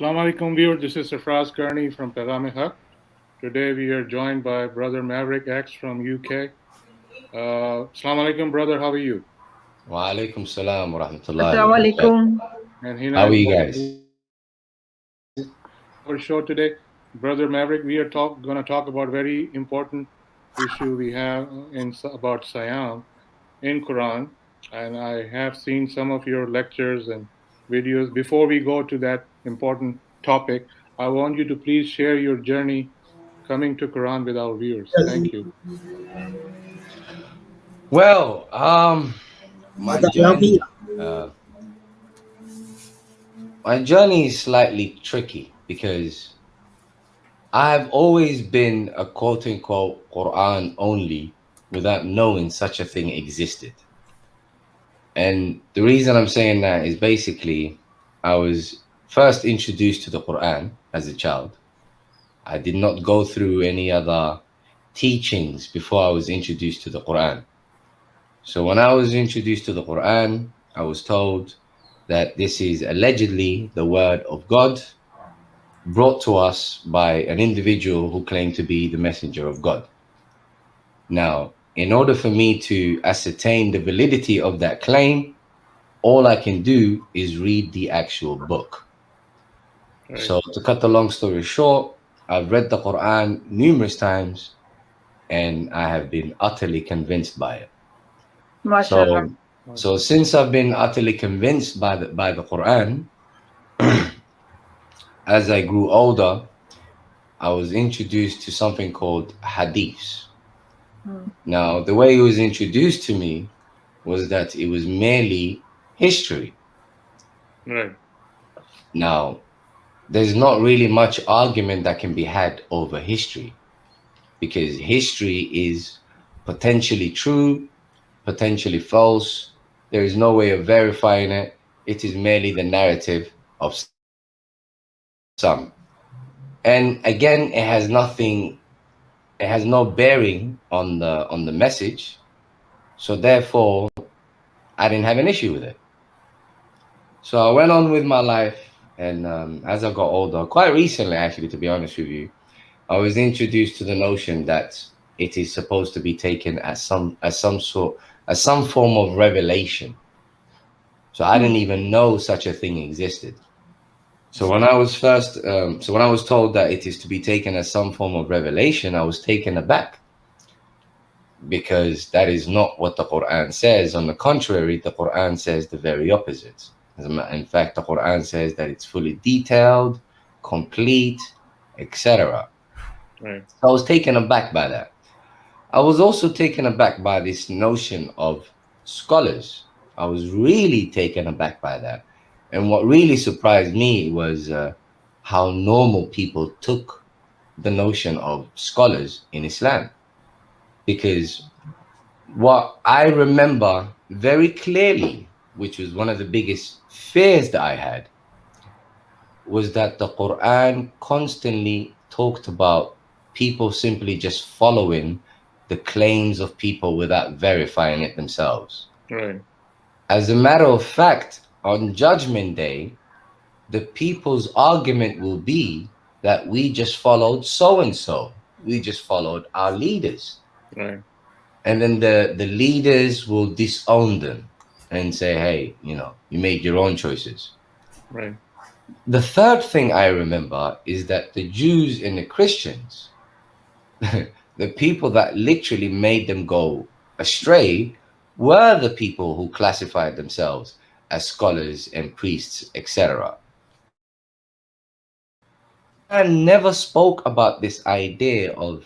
Assalamu alaikum viewers, this is Sarfraz Karni from Pegam Haq. Today we are joined by brother Maverick X from UK. Assalamu alaikum brother, how are you? Wa alaikum salam wa rahmatullahi Assalamu wa barakatuh. alaikum. And Hina How are is you guys? our show today. Brother Maverick, we are going to talk about very important issue we have about Siam in Quran. And I have seen some of your lectures and videos. Before we go to that important topic, I want you to please share your journey coming to Quran with our viewers. Thank you. Well, my journey, uh, my journey is slightly tricky because I've always been a quote unquote Quran only without knowing such a thing existed. And the reason I'm saying that is basically I was first introduced to the Quran as a child. I did not go through any other teachings before I was introduced to the Quran. So when I was introduced to the Quran, I was told that this is allegedly the word of God brought to us by an individual who claimed to be the messenger of God. Now, in order for me to ascertain the validity of that claim, all I can do is read the actual book. Right. So to cut the long story short, I've read the Quran numerous times and I have been utterly convinced by it. MashaAllah. So since I've been utterly convinced by the Quran, as I grew older, I was introduced to something called hadiths. Now, the way it was introduced to me was that it was merely history. Right. Now, there's not really much argument that can be had over history because history is potentially true, potentially false. There is no way of verifying it. It is merely the narrative of some. And again, it has no bearing on the message. So therefore, I didn't have an issue with it. So I went on with my life, and as I got older, quite recently, actually, to be honest with you, I was introduced to the notion that it is supposed to be taken as some form of revelation. So I didn't even know such a thing existed. So when I was told that it is to be taken as some form of revelation, I was taken aback because that is not what the Quran says. On the contrary, the Quran says the very opposite. In fact, the Quran says that it's fully detailed, complete, etc. Right. So I was taken aback by that. I was also taken aback by this notion of scholars. I was really taken aback by that. And what really surprised me was how normal people took the notion of scholars in Islam. Because what I remember very clearly, which was one of the biggest fears that I had, was that the Quran constantly talked about people simply just following the claims of people without verifying it themselves. Right. As a matter of fact, on Judgment Day, the people's argument will be that we just followed so and so. We just followed our leaders. Right. And then the leaders will disown them and say, hey, you made your own choices. Right. The third thing I remember is that the Jews and the Christians, the people that literally made them go astray, were the people who classified themselves as scholars and priests, etc. And never spoke about this idea of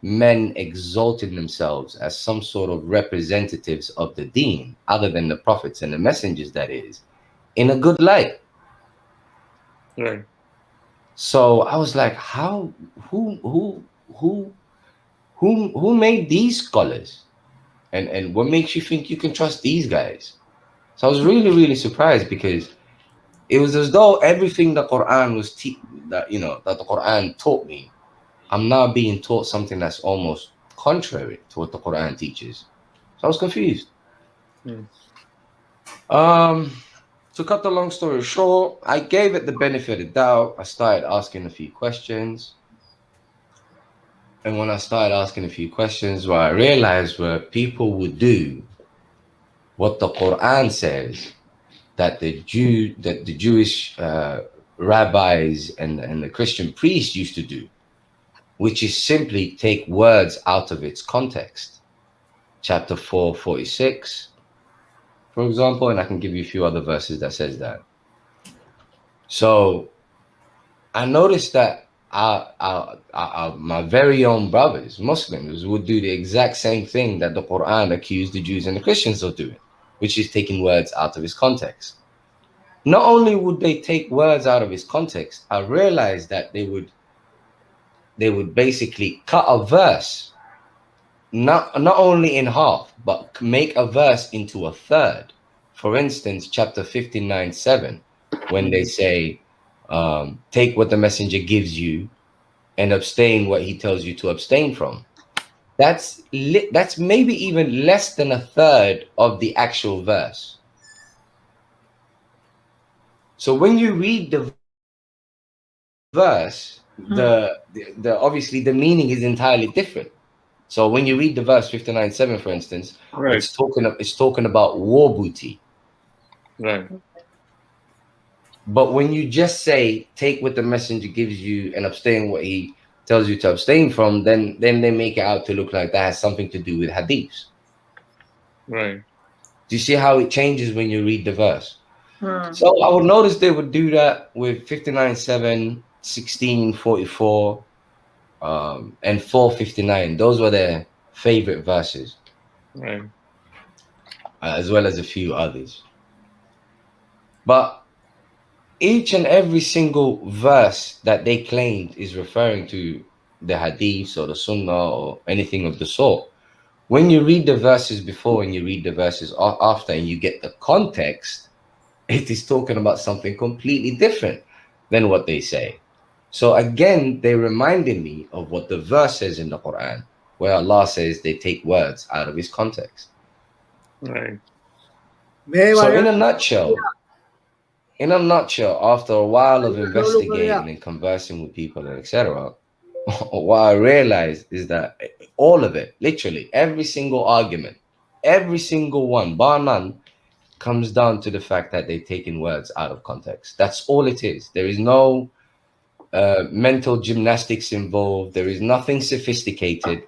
men exalting themselves as some sort of representatives of the deen, other than the prophets and the messengers, that is, in a good light. Right. So I was like, how, who made these scholars? And what makes you think you can trust these guys? So I was really, really surprised because it was as though everything the Quran that the Quran taught me, I'm now being taught something that's almost contrary to what the Quran teaches. So I was confused. Mm. To cut the long story short, I gave it the benefit of the doubt. I started asking a few questions. And when I started asking a few questions, what I realized were people would do what the Quran says that the Jewish rabbis and the Christian priests used to do, which is simply take words out of its context. Chapter 4:46, for example, and I can give you a few other verses that says that. So I noticed that my very own brothers, Muslims, would do the exact same thing that the Quran accused the Jews and the Christians of doing, which is taking words out of its context. Not only would they take words out of its context, I realized that they would basically cut a verse, not only in half, but make a verse into a third. For instance, chapter 59:7, when they say, take what the messenger gives you and abstain what he tells you to abstain from. That's maybe even less than a third of the actual verse. So when you read the verse, the obviously the meaning is entirely different. So when you read the verse 59:7, for instance, Right. it's talking about war booty. Right. But when you just say take what the messenger gives you and abstain what he tells you to abstain from, then they make it out to look like that has something to do with hadiths. Right. Do you see how it changes when you read the verse? So I would notice they would do that with 59:7, 16:44, and 4:59. Those were their favorite verses, Right. as well as a few others. But each and every single verse that they claimed is referring to the hadiths or the sunnah or anything of the sort. When you read the verses before and you read the verses after and you get the context, it is talking about something completely different than what they say. So again, they reminded me of what the verse says in the Quran, where Allah says they take words out of his context. Right. So in a nutshell, after a while of investigating and conversing with people and etc., what I realized is that all of it, literally every single argument, every single one, bar none, comes down to the fact that they're taking words out of context. That's all it is. There is no mental gymnastics involved. There is nothing sophisticated.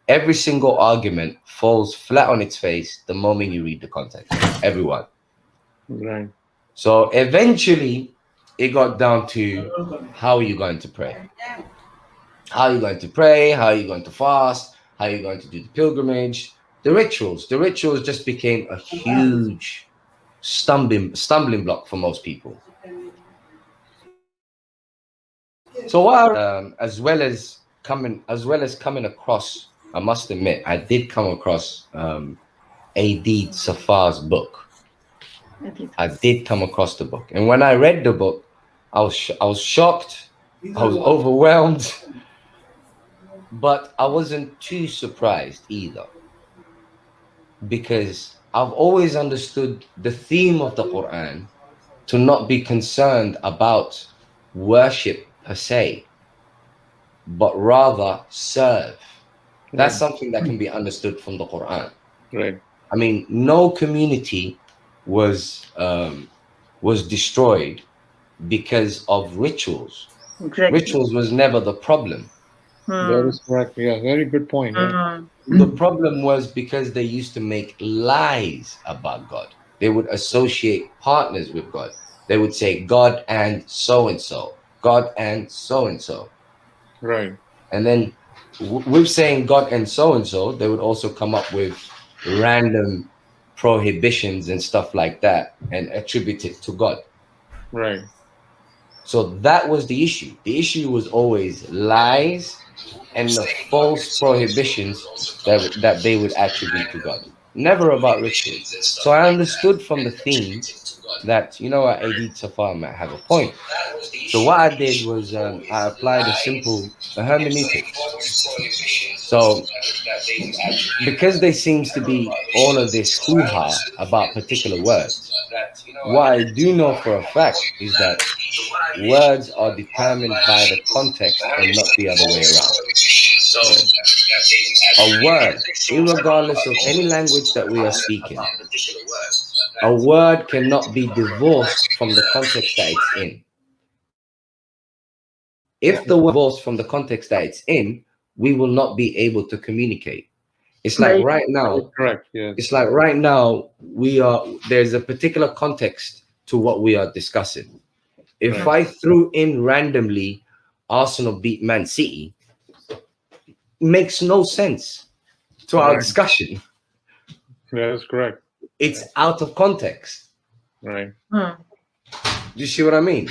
Every single argument falls flat on its face the moment you read the context. Everyone. Right. So eventually, it got down to how are you going to pray? How are you going to pray? How are you going to fast? How are you going to do the pilgrimage? The rituals. The rituals just became a huge stumbling block for most people. So what as well as coming across, I must admit, I did come across A.D. Safar's book. I did come across the book, and when I read the book, I was shocked, I was overwhelmed, but I wasn't too surprised either, because I've always understood the theme of the Quran to not be concerned about worship per se, but rather serve. That's something that can be understood from the Quran. Right. I mean, no community was destroyed because of rituals. Exactly. Rituals was never the problem. That is correct. Yeah. Very good point. Yeah. The problem was because they used to make lies about God. They would associate partners with God. They would say God and so and so, God and so and so. Right. And then with saying God and so, they would also come up with random prohibitions and stuff like that and attribute it to God. Right. So that was the issue. The issue was always lies and the false prohibitions that they would attribute to God. Never about rituals. So I understood from the theme that, you know what, AD Safar might have a point. So what I did was I applied a simple hermeneutics. So because there seems to be all of this hoo-ha about particular words, what I do know for a fact is that words are determined by the context and not the other way around. A word, regardless of any language that we are speaking, a word cannot be divorced from the context that it's in. If the word is divorced from the context that it's in, we will not be able to communicate. It's like Right. right now. Correct. Yes. It's like right now there's a particular context to what we are discussing. If Right. I threw in randomly Arsenal beat Man City, makes no sense to our Right. discussion. That is correct. It's out of context. Right. Hmm. Do you see what I mean?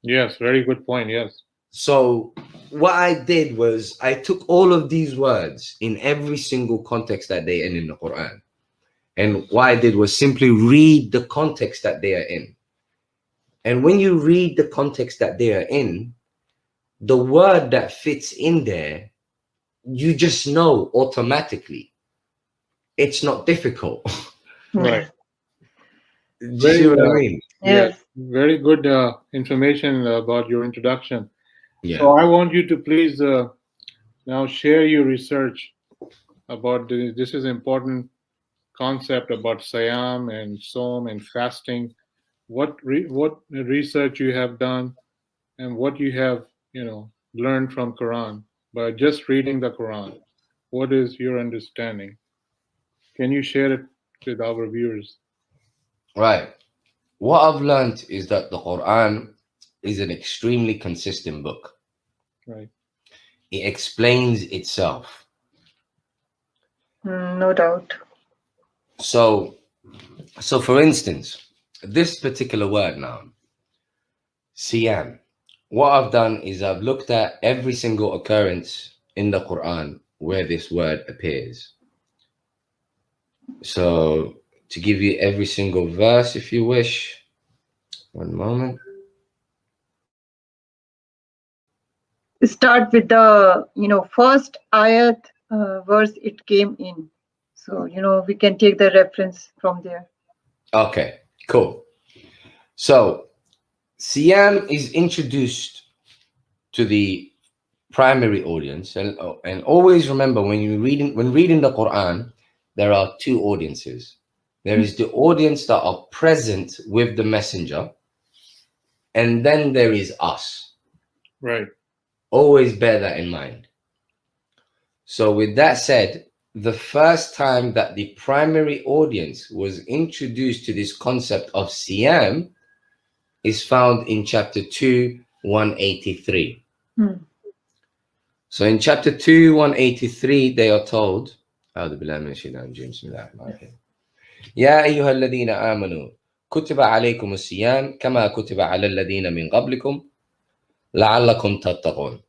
Yes. Very good point. Yes. So what I did was I took all of these words in every single context that they're in the Quran. And what I did was simply read the context that they are in. And when you read the context that they are in, the word that fits in there, you just know automatically. It's not difficult. Right. Do you see Very. what I mean? Yes. Yes. Very good information about your introduction. Yeah. So I want you to please now share your research about this is important concept about Siam and Som and fasting. What research you have done and what you have learned from Quran by just reading the Quran. What is your understanding? Can you share it with our viewers? Right. What I've learned is that the Quran is an extremely consistent book. Right. It explains itself. No doubt. So for instance, this particular word now, Siyam. What I've done is I've looked at every single occurrence in the Quran where this word appears. So to give you every single verse, if you wish, one moment. Start with the first ayat verse it came in. So we can take the reference from there. Okay, cool. So Siyam is introduced to the primary audience, and always remember when reading the Quran, there are two audiences. There is the audience that are present with the messenger, and then there is us. Right. Always bear that in mind. So with that said, the first time that the primary audience was introduced to this concept of Siyam is found in chapter 2, 183. So in chapter 2, 183, they are told, يا أيها الذين آمنوا كتب عليكم الصيام كما كتب على الذين من قبلكم لعلكم تتقون.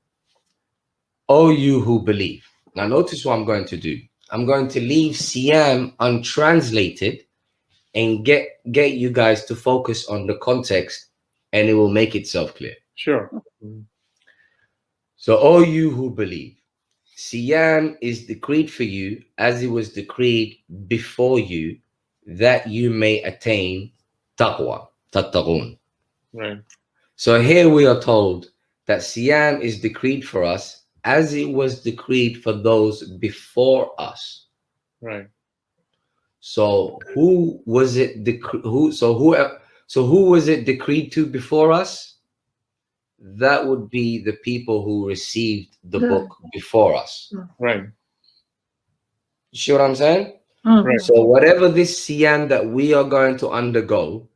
O you who believe. Now notice what I'm going to do. I'm going to leave Siyam untranslated and get you guys to focus on the context, and it will make itself clear. Sure. So, O you who believe, Siyam is decreed for you as it was decreed before you, that you may attain taqwa, tattaqun. Right. So here we are told that Siyam is decreed for us as it was decreed for those before us. Right. So who was it who was it decreed to before us? That would be the people who received the book before us. Right. You see what I'm saying? Right. So whatever this Siyam that we are going to undergo,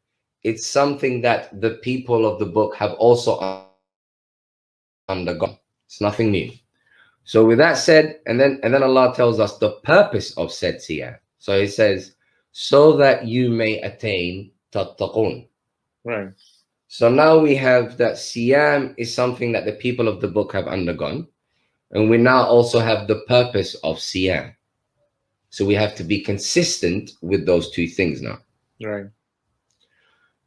it's something that the people of the book have also undergone. It's nothing new. So with that said, and then Allah tells us the purpose of said Siyam. So He says, so that you may attain tattaqun. Right. So now we have that Siyam is something that the people of the book have undergone, and we now also have the purpose of Siyam. So we have to be consistent with those two things now. Right.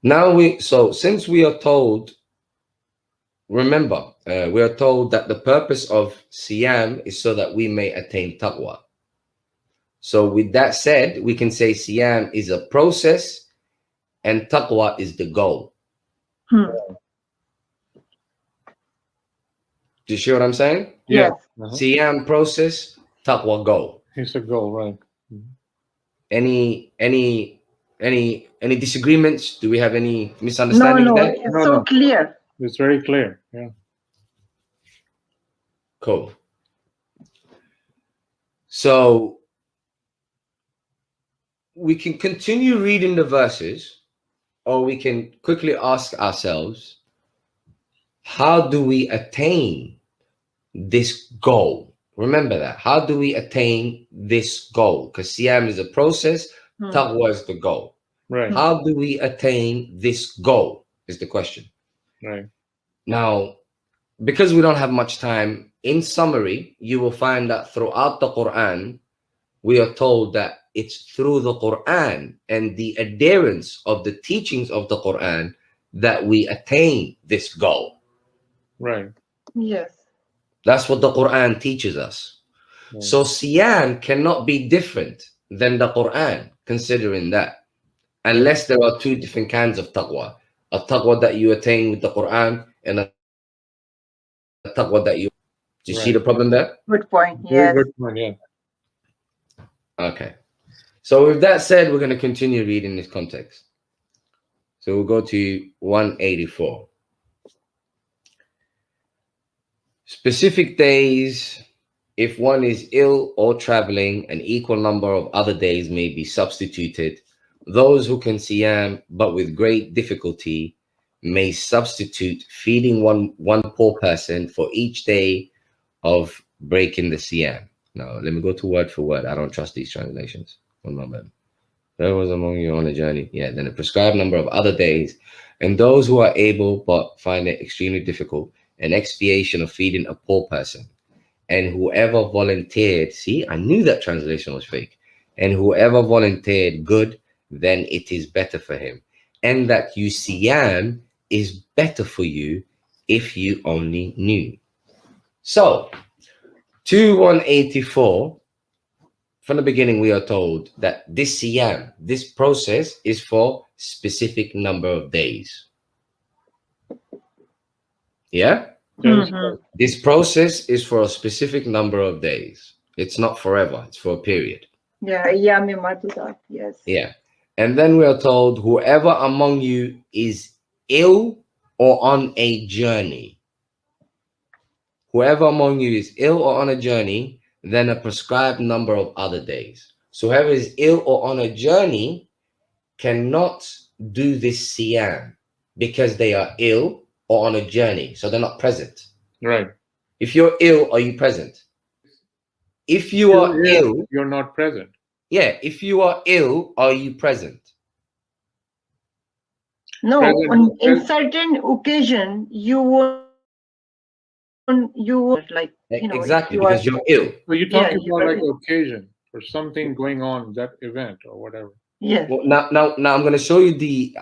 Now since we are told remember, we are told that the purpose of Siyam is so that we may attain taqwa. So with that said, we can say Siyam is a process and taqwa is the goal. Hmm. Do you see what I'm saying? Yeah. Yes. Siyam process, taqwa goal. It's a goal, right? Any disagreements? Do we have any No, misunderstandings no, there? it's No, so no. clear. It's very clear. Yeah. Cool. So we can continue reading the verses, or we can quickly ask ourselves, how do we attain this goal? Remember that. How do we attain this goal? Because Siyam is a process, Hmm. taqwa is the goal. Right. How do we attain this goal is the question. Right. Now, because we don't have much time, in summary, you will find that throughout the Quran, we are told that it's through the Quran and the adherence of the teachings of the Quran that we attain this goal. Right. Yes. That's what the Quran teaches us. Right. So Siyam cannot be different than the Quran, considering that, unless there are two different kinds of taqwa. A taqwa that you attain with the Quran and a taqwa that you... Do you see the problem there? Good point. Very Yes. good point. Yeah. Okay. So with that said, we're going to continue reading this context. So we'll go to 184. Specific days, if one is ill or traveling, an equal number of other days may be substituted. Those who can siyam, but with great difficulty, may substitute feeding one poor person for each day of breaking the siyam. Now, let me go to word for word. I don't trust these translations. One moment. There was among you on a journey. Yeah, then a prescribed number of other days, and those who are able but find it extremely difficult, an expiation of feeding a poor person. And whoever volunteered, see, I knew that translation was fake. And whoever volunteered good, then it is better for him. And that you siyam is better for you if you only knew. So, 2184. From the beginning, we are told that this siyam, this process, is for specific number of days. Yeah? Mhm. This process is for a specific number of days. It's not forever, it's for a period. Yeah, Yami Madudat. Yes. Yeah. And then we are told, whoever among you is ill or on a journey. Whoever among you is ill or on a journey, then a prescribed number of other days. So whoever is ill or on a journey cannot do this siyam because they are ill or on a journey. So they're not present. Right. If you're ill, are you present? If you are ill, you're not present. yeah, if you are ill, are you present? No, Present. in certain occasion, you won't like, Exactly, if you are, because you're ill. So you're yeah, talking you about are like ill. occasion or something going on, that event or whatever. Yes. Well, now I'm going to show you the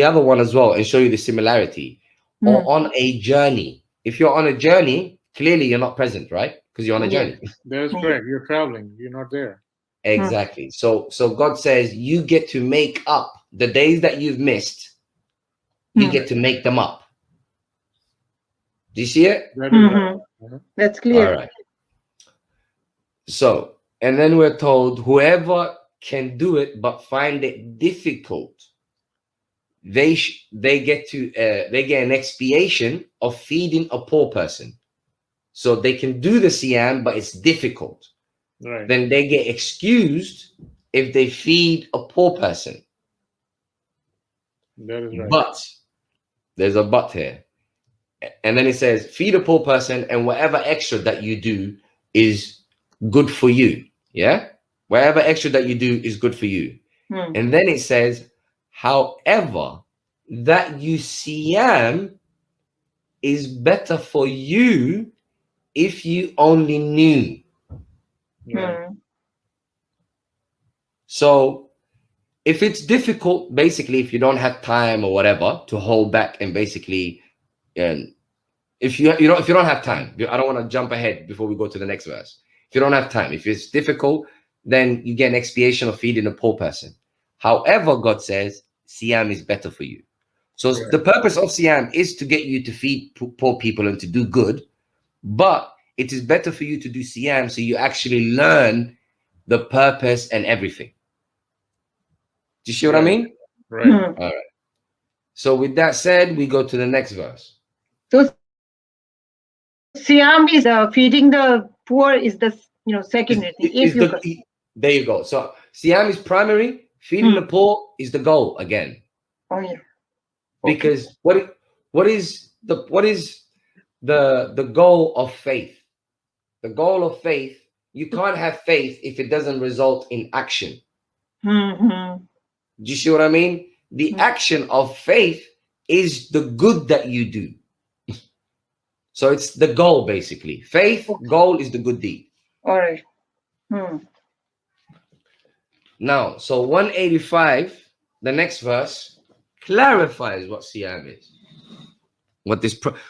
other one as well and show you the similarity. Or on a journey. If you're on a journey, clearly you're not present, right? Because you're on a journey. That is correct. You're traveling. You're not there. Exactly. So God says you get to make up the days that you've missed. You get to make them up. Do you see it? That is right. That's clear. All right. So, and then we're told whoever can do it but find it difficult, they get an expiation of feeding a poor person. So they can do the siyam, but it's difficult. Right. Then they get excused if they feed a poor person. That is right. But there's a but here. And then it says, feed a poor person, and whatever extra that you do is good for you. Yeah? Whatever extra that you do is good for you. And then it says, however, that you siyam is better for you if you only knew. Right. So if it's difficult, basically, if you don't have time or whatever to hold back and basically if you don't have time, I don't want to jump ahead before we go to the next verse. If you don't have time, if it's difficult, then you get an expiation of feeding a poor person. However, God says Siyam is better for you. So Right. the purpose of Siyam is to get you to feed poor people and to do good, but it is better for you to do Siyam so you actually learn the purpose and everything. Do you see what I Right. mean? Right. Hmm. All right. So with that said, we go to the next verse. So Siam is feeding the poor is the secondary thing. If Is you there you go. So Siam is primary, feeding the poor is the goal again. oh yeah. Because what is the goal of faith? The goal of faith, you can't have faith if it doesn't result in action. Mm-hmm. Do you see what I mean? The action of faith is the good that you do. So it's the goal basically. Faith, goal is the good deed. All right. Hmm. Now, so 185, the next verse clarifies what Siyam is.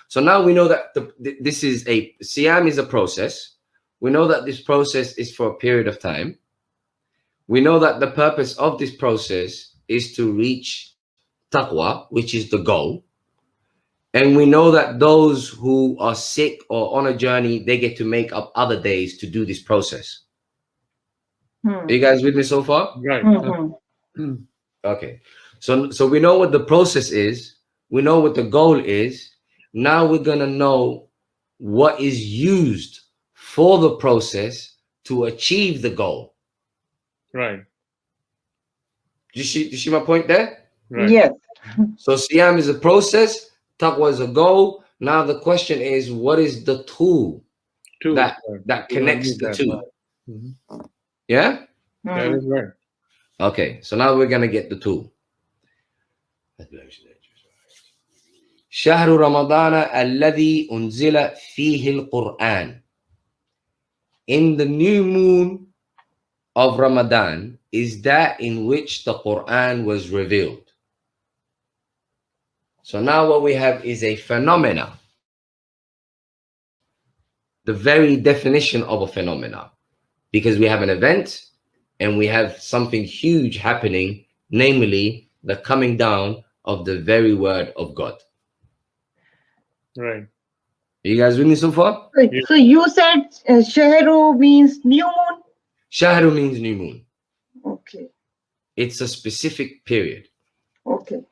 So now we know that this is Siyam is a process. We know that this process is for a period of time. We know that the purpose of this process is to reach taqwa, which is the goal. And we know that those who are sick or on a journey, they get to make up other days to do this process. Are you guys with me so far? Right. Mm-hmm. Okay. So we know what the process is. We know what the goal is. Now we're going to know what is used for the process to achieve the goal. Right. Do you see my point there? Right. Yes. So Siyam is a process, taqwa is a goal. Now the question is, what is the tool Two. that Right. connects the two? Mm-hmm. Yeah? That is right. Okay, so now we're going to get the tool. شهر رمضان الذي أنزل فيه القرآن. In the new moon of Ramadan is that in which the Quran was revealed. So now what we have is a phenomena. The very definition of a phenomena. Because we have an event and we have something huge happening, namely the coming down of the very word of God. Right. Are you guys with me so far? So you said Shehru means new moon? Shahru means new moon. Okay. It's a specific period. Okay.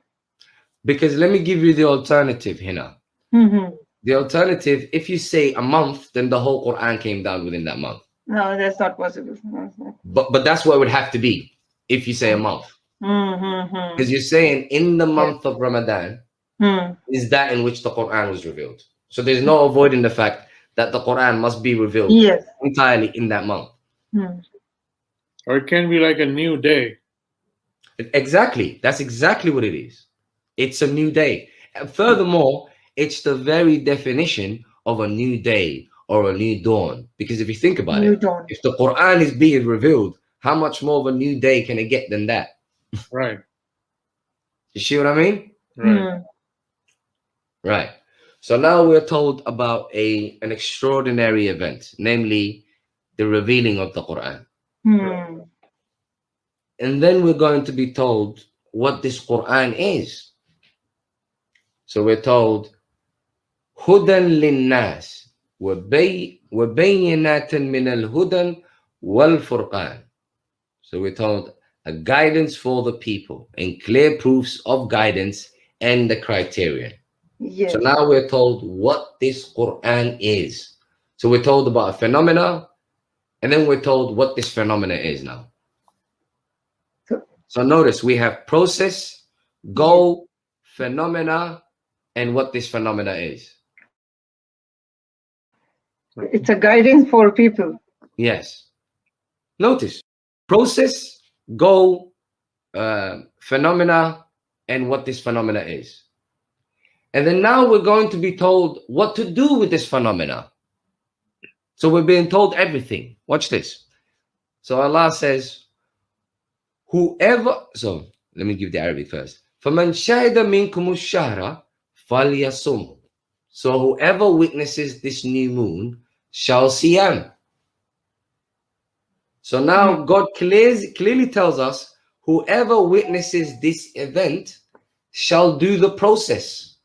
Because let me give you the alternative, Hina. Mm-hmm. The alternative, if you say a month, then the whole Quran came down within that month. No, that's not possible. But that's what it would have to be if you say a month. Mm-hmm. Because you're saying in the month of Ramadan Mm. is that in which the Quran was revealed. So there's no avoiding the fact that the Quran must be revealed Yes. entirely in that month. Mm. Or it can be like a new day. Exactly. That's exactly what it is. It's a new day. And furthermore, it's the very definition of a new day or a new dawn. Because if you think about New it, dawn. if the Quran is being revealed, how much more of a new day can it get than that? Right. You see what I mean? Right. Mm. Right. So now we're told about an extraordinary event, namely the revealing of the Quran. Mm. And then we're going to be told what this Quran is. So we're told, Hudan linnas وبينات من الهدى والفرقان. So we're told a guidance for the people and clear proofs of guidance and the criterion. Yes. So now we're told what this Quran is. So we're told about a phenomena, and then we're told what this phenomena is now. So notice we have process, goal, phenomena, and what this phenomena is. It's a guidance for people. Yes. Notice process, goal, phenomena, and what this phenomena is. And then now we're going to be told what to do with this phenomena. So we're being told everything. Watch this. So Allah says, whoever, so let me give the Arabic first. فَمَنْ شَهِدَ مِنْكُمُ الشَّهْرَ فَلْيَصُمْ. So whoever witnesses this new moon shall siyam. So now God clearly tells us whoever witnesses this event shall do the process.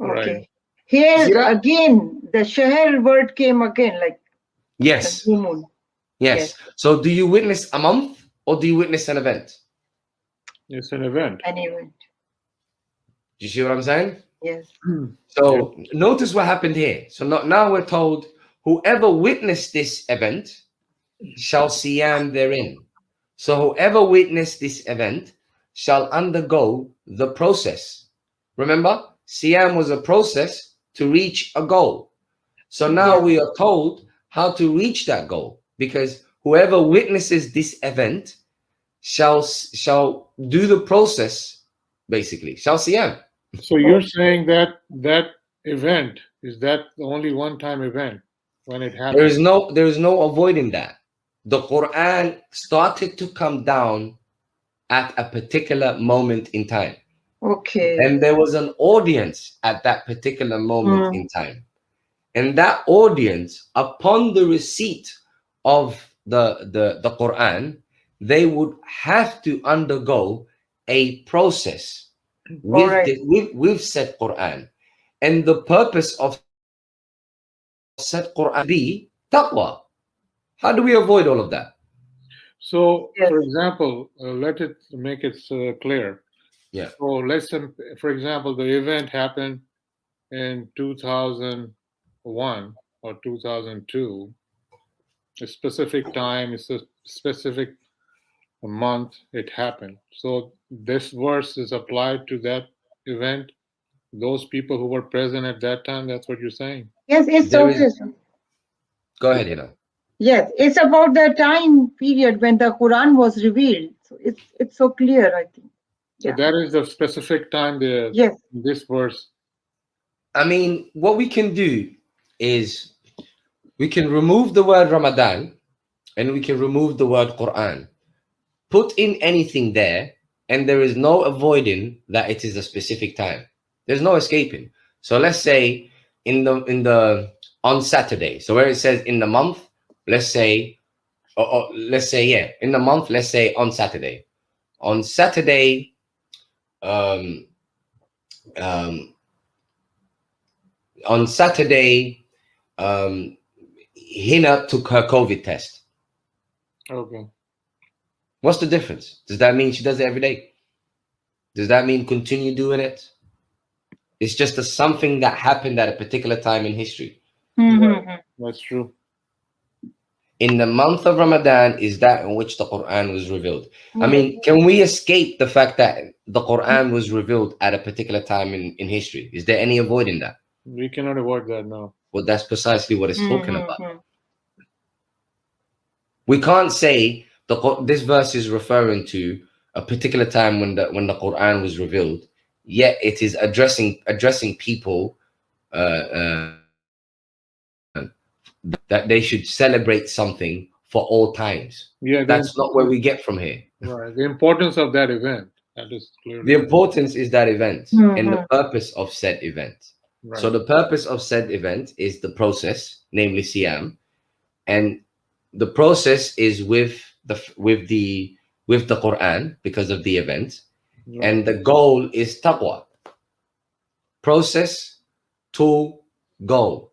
Okay. Right. Here See that? again, the Shahar word came again, like the Yes. new moon. Yes. So do you witness a month or do you witness an event? It's an event. An event. Do you see what I'm saying? Yes. So notice what happened here. So now we're told whoever witnessed this event shall siyam therein. So whoever witnessed this event shall undergo the process. Remember, siyam was a process to reach a goal. So now Yes. we are told how to reach that goal, because whoever witnesses this event shall do the process, basically, shall siyam. So you're saying that that event is that the only one-time event when it There happened? is no avoiding that. The Quran started to come down at a particular moment in time. Okay. And there was an audience at that particular moment in time. And that audience, upon the receipt of the Quran, they would have to undergo a process with Alright. with said Quran. And the purpose of said Quran be taqwa. How do we avoid all of that? So, Yes. for example, let it make it clear. Yeah. So let's say, for example, the event happened in 2001 or 2002. A specific time, it's a specific month it happened. So this verse is applied to that event. Those people who were present at that time. That's what you're saying. Yes, it's There is. okay. Go ahead, Hina. Yes, it's about the time period when the Quran was revealed. So it's so clear, I think. So Yeah. that is the specific time Yes. this verse. I mean, what we can do is we can remove the word Ramadan and we can remove the word Quran. Put in anything there, and there is no avoiding that it is a specific time. There's no escaping. So let's say on Saturday. So where it says in the month, let's say, in the month, let's say on Saturday. On Saturday, um, um, on Saturday, Hina took her COVID test. Okay. What's the difference? Does that mean she does it every day? Does that mean continue doing it? It's just something that happened at a particular time in history. That's true. In the month of Ramadan is that in which the Quran was revealed. I mean, can we escape the fact that the Quran was revealed at a particular time in history? Is there any avoiding that? We cannot avoid that now. Well, that's precisely what it's talking about. We can't say this verse is referring to a particular time when the Quran was revealed, yet it is addressing people that they should celebrate something for all times. Yeah, That's not where we get from here. Right. The importance of that event. That is clearly. The importance is that event and the purpose of said event. Right. So the purpose of said event is the process, namely Siyam, and the process is with the Quran because of the event, and the goal is taqwa. Process to goal.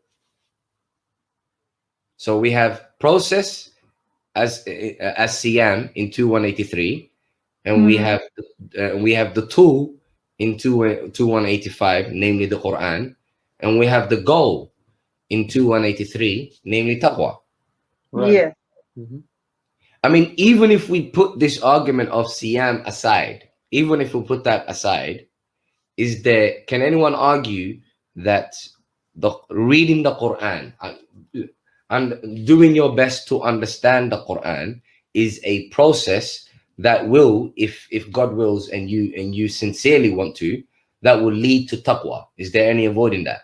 So we have process as Siyam in 2183, and we have the tool in 2185, namely the Quran, and we have the goal in 2183, namely taqwa. Right. Yeah. I mean, even if we put this argument of Siyam aside, even if we put that aside, can anyone argue that reading the Quran and doing your best to understand the Quran is a process that will, if God wills and you sincerely want to, that will lead to taqwa? Is there any avoiding that?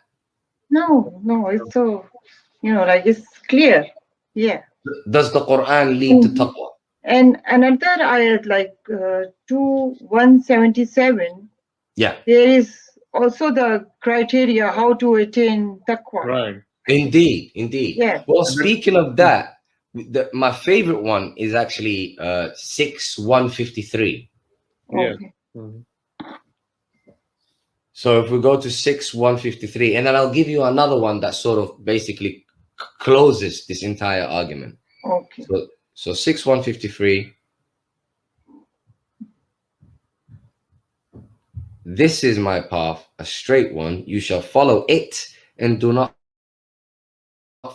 No, it's so, like it's clear. Yeah. Does the Quran lead to taqwa? And another ayat like 2177. Yeah. There is also the criteria how to attain taqwa. Right. Indeed, indeed. Yeah. Well, speaking of that, my favorite one is actually 6:153. Yes. Okay. Mhm. So if we go to 6:153, and then I'll give you another one that sort of basically closes this entire argument. Okay. So 6:153. This is my path, a straight one. You shall follow it and do not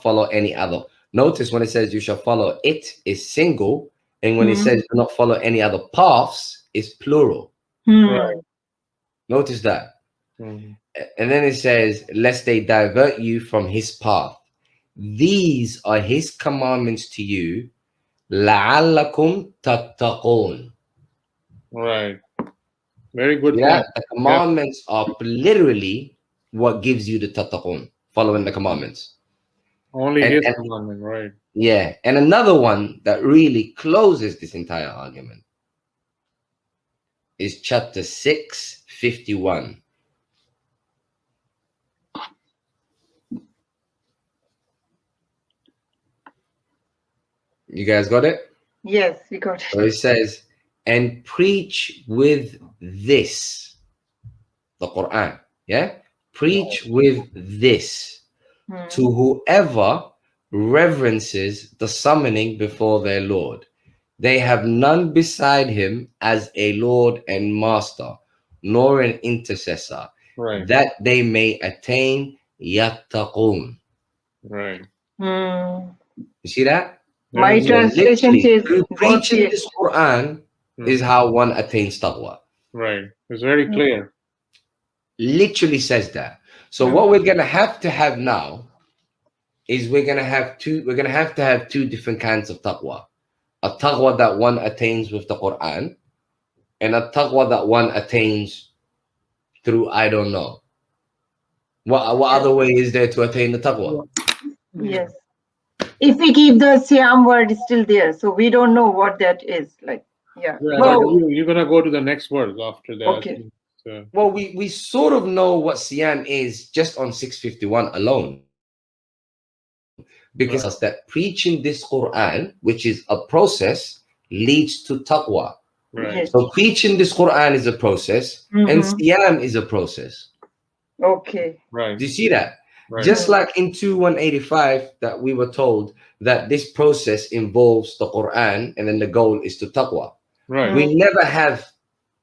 follow any other. Notice when it says you shall follow it is single, and when it says do not follow any other paths is plural. Right. Notice that. Mhm. And then it says, lest they divert you from his path. These are his commandments to you. لَعَلَّكُمْ تَتَّقُونَ. Right. Very good Yeah, point. the commandments are literally what gives you the tattaqun, following the commandments. Only And, his and commandment, right? yeah, and another one that really closes this entire argument is chapter 6:51. You guys got it? Yes, we got So it. it says, and preach with this, the Quran. Yeah, preach with this to whoever reverences the summoning before their Lord. They have none beside him as a Lord and Master, nor an intercessor, Right. that they may attain yattaqun. Right. You see that? That My is So translation literally, says through God preaching fear. this Quran is how one attains taqwa. right. It's very clear. Literally says that. So what we're gonna have to have now is we're gonna have to have two different kinds of taqwa. A taqwa that one attains with the Quran, and a taqwa that one attains through I don't know. What other way is there to attain the taqwa? Yes. If we keep the Siam word is still there, so we don't know what that is. Like, yeah. Yeah, We but don't. you're gonna go to the next word after that. Okay. So, Well, we sort of know what Siam is just on 651 alone. Because us that preaching this Quran, which is a process, leads to taqwa. right. Yes. So preaching this Quran is a process, and Siyam is a process. Okay. Right. Do you see that? Right. Just like in 2185 that we were told that this process involves the Quran and then the goal is to taqwa. Right. We never have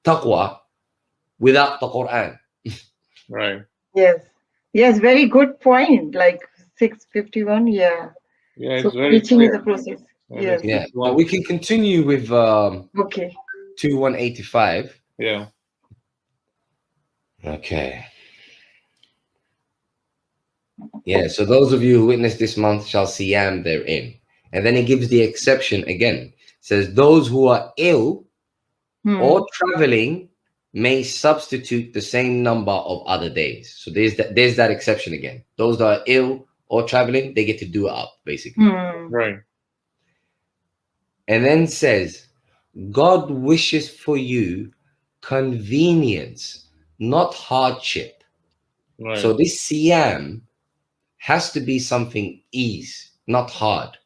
taqwa without the Quran. Right. Yes. Yes. Very good point. Like 651. Yeah. Yeah, So it's very preaching is a clear. process. And Yes. Yeah, it's but we can continue with Okay. 2185. Yeah. Okay. Yeah, so those of you who witnessed this month shall see Yam therein. And then it gives the exception again. It says, those who are ill or traveling may substitute the same number of other days. So there's that exception again. Those that are ill or traveling, they get to do it up, basically. Right. And then says, God wishes for you convenience, not hardship. Right. So this Siyam has to be something ease, not hard.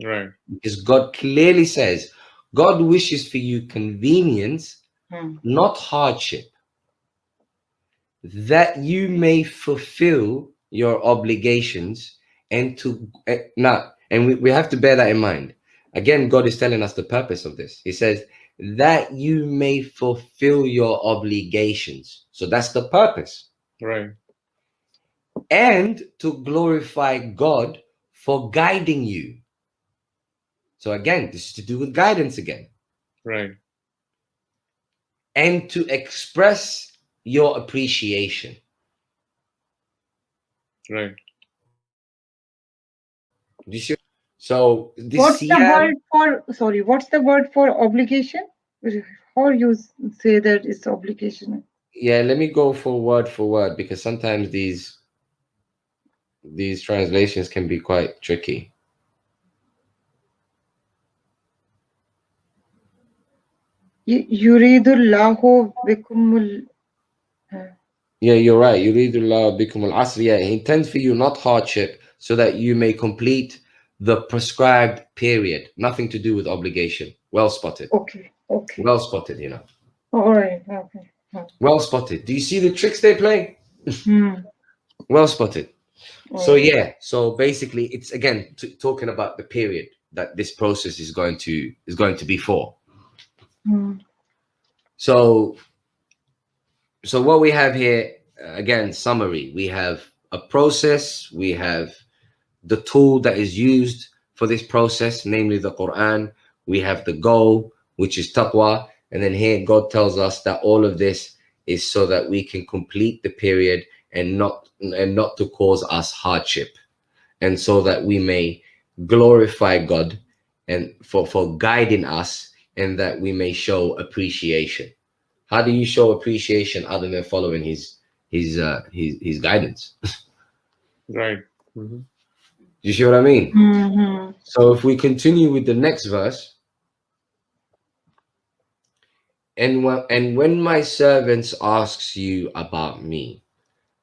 Right. Because God clearly says, God wishes for you convenience, not hardship, that you may fulfill your obligations and to not. And we have to bear that in mind. Again, God is telling us the purpose of this. He says, that you may fulfill your obligations. So that's the purpose. Right. And to glorify God for guiding you. So again, this is to do with guidance again. Right. And to express your appreciation. Right. Do you see? So this What's the Siyam, word for? Sorry. What's the word for obligation? How you say that it's obligation? yeah, let me go for word because sometimes these translations can be quite tricky. Yuridullahu bikumul. Yeah, you're right. Yuridullahu bikum al-asr. Yeah, he intends for you not hardship, so that you may complete the prescribed period. Nothing to do with obligation. Well spotted. Okay. Okay. Well spotted, you know. All right. Okay. Well spotted. Do you see the tricks they play? Hmm. Well spotted. So Mm. yeah, so basically it's again talking about the period that this process is going to be for. Hmm. So what we have here, again, summary, we have a process, we have the tool that is used for this process, namely the Quran, we have the goal, which is taqwa, and then here God tells us that all of this is so that we can complete the period and not to cause us hardship, and so that we may glorify God and for guiding us, and that we may show appreciation. How do you show appreciation other than following his guidance? Right. Mm-hmm. You see what I mean? Mm-hmm. So if we continue with the next verse, and when my servants asks you about me,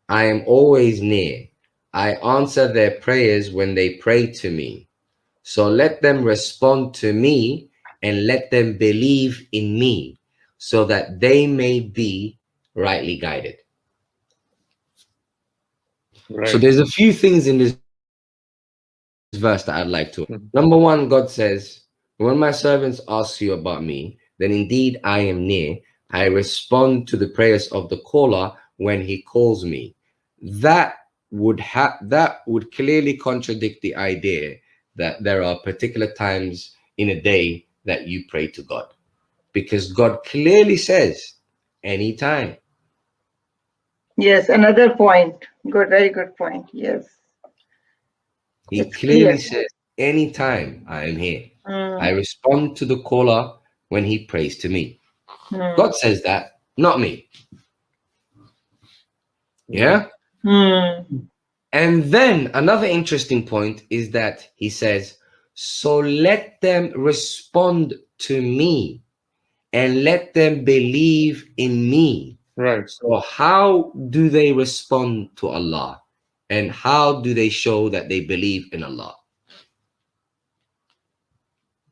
I am always near. I answer their prayers when they pray to me. So let them respond to me and let them believe in me, so that they may be rightly guided. So Right. there's a few things in this verse that I'd like to. Mm-hmm. Number one, God says, when my servants ask you about me, then indeed I am near. I respond to the prayers of the caller when he calls me. That would clearly contradict the idea that there are particular times in a day that you pray to God, because God clearly says anytime. Yes, another point. Good, very good point. Yes, He it's clear. clearly says anytime I am here. I Mm. respond to the caller when he prays to me. Mm. God says that, not me. Yeah? Mm. And then another interesting point is that he says, so let them respond to me and let them believe in me. Right. So how do they respond to Allah? And how do they show that they believe in Allah?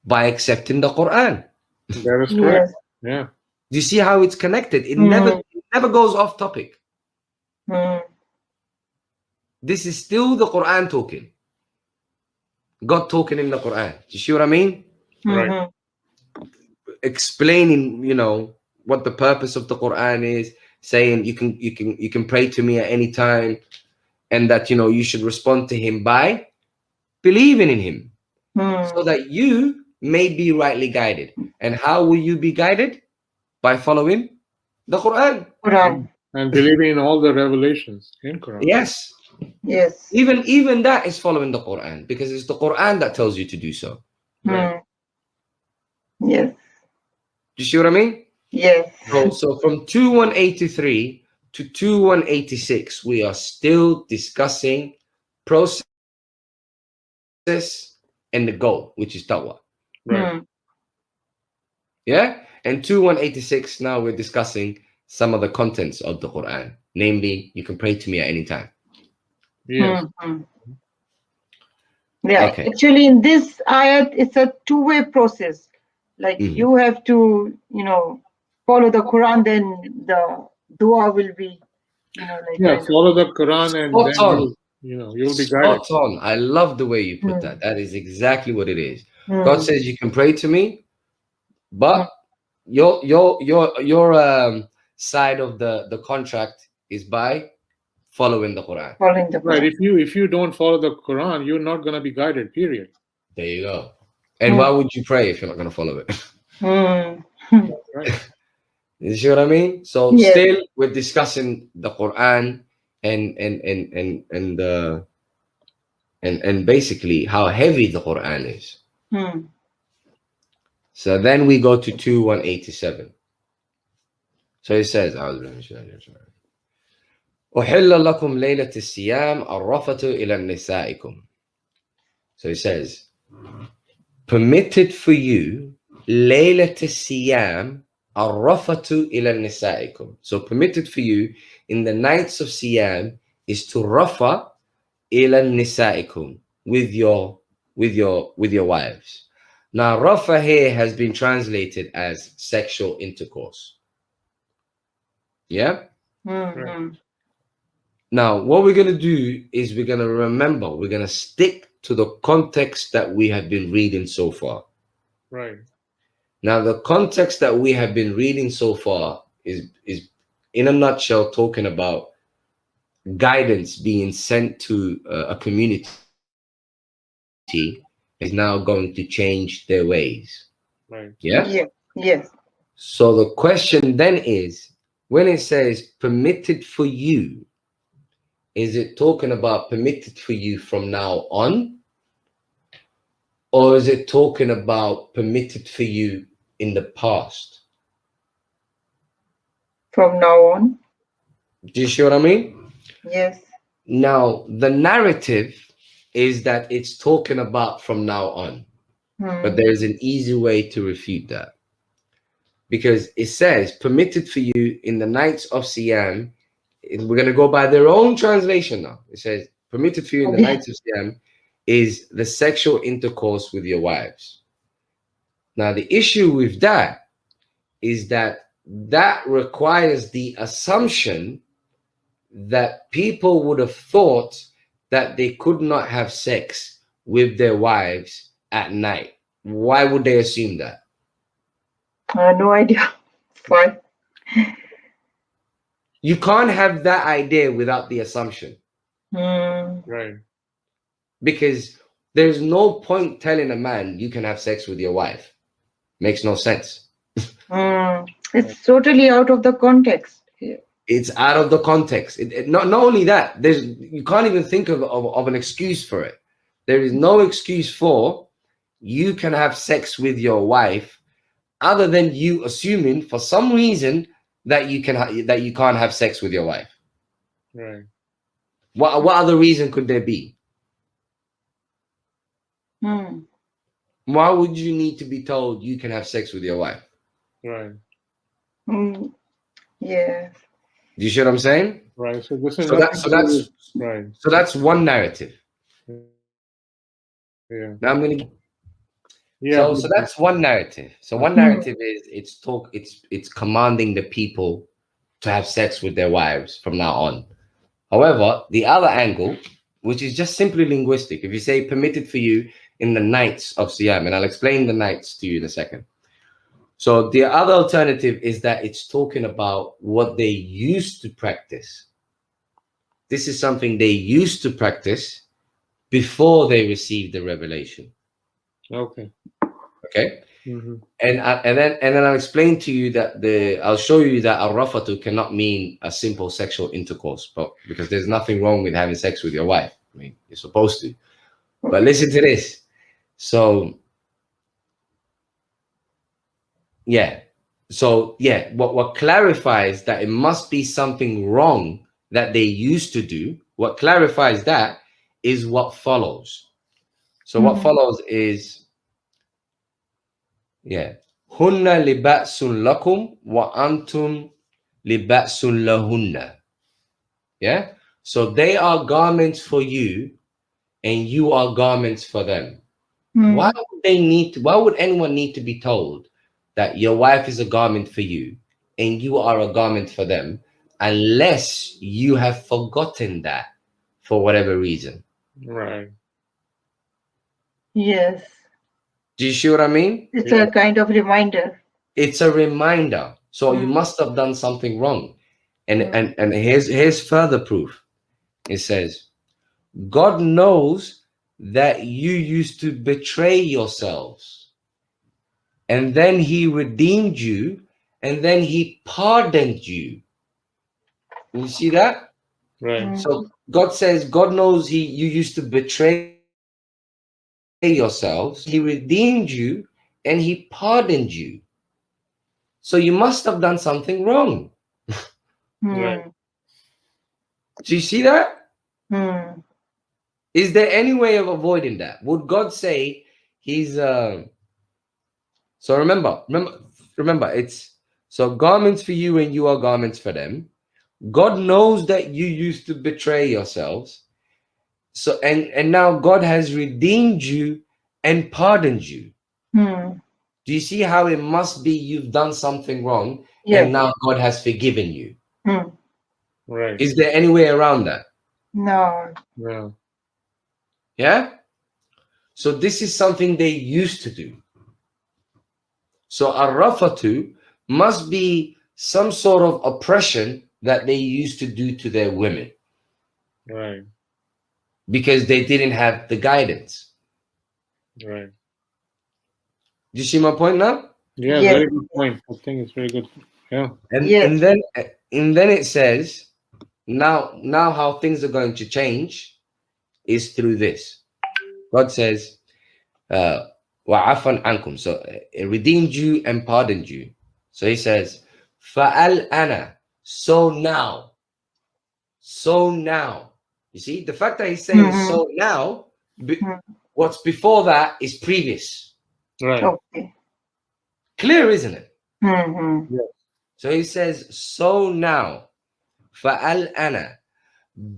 By accepting the Quran. That is correct. Yes. Yeah. Do you see how it's connected? It Mm. never goes off topic. Mm. This is still the Quran talking. God talking in the Quran. Do you see what I mean? Right. Mm-hmm. Explaining, what the purpose of the Quran is, saying you can pray to me at any time, and that you should respond to him by believing in him, so Mm. that you may be rightly guided. And how will you be guided? By following the Quran. Quran. And believing in all the revelations in Quran. Yes. Yes. Even that is following the Quran, because it's the Quran that tells you to do so. Right. Mm. Yes. Do you see what I mean? Yes. So from 2183 to 2186, we are still discussing process and the goal, which is taqwa. Right. Mm. Yeah? And 2186, now we're discussing some of the contents of the Quran. Namely, you can pray to me at any time. Yes. Mm. Yeah, Okay. actually, in this ayat, it's a two-way process. Like Mhm. you have to, follow the Quran, then the dua will be, like Yeah. kind of. Follow the Quran, and Spot then on. you'll be guided. Spot on. I love the way you put Mm. that. That is exactly what it is. Mm. God says you can pray to me, Mm. but your side of the contract is by following the Quran. Following the Right. Quran. If you don't follow the Quran, you're not going to be guided. Period. There you go. And why would you pray if you're not going to follow it? Mm. Right. You see what I mean? So Yes. still we're discussing the Quran and basically how heavy the Quran is. Mm. So then we go to 2187. So it says, أحل لكم ليلة الصيام الرفث إلى نسائكم. So it says, permitted for you ليلة الصيام الرفث إلى نسائكم. So permitted for you in the nights of Siyam is to rafa ila nisaikum, with your wives. Now, rafa here has been translated as sexual intercourse. Yeah. Mm-hmm. Now, what we're going to do is we're going to remember, we're going to stick to the context that we have been reading so far. Right. Now, the context that we have been reading so far is in a nutshell talking about guidance being sent to a community is now going to change their ways. Right. Yeah. Yeah. Yes. So the question then is, when it says permitted for you, is it talking about permitted for you from now on? Or is it talking about permitted for you in the past? From now on. Do you see what I mean? Yes. Now, the narrative is that it's talking about from now on, but there is an easy way to refute that. Because it says permitted for you in the nights of Siyam. We're going to go by their own translation now. It says permitted for you in the nights of Siyam is the sexual intercourse with your wives. Now, the issue with that is that requires the assumption that people would have thought that they could not have sex with their wives at night. Why would they assume that? No idea. Why? You can't have that idea without the assumption. Right. Because there's no point telling a man you can have sex with your wife. Makes no sense. It's totally out of the context. Yeah. It's out of the context. Not only that, you can't even think of an excuse for it. There is no excuse for you can have sex with your wife other than you assuming for some reason that you can't have sex with your wife. Right. What other reason could there be? Why would you need to be told you can have sex with your wife? Right. Yeah. Do you see what I'm saying? Right. So this is right. So that's one narrative. Yeah. Now I'm gonna. Yeah. So that's one narrative. So one narrative is it's commanding the people to have sex with their wives from now on. However, the other angle, which is just simply linguistic, if you say permitted for you in the nights of Siyam, and I'll explain the nights to you in a second. So the other alternative is that it's talking about what they used to practice. This is something they used to practice before they received the revelation. Okay. Okay. And then I'll explain to you that I'll show you that al-rafatu cannot mean a simple sexual intercourse, but because there's nothing wrong with having sex with your wife. I mean, you're supposed to. But listen to this. So what clarifies that it must be something wrong that they used to do, what clarifies that is what follows. So what follows is hunna libasun lakum wa antum libasun lahunna. Yeah, so they are garments for you and you are garments for them. Why would anyone need to be told that your wife is a garment for you and you are a garment for them unless you have forgotten that for whatever reason? Right. Yes. Do you see what I mean? It's a kind of reminder. It's a reminder. So you must have done something wrong. And here's further proof. It says, God knows that you used to betray yourselves, and then he redeemed you, and then he pardoned you. You see that? Right. So God says, God knows you used to betray yourselves. He redeemed you and he pardoned you. So you must have done something wrong. Right. Do you see that? Is there any way of avoiding that? Would God say he's so remember, it's so garments for you and you are garments for them. God knows that you used to betray yourselves. So and now God has redeemed you and pardoned you. Hmm. Do you see how it must be you've done something wrong and Yes. now God has forgiven you? Hmm. Right. Is there any way around that? No. Yeah. Yeah? So this is something they used to do. So arrafatu must be some sort of oppression that they used to do to their women Right. because they didn't have the guidance. Right. Do you see my point now? Yeah, Yes. very good point. I think it's very good. Yeah. And Yes. then it says now how things are going to change is through this. God says, وَعَفًا عَنْكُمْ. So it redeemed you and pardoned you. So he says, فَالْأَنَا. So now. So now. You see, the fact that he's saying Hmm. so now, Hmm. what's before that is previous. Right. Okay. Clear, isn't it? Hmm. Yeah. So he says, so now. فَالْأَنَا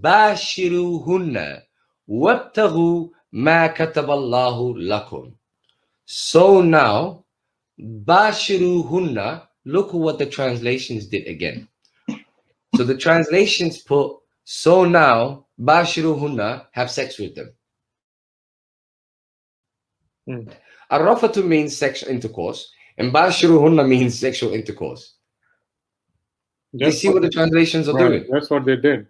باشروهن وابتغوا ما كتب الله لكم. So now, bashiruhunna, look what the translations did again. So the translations put, so now, bashiruhunna, have sex with them. Hmm. Arrafatu means sexual intercourse, and bashiruhunna means sexual intercourse. Do you That's see what what the translations are right. doing? That's what they did.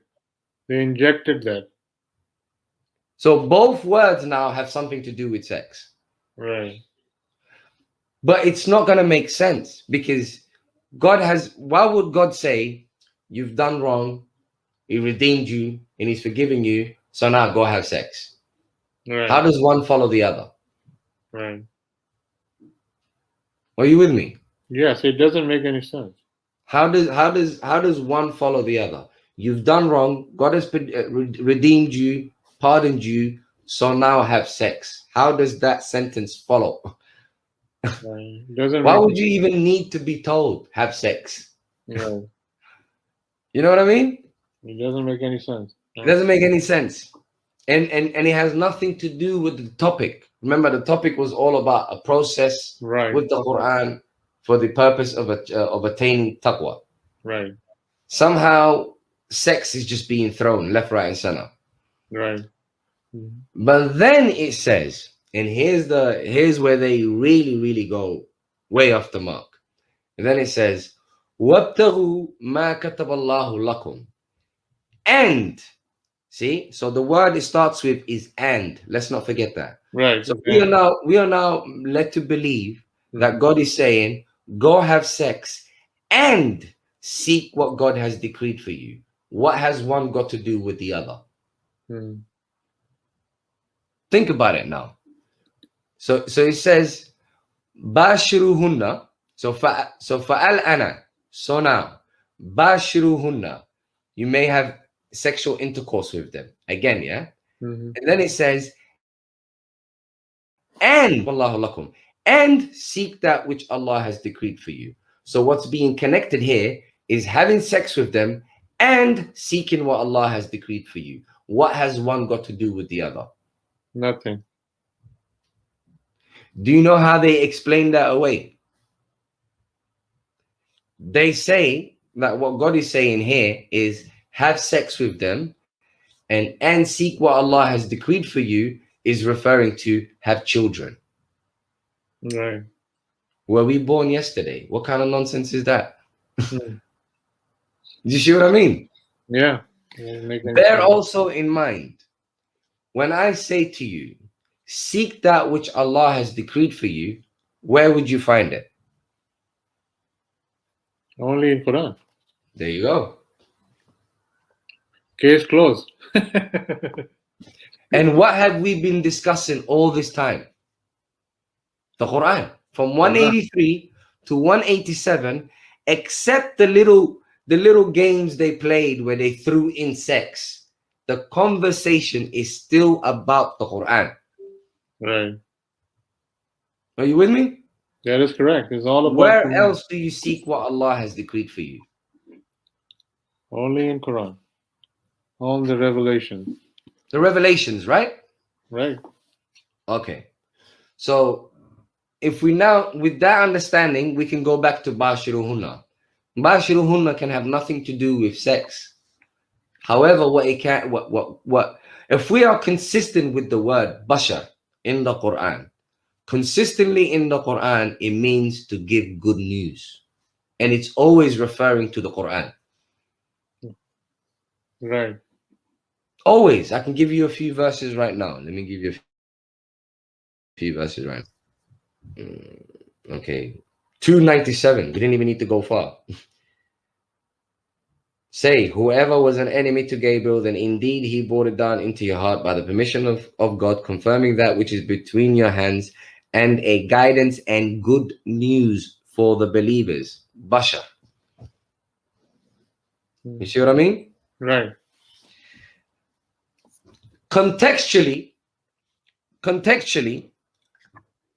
They injected that. So both words now have something to do with sex. Right. But it's not going to make sense because God has, why would God say, you've done wrong, he redeemed you, and he's forgiven you, so now go have sex? Right. How does one follow the other? Right. Are you with me? Yes, it doesn't make any sense. How does one follow the other? You've done wrong, God has redeemed you, pardoned you, so now have sex. How does that sentence follow? Right. It doesn't Why make would you even need to be told have sex? right. You know what I mean? It doesn't make any sense. It doesn't make any sense. And it has nothing to do with the topic. Remember, the topic was all about a process Right. with the Quran for the purpose of attaining taqwa. Right. Somehow, sex is just being thrown left, right, and center. Right. Mhm. But then it says, and here's where they really go way off the mark. And then it says, وَابْتَغُوا مَا كَتَبَ اللَّهُ لَكُمْ. And see, so the word it starts with is and. Let's not forget that. Right. So Okay. we are now led to believe that Mhm. God is saying, go have sex and seek what God has decreed for you. What has one got to do with the other? Mhm. Think about it now. So it says, Bashiruhunna. So fa'al ana. So now, Bashiruhunna. You may have sexual intercourse with them. Again, yeah? Mhm. And then it says, and wallahu lakum, and seek that which Allah has decreed for you. So what's being connected here is having sex with them and seeking what Allah has decreed for you. What has one got to do with the other? Nothing. Do you know how they explain that away? They say that what God is saying here is have sex with them and seek what Allah has decreed for you is referring to have children. Right. Were we born yesterday? What kind of nonsense is that? Mhm. Do you see what I mean? Yeah. It doesn't make any Bear sense. also in mind, when I say to you, seek that which Allah has decreed for you, where would you find it? Only in Quran. There you go. Case closed. And what have we been discussing all this time? The Quran. From Quran. 183 to 187, except the little games they played where they threw in sex. The conversation is still about the Quran. Right. Are you with me? That is correct. It's all about Where Quran. else do you seek what Allah has decreed for you? Only in Quran. On the revelation. The revelations, right? Right. Okay. So if we now, with that understanding, we can go back to Bashiruhunna. Bashiruhunna can have nothing to do with sex. However, what it can, what, if we are consistent with the word bashar in the Quran, consistently in the Quran, it means to give good news. And it's always referring to the Quran. Right. Always. I can give you a few verses right now. Let me give you a few verses right now. Okay. 297. We didn't even need to go far. Say, whoever was an enemy to Gabriel, then indeed he brought it down into your heart by the permission of God, confirming that which is between your hands, and a guidance and good news for the believers. Bashar. You see what I mean? Right. Contextually,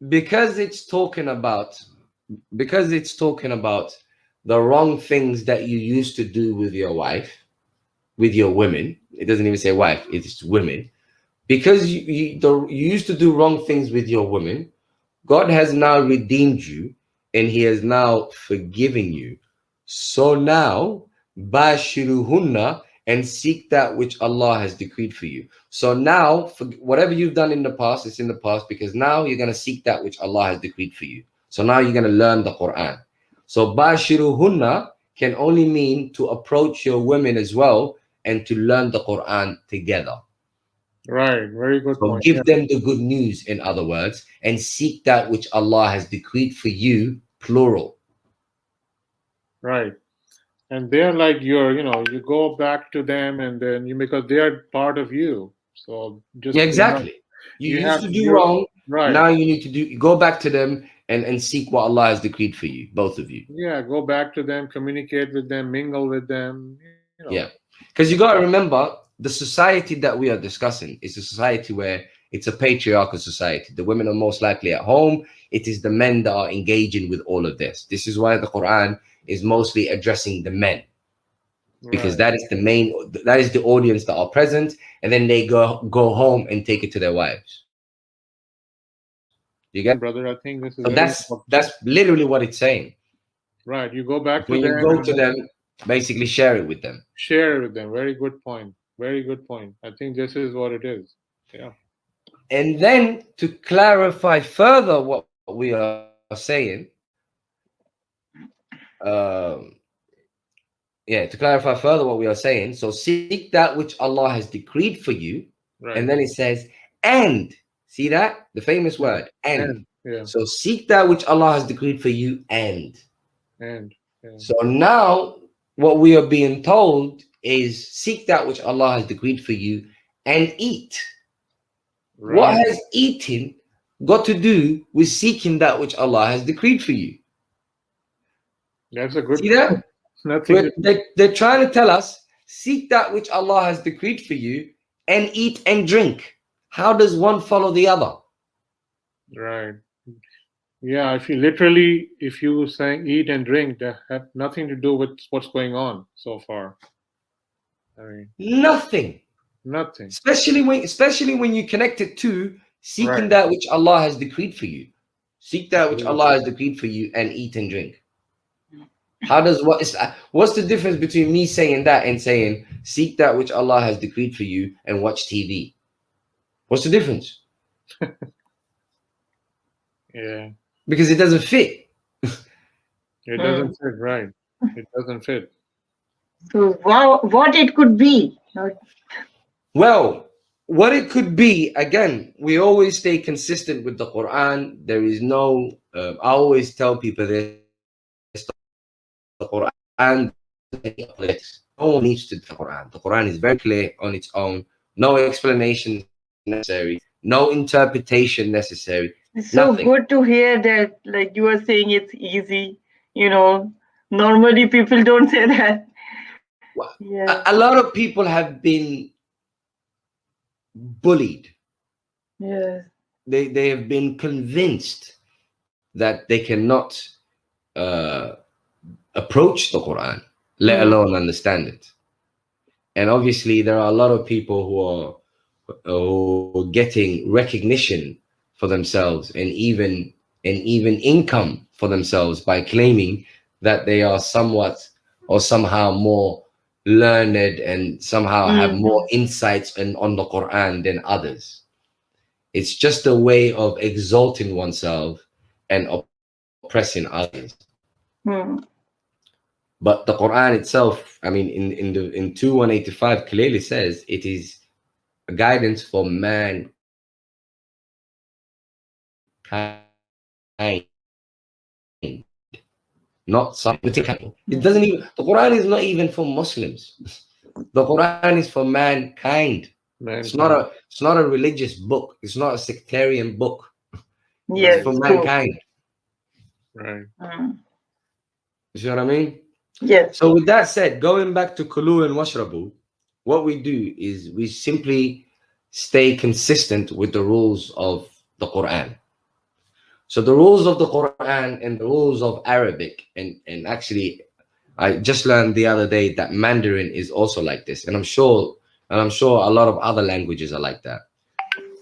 because it's talking about the wrong things that you used to do with your wife, with your women. It doesn't even say wife, it's women. Because you used to do wrong things with your women, God has now redeemed you and he has now forgiven you. So now, bashiruhunna, and seek that which Allah has decreed for you. So now, for whatever you've done in the past, it's in the past, because now you're going to seek that which Allah has decreed for you. So now you're going to learn the Quran. So bashiruhunna can only mean to approach your women as well and to learn the Quran together. Right. Very good So point. give them the good news, in other words, and seek that which Allah has decreed for you, plural. Right. And they're like you go back to them and then because they are part of you. So just Yeah, exactly. You you used have to do your wrong. right. Now you need to go back to them and seek what Allah has decreed for you, both of you. Yeah, go back to them, communicate with them, mingle with them. Yeah. Because you got to remember, the society that we are discussing is a society where it's a patriarchal society. The women are most likely at home. It is the men that are engaging with all of this. This is why the Quran is mostly addressing the men, because Right. that is the audience that are present, and then they go home and take it to their wives. You get? Brother, I think this is So very that's important. literally what it's saying. Right. You go back to When you them go and to them, basically share it with them. share with them. Very good point. Very good point. I think this is what it is. Yeah. And then to clarify further what we are saying, to clarify further what we are saying, so seek that which Allah has decreed for you, and Right. then it says, and see that the famous Yeah. word, and. Yeah. So seek that which Allah has decreed for you, and. And yeah. So now what we are being told is seek that which Allah has decreed for you and eat. What Right. has eating got to do with seeking that which Allah has decreed for you? That's a good See point. that? Nothing to They're trying to tell us, seek that which Allah has decreed for you and eat and drink. How does one follow the other? right. Yeah, if you saying eat and drink, that have nothing to do with what's going on so far. I mean, Nothing. nothing. Especially when you connect it to seeking Right. that which Allah has decreed for you. Seek that which Absolutely. Allah has decreed for you and eat and drink. How does what's the difference between me saying that and saying seek that which Allah has decreed for you and watch TV? What's the difference? Yeah. Because it doesn't fit. It doesn't fit, right. It doesn't fit. So what it could be? Well, what it could be, again, we always stay consistent with the Quran. There is no, I always tell people this, the Quran, no one needs to do the Quran. The Quran is very clear on its own. No explanation necessary. No interpretation necessary. It's so Nothing. good to hear that, like you are saying, it's easy. Normally people don't say that. Yeah. A lot of people have been bullied. Yes. They have been convinced that they cannot approach the Quran, let alone understand it. And obviously, there are a lot of people who are getting recognition for themselves, and even income for themselves by claiming that they are somewhat or somehow more learned and somehow have more Mm-hmm. insights on the Quran than others. It's just a way of exalting oneself and oppressing others. Mm. But the Quran itself, I mean, in 2185 clearly says it is a guidance for mankind, not some. It doesn't even. The Quran is not even for Muslims. The Quran is for mankind. Mankind. It's not a religious book. It's not a sectarian book. It's Right. for Yes, true. mankind. Right. Mm. You see what I mean? Yes. So with that said, going back to Kulu and Washrabu, what we do is we simply stay consistent with the rules of the Quran. So the rules of the Quran and the rules of Arabic, and actually I just learned the other day that Mandarin is also like this, and I'm sure a lot of other languages are like that.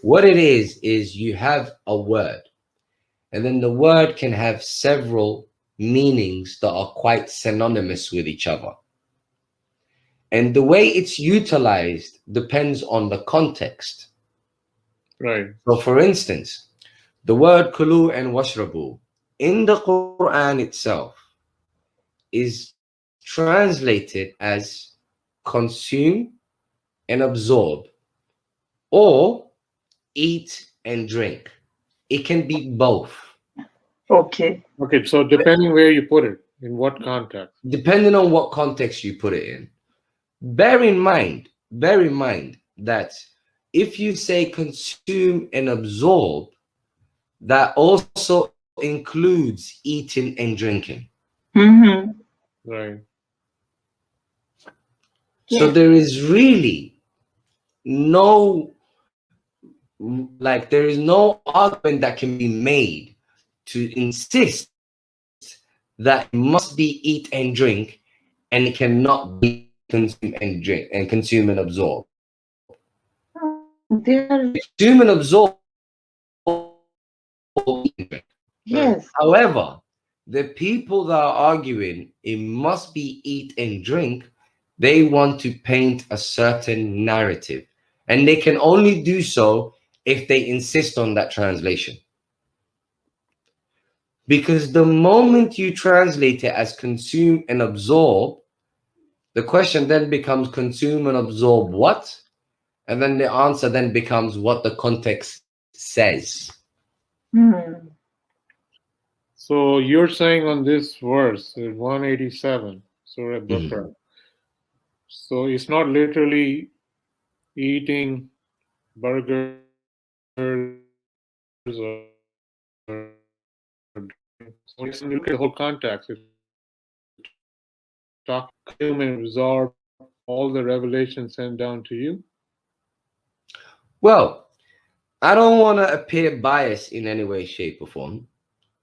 What it is you have a word, and then the word can have several meanings that are quite synonymous with each other. And the way it's utilized depends on the context. Right. So, for instance, the word kulu and washrabu in the Quran itself is translated as consume and absorb, or eat and drink. It can be both, Okay. Okay. So depending where you put it, in what context. depending on what context you put it in. Bear in mind that if you say consume and absorb, that also includes eating and drinking. Mm-hmm. Right. So Yes. there is really no, there is no argument that can be made to insist that it must be eat and drink, and it cannot be consume and drink and consume and absorb. They are, Consume and absorb or eat and drink. Right. yes. However, the people that are arguing it must be eat and drink, they want to paint a certain narrative. And they can only do so if they insist on that translation. Because the moment you translate it as consume and absorb, the question then becomes consume and absorb what? And then the answer then becomes what the context says. Hmm. So you're saying on this verse, 187, Surah Mhm. Baqarah. So it's not literally eating burgers or drinking. So when you look at the whole context, it's talking consume and absorb all the revelation sent down to you. Well, I don't want to appear biased in any way, shape, or form.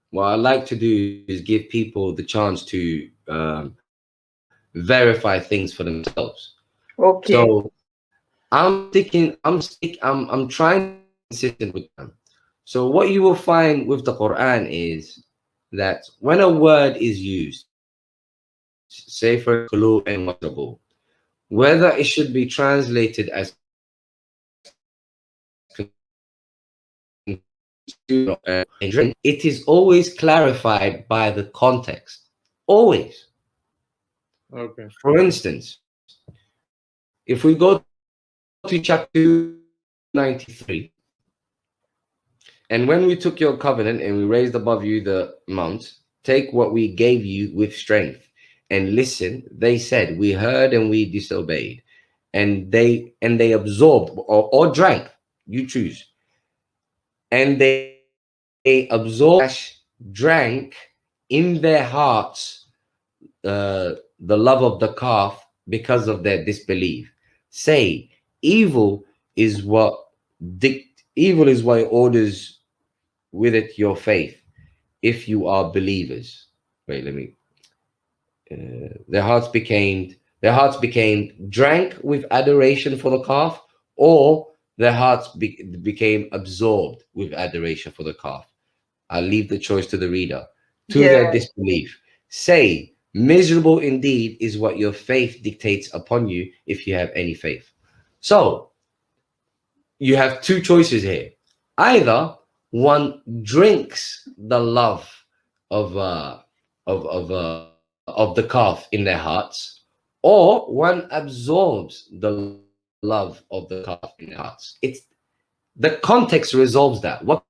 What I like to do is give people the chance to verify things for themselves. Okay. So I'm trying to stay consistent with them. So what you will find with the Quran is that when a word is used, say for instance, kulu and washrabu, whether it should be translated as consume and drink, it is always clarified by the context. Always. Okay. For instance, if we go to chapter 293, and when we took your covenant and we raised above you the mount, take what we gave you with strength and listen. They said, we heard and we disobeyed. And they absorbed or drank, you choose. And they absorbed drank in their hearts the love of the calf because of their disbelief. Say, evil is what evil is what orders with it your faith, if you are believers. Wait, let me. Their hearts became Their hearts became drank with adoration for the calf, or their hearts became absorbed with adoration for the calf. I'll leave the choice to the reader. To their Yeah. disbelief. Say, miserable indeed is what your faith dictates upon you if you have any faith. So, you have two choices here. Either one drinks the love of of the calf in their hearts, or one absorbs the love of the calf in their hearts. It's the context resolves that. What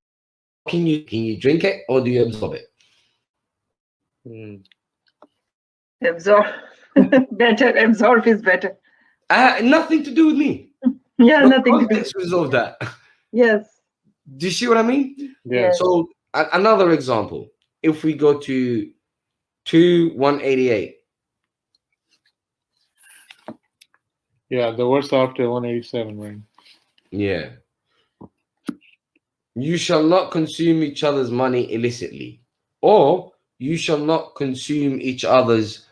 can you do? Can you drink it or do you absorb it? Hmm. Absorb. Better. Absorb is better. Nothing to do with me. Yeah, The nothing to do. context resolves that. Yes. Do you see what I mean? Yes. Yes. So another example, if we go to 2:188, Yeah, the verse after 187, right? yeah, you shall not consume each other's money illicitly, or you shall not consume each other's,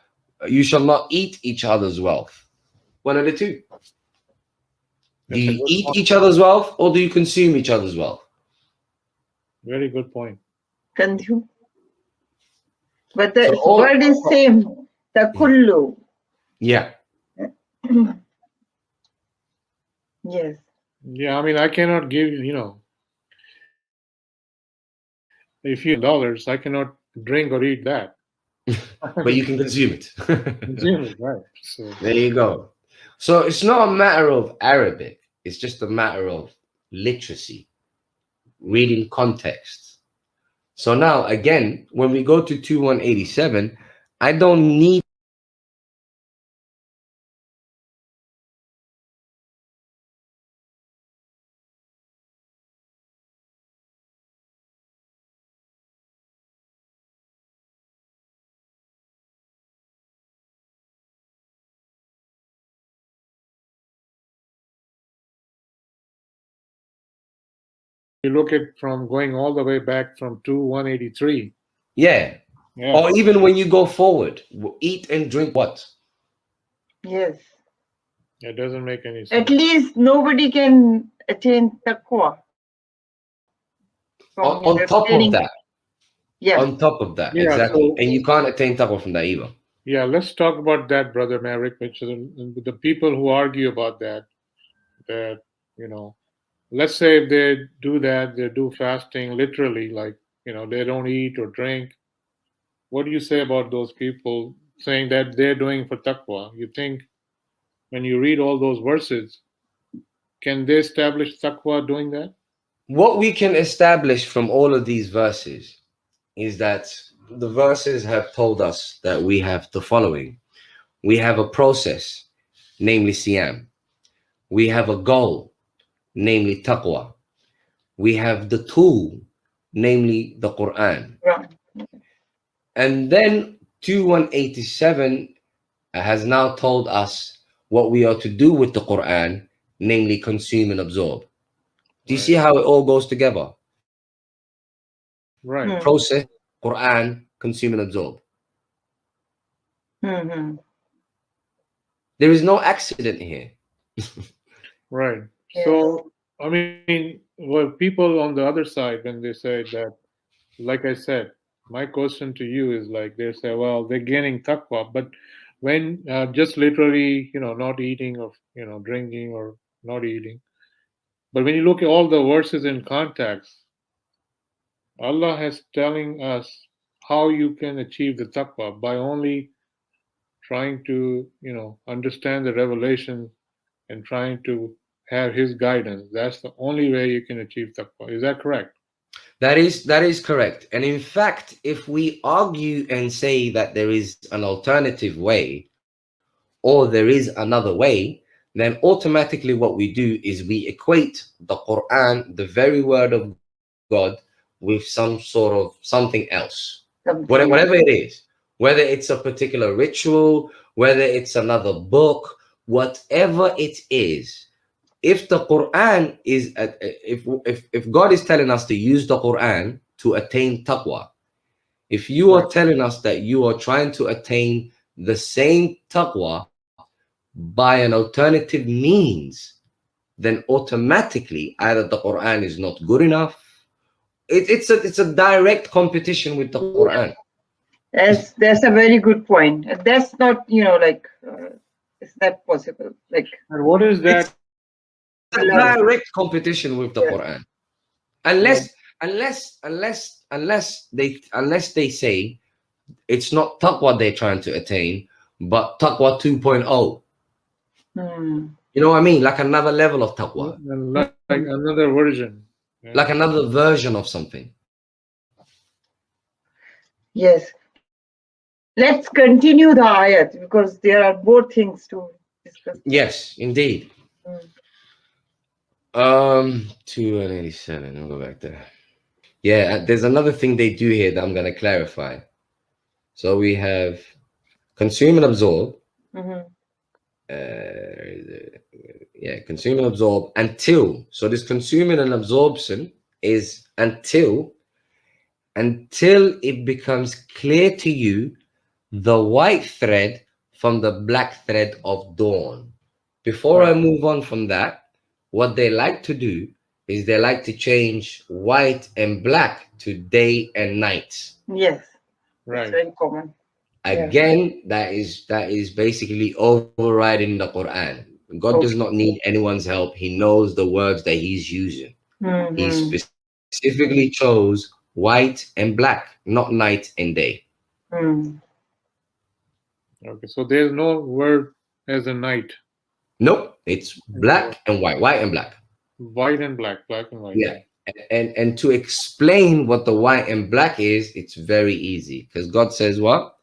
you shall not eat each other's wealth. One of the two. Do That's a you good eat point. each other's wealth or do you consume each other's wealth? Very good point. Consume. But So the all, word is same. The kullu. yeah, Yes. Yeah, I mean, I cannot give, if you $1,000, I cannot drink or eat that. I but you mean, can consume it. consume it, right? So, There you go. So it's not a matter of Arabic, it's just a matter of literacy, reading context. So now, again, when we go to 2:187, I don't need you look at from going all the way back from 183. yeah. Yeah, Or even when you go forward, eat and drink what? Yes. it doesn't make any At sense. least nobody can attain taqwa from On top of abstaining. that, Yeah. on top of that, Yeah, exactly. so And you can't attain taqwa from that either. yeah, let's talk about that, Brother Maverick, which is the people who argue about that, you know, let's say if they do that, they do fasting literally, like, they don't eat or drink. What do you say about those people saying that they're doing for taqwa? You think when you read all those verses, can they establish taqwa doing that? What we can establish from all of these verses is that the verses have told us that we have the following. We have a process, namely Siyam. We have a goal, namely taqwa. We have the tool, namely the Quran. Right. And then 2187 has now told us what we are to do with the Quran, namely consume and absorb. Do you see Right. how it all goes together? Right. Hmm. Process, Quran, consume and absorb. Hmm. There is no accident here. Right. Yes. So, I mean, well, people on the other side, when they say that, like I said, my question to you is like they say, well, they're gaining taqwa, but when just literally, not eating or, drinking or not eating. But when you look at all the verses in context, Allah has telling us how you can achieve the taqwa by only trying to, understand the revelation and trying to have His guidance. That's the only way you can achieve taqwa. Is that correct? That is correct. And in fact, if we argue and say that there is an alternative way or there is another way, then automatically what we do is we equate the Quran, the very word of God, with some sort of something else. Something Whatever else. it is, whether it's a particular ritual, whether it's another book, whatever it is, if the Quran is if God is telling us to use the Quran to attain taqwa, if you Right. are telling us that you are trying to attain the same taqwa by an alternative means, then automatically either the Quran is not good enough. It's a direct competition with the Quran. That's a very good point. That's not, like, is that possible? Like, And what is that? It's a direct competition with the Yeah. Quran. Unless they say it's not taqwa they're trying to attain, but taqwa 2.0. You know what I mean? Like another level of taqwa, Like another version. Yeah. like another version of something. Yes. Let's continue the ayat because there are more things to discuss. Yes, indeed. Mm. 287. We'll go back there. Yeah, there's another thing they do here that I'm going to clarify. So we have consume and absorb. Mhm. Consume and absorb until. So this consuming and absorption is until it becomes clear to you the white thread from the black thread of dawn. Before I move on from that, what they like to do is they like to change white and black to day and night. Yes. Right. It's very common. Again, that is basically overriding the Quran. God does not need anyone's help. He knows the words that he's using. Mhm. He specifically chose white and black, not night and day. Mm. Okay, so there's no word as a night. Nope, it's black and white, white and black. White and black, black and white. Yeah. And to explain what the white and black is, it's very easy because God says what?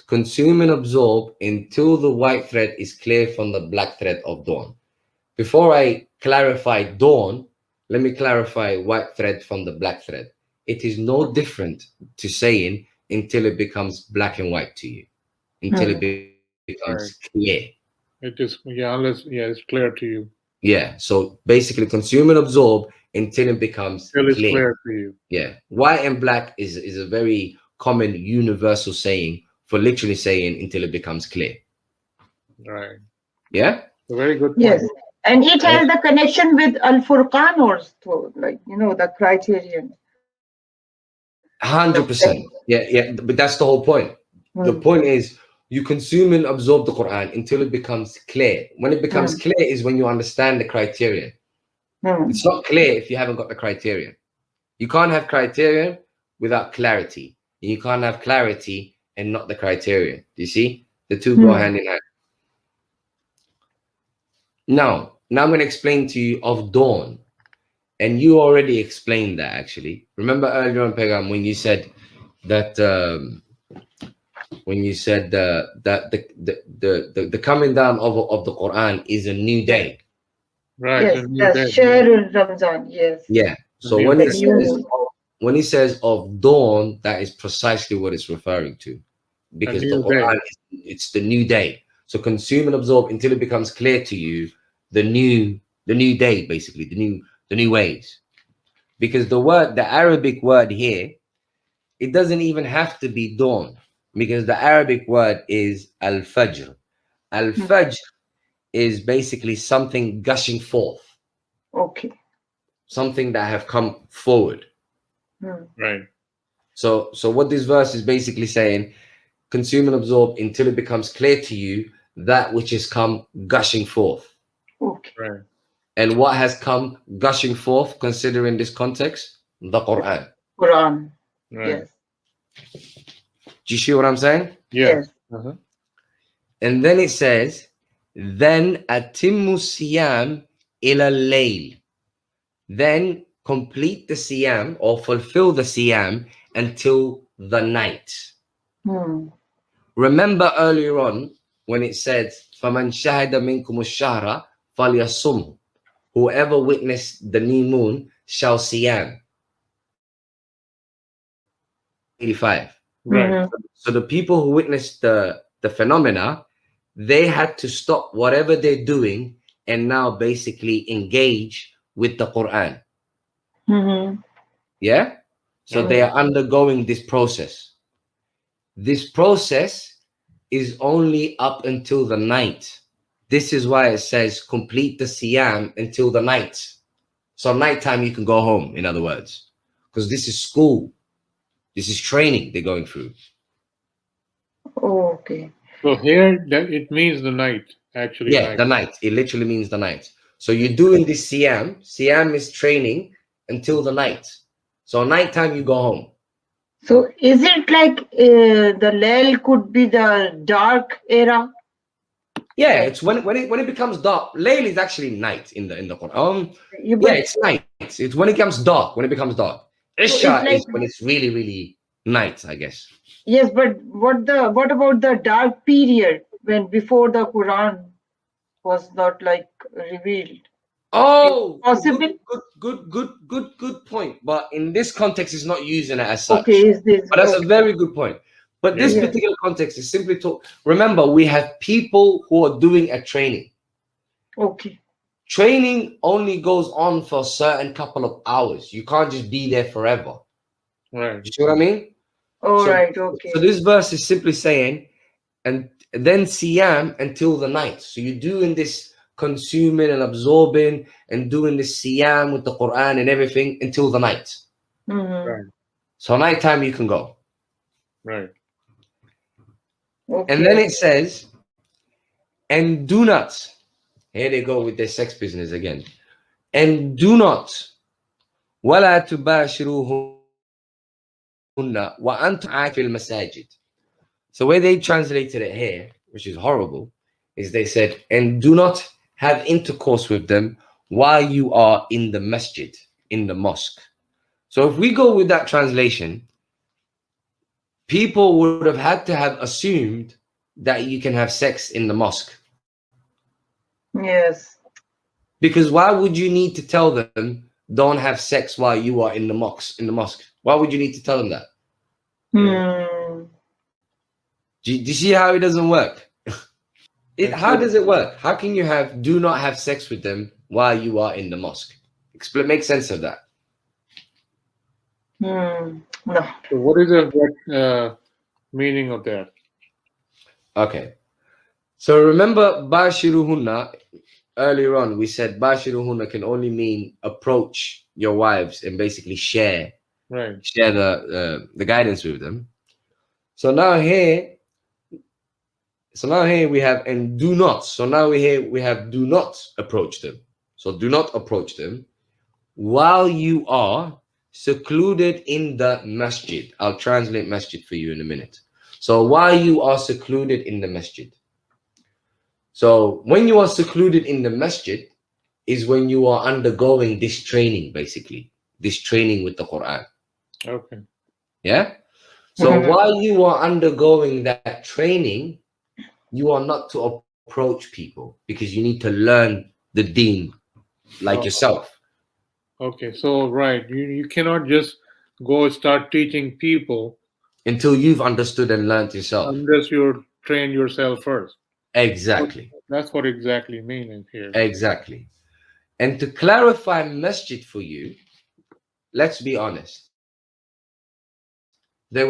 Consume and absorb until the white thread is clear from the black thread of dawn. Before I clarify dawn, let me clarify white thread from the black thread. It is no different to saying until it becomes black and white to you, until it becomes clear. It is, it's clear to you. Yeah. So basically, consume and absorb until it becomes Till it's clear. clear to you. Yeah. White and black is a very common universal saying for literally saying until it becomes clear. Right. Yeah. A very good point. Yes. And it has the connection with Al Furqan also, like, the criterion. 100%. Yeah. But that's the whole point. The point is you consume and absorb the Quran until it becomes clear. When it becomes clear is when you understand the criterion. It's not clear if you haven't got the criterion. You can't have criterion without clarity. And you can't have clarity and not the criterion. Do you see? The two go hand in hand. Now I'm going to explain to you of dawn. And you already explained that, actually. Remember earlier on, Pegam, when you said that that the coming down of the Quran is a new day. Right. Yes, that's Shahrul Ramzan. Yes. Yeah. So when he says of dawn, that is precisely what it's referring to, because the Quran it's the new day. So consume and absorb until it becomes clear to you the new day, basically the new ways. Because the Arabic word here, it doesn't even have to be dawn, because the Arabic word is al-fajr. Al-fajr is basically something gushing forth. Okay. Something that have come forward. Right. So what this verse is basically saying, consume and absorb until it becomes clear to you that which has come gushing forth. Okay. Right. And what has come gushing forth, considering this context? The Quran. Quran. Right. Yes. Do you see what I'm saying? Yes. And then it says, then atimmu siyam ila layl. Then complete the siyam or fulfill the siyam until the night. Remember earlier on when it said, فَمَنْ شَهَدَ مِنْكُمُ الشَّهْرَ فَلْيَصُمْهُ. Whoever witnessed the new moon shall siyam. 85. Right. So the people who witnessed the phenomena, they had to stop whatever they're doing and now basically engage with the Quran. Yeah? So they are undergoing this process. This process is only up until the night. This is why it says complete the siyam until the night. So nighttime you can go home, in other words, because this is school. This is training they're going through. Okay. So here that it means the night, actually Yeah, night. the night. It literally means the night. So you're doing this siyam. Siyam is training until the night. So nighttime you go home. So is it like the Layl could be the dark era? Yeah, Like, it's when it becomes dark. Layl is actually night in the Quran. yeah, Yeah, but it's night. It's when it becomes dark. When it becomes dark. so it's Isha like, is when it's really, really night, I guess. yes, but what about the dark period when before the Quran was not like revealed? Oh, Possible? good point. But in this context, it's not using it as Okay, such. is this But that's a okay? very good point. But this Yeah. particular context is simply to remember we have people who are doing a training. Okay. Training only goes on for a certain couple of hours. You can't just be there forever. Right. You see what I mean? All So, right. so Okay. this verse is simply saying, and then siyam until the night. So you're doing this consuming and absorbing and doing this siyam with the Quran and everything until the night. Mm-hmm. Right. So nighttime you can go. Right. Okay. And then it says, and do not, here they go with their sex business again. And do not, وَلَا تُبَاشِرُوهُنَّ وَأَنْتُمْ عَاكِفِي الْمَسَاجِدِ. So where they translated it here, which is horrible, is they said, and do not have intercourse with them while you are in the masjid, in the mosque. So if we go with that translation, people would have had to have assumed that you can have sex in the mosque. Yes. Because why would you need to tell them don't have sex while you are in the mosque? Why would you need to tell them that? Yeah. Hmm. Do you see how it doesn't work? How Actually, does it work? How can you do not have sex with them while you are in the mosque? Make sense of that. No. so what is the meaning of that? Okay. So remember Bashiruhunna, earlier on we said Bashiruhunna can only mean approach your wives and basically share Right. the guidance with them. So now here we have and do not. So now we have do not approach them. So do not approach them while you are secluded in the masjid. I'll translate masjid for you in a minute. So while you are secluded in the masjid. So when you are secluded in the masjid is when you are undergoing this training, basically. This training with the Quran. Okay. Yeah? So while you are undergoing that training, you are not to approach people because you need to learn the deen like Oh, yourself. okay. So right, you cannot just go start teaching people Until you've understood and learned yourself. unless you train yourself first. Exactly. That's what exactly meaning here. Exactly. And to clarify masjid for you, let's be honest. They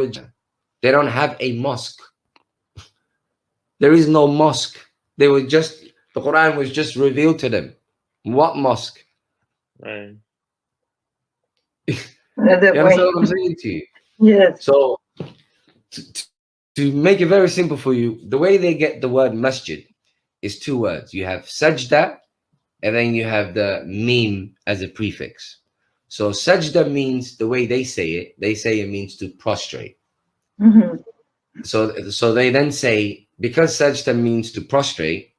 don't have a mosque. There is no mosque. The Quran was just revealed to them. What mosque? Right. Another You understand point. what I'm saying to you? Yes. So to make it very simple for you, the way they get the word masjid is two words. You have sajda and then you have the meme as a prefix. So sajda means the way they say it means to prostrate. Mm-hmm. So they then say, because sajda means to prostrate,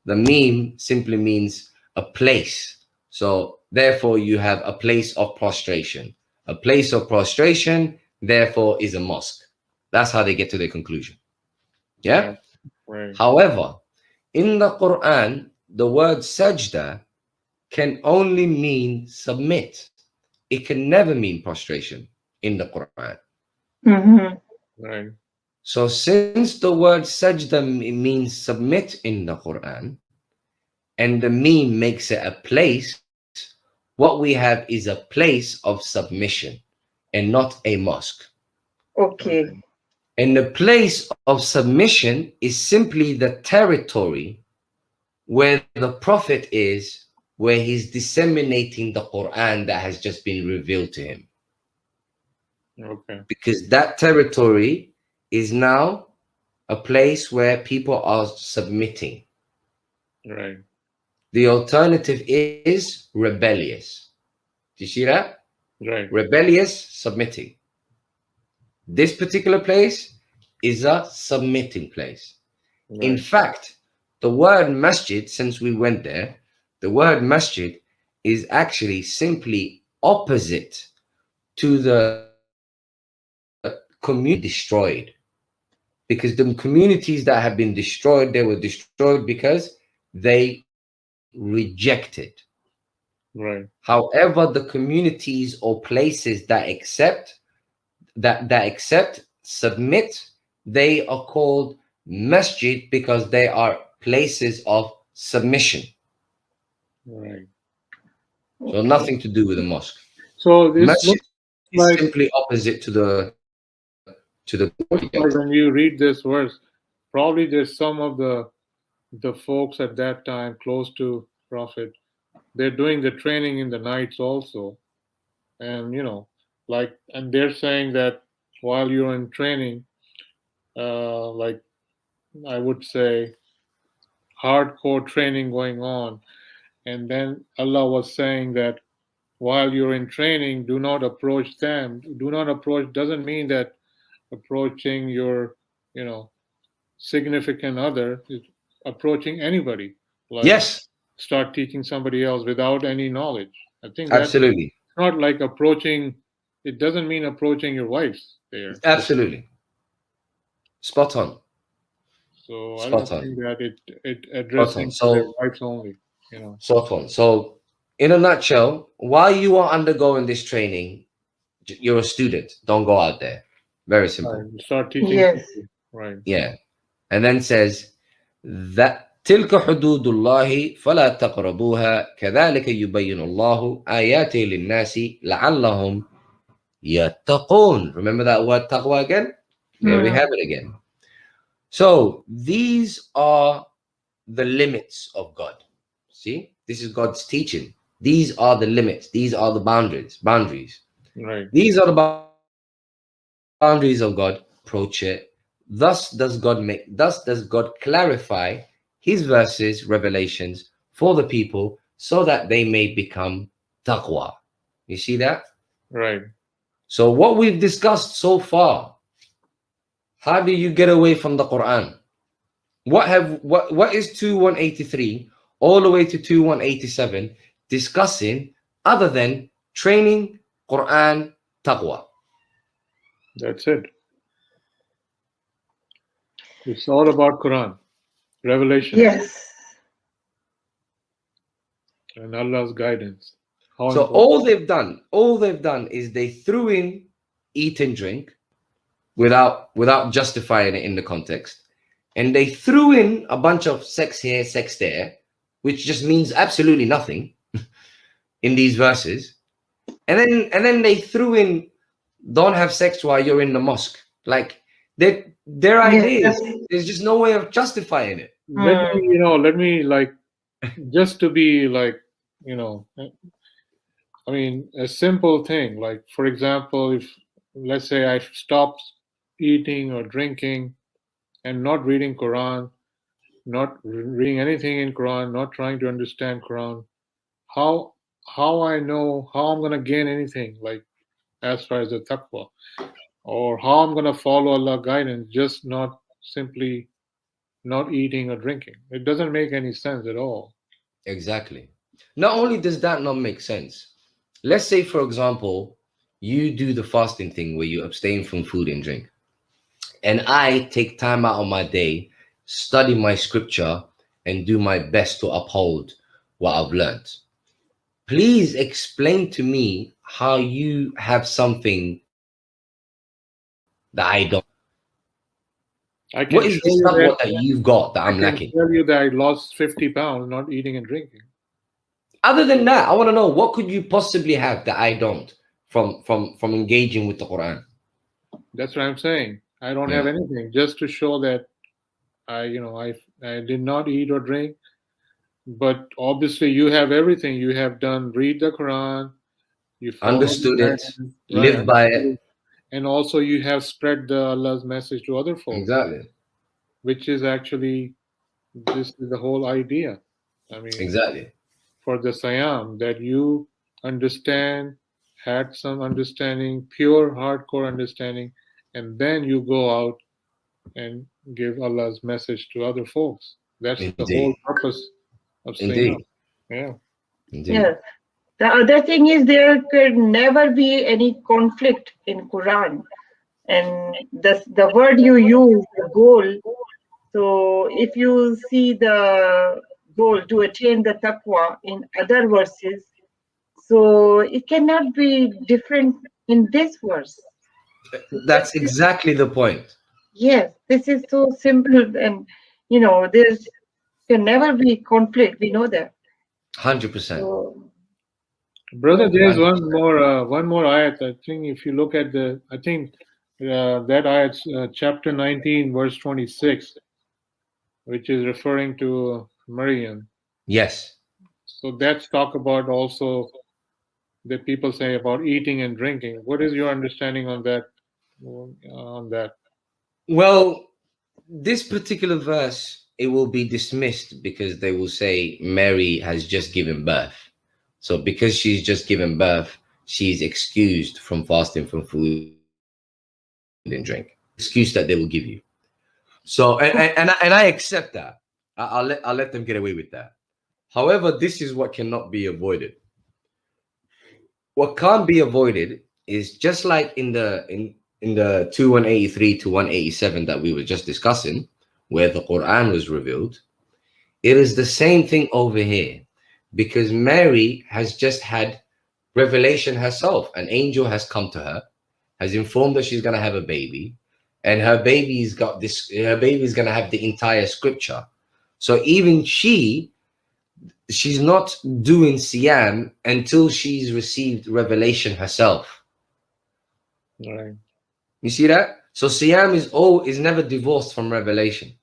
the meme simply means a place. So therefore you have a place of prostration. A place of prostration, therefore, is a mosque. That's how they get to their conclusion. Yeah? Right. However, in the Quran, the word sajda can only mean submit. It can never mean prostration in the Quran. Mm-hmm. Right. So since the word sajda means submit in the Quran, and the meme makes it a place, what we have is a place of submission and not a mosque. Okay. And the place of submission is simply the territory where the Prophet is, where he's disseminating the Quran that has just been revealed to him. Okay. Because that territory is now a place where people are submitting. Right. The alternative is rebellious. Do you see that? Right. Rebellious, submitting. This particular place is a submitting place. In Right. fact, the word masjid, since we went there, the word masjid is actually simply opposite to the community destroyed. Because the communities that have been destroyed, they were destroyed because they rejected. Right. However, the communities or places that accept, submit, they are called masjid because they are places of submission. Right. So nothing to do with the mosque. So this Masjid looks is like simply opposite to the gate. when you read this verse, probably there's some of the folks at that time close to Prophet. They're doing the training in the nights also, and like, and they're saying that while you're in training, like I would say, hardcore training going on, and then Allah was saying that while you're in training, do not approach them. Do not approach doesn't mean that approaching your, you know, significant other is approaching anybody. Like Yes, start teaching somebody else without any knowledge. I think that's absolutely. not like approaching. It doesn't mean approaching your wives there. Absolutely. Spot on. So I don't Spot on. think that it Spot on. addressing to their So, wives only. You know. spot on. So, in a nutshell, while you are undergoing this training, you're a student. Don't go out there. Very Right. simple. Start teaching Yes. people. Right. Yeah. And then says that تلك حدود الله فلا تقربوها كذلك يبين الله آياته للناس لعلهم يتقون. Remember that word taqwa again? There we have it again. So these are the limits of God. See, this is God's teaching. These are the limits. These are the boundaries. Right. These are the boundaries of God. Approach it. Thus does God clarify his verses, revelations for the people so that they may become taqwa. You see that? Right. So what we've discussed so far, how do you get away from the Quran? What is 2183 all the way to 2187 discussing other than training, Quran, taqwa? That's it. It's all about Quran, revelation, Yes. and Allah's guidance. How So important. all they've done is they threw in eat and drink without justifying it in the context, and they threw in a bunch of sex here, sex there, which just means absolutely nothing in these verses, and then they threw in don't have sex while you're in the mosque. Like their ideas, there's just no way of justifying it. Let me like, just to be like, I mean, a simple thing. Like, for example, if let's say I stopped eating or drinking and not reading Quran, not reading anything in Quran, not trying to understand Quran, how I know how I'm gonna gain anything like as far as the taqwa, or how I'm gonna follow Allah guidance, just not simply not eating or drinking. It doesn't make any sense at all. Exactly. Not only does that not make sense, let's say, for example, you do the fasting thing where you abstain from food and drink, and I take time out of my day, study my scripture, and do my best to uphold what I've learned. Please explain to me how you have something that I don't. I What can is show this you that taqwa that you've got that I I'm can lacking? tell you that I lost 50 pounds not eating and drinking. Other than that, I want to know what could you possibly have that I don't from engaging with the Quran. That's what I'm saying. I don't have Yeah. anything, just to show that I did not eat or drink. But obviously, you have everything. You have done read the Quran, you follow the Understood it, guidance, right? live by it. Understood. And also, you have spread the Allah's message to other folks, Exactly. which is actually this is the whole idea. I mean, Exactly. for the Siam, that you understand, had some understanding, pure, hardcore understanding, and then you go out and give Allah's message to other folks. That's the whole Indeed. purpose of Siam. Indeed. Yeah. Indeed. Yes. The other thing is there could never be any conflict in Quran. And the word you use, the goal. So if you see the goal to attain the taqwa in other verses, so it cannot be different in this verse. So That's exactly the point. yes, this is so simple, and there's can never be conflict. We know that. 100%. So Brother, yes, there's 100%. one more ayat. I think if you look at I think that ayat, chapter 19, verse 26, which is referring to Maryam. Yes. So that's talk about also that people say about eating and drinking. What is your understanding on that? On that, Well, this particular verse, it will be dismissed because they will say Mary has just given birth. So because she's just given birth, she's excused from fasting from food and drink. Excuse that they will give you. So and I accept that. I'll let them get away with that. However, this is what cannot be avoided. What can't be avoided is just like in the 2183 to 187 that we were just discussing, where the Quran was revealed. It is the same thing over here, because Mary has just had revelation herself. An angel has come to her, has informed her she's going to have a baby, and her baby's got this. Her baby's going to have the entire scripture. So even she's not doing Siyam until she's received revelation herself. right? You see that? So Siyam is never divorced from revelation.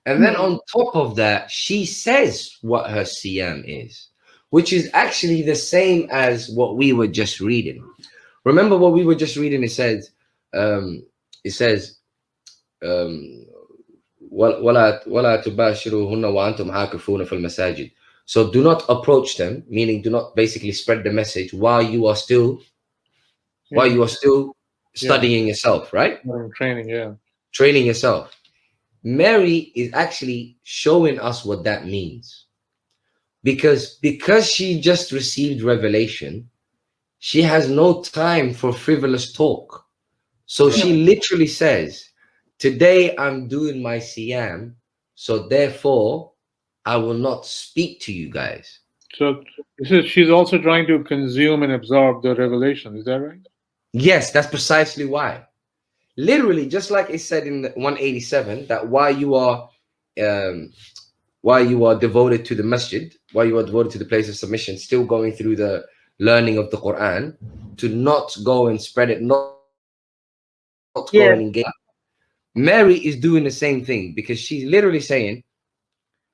And then on top of that, she says what her Siyam is, which is actually the same as what we were just reading. Remember what we were just reading? It says, وَلَا تُبَاشِرُوهُنَّ وَأَنْتُمْ عَاكِفُونَ فِي الْمَسَاجِدِ. So do not approach them, meaning do not basically spread the message while you are still Yeah, studying yourself, right? training. Yeah, Training yourself. Mary is actually showing us what that means. Because she just received revelation, she has no time for frivolous talk. So she literally says, today I'm doing my Siyam, so therefore I will not speak to you guys. so she's also trying to consume and absorb the revelation. Is that right? Yes, that's precisely why. Literally, just like it said in the 187, that while you are devoted to the masjid, while you are devoted to the place of submission, still going through the learning of the Quran, to not go and spread it, not go and engage. yes, Mary is doing the same thing, because she's literally saying,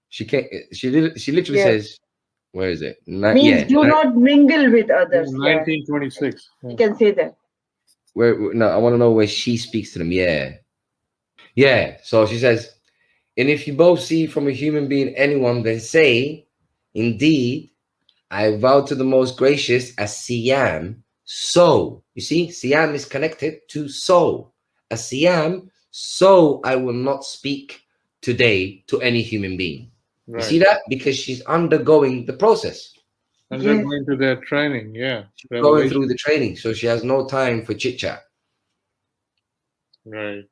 she literally yes. says, where is it? Means do not mingle with others. Yeah, 1926. you can say that. No, I want to know where she speaks to them. Yeah. So she says, and if you both see from a human being anyone, then say, indeed, I vow to the most gracious as Siyam. So, you see, Siyam is connected to so. As Siyam, so I will not speak today to any human being. You see Right. that? Because she's undergoing the process. And they're Yes, going to their training. Yeah. Going through Revelation. the training. So she has no time for chit chat. Right.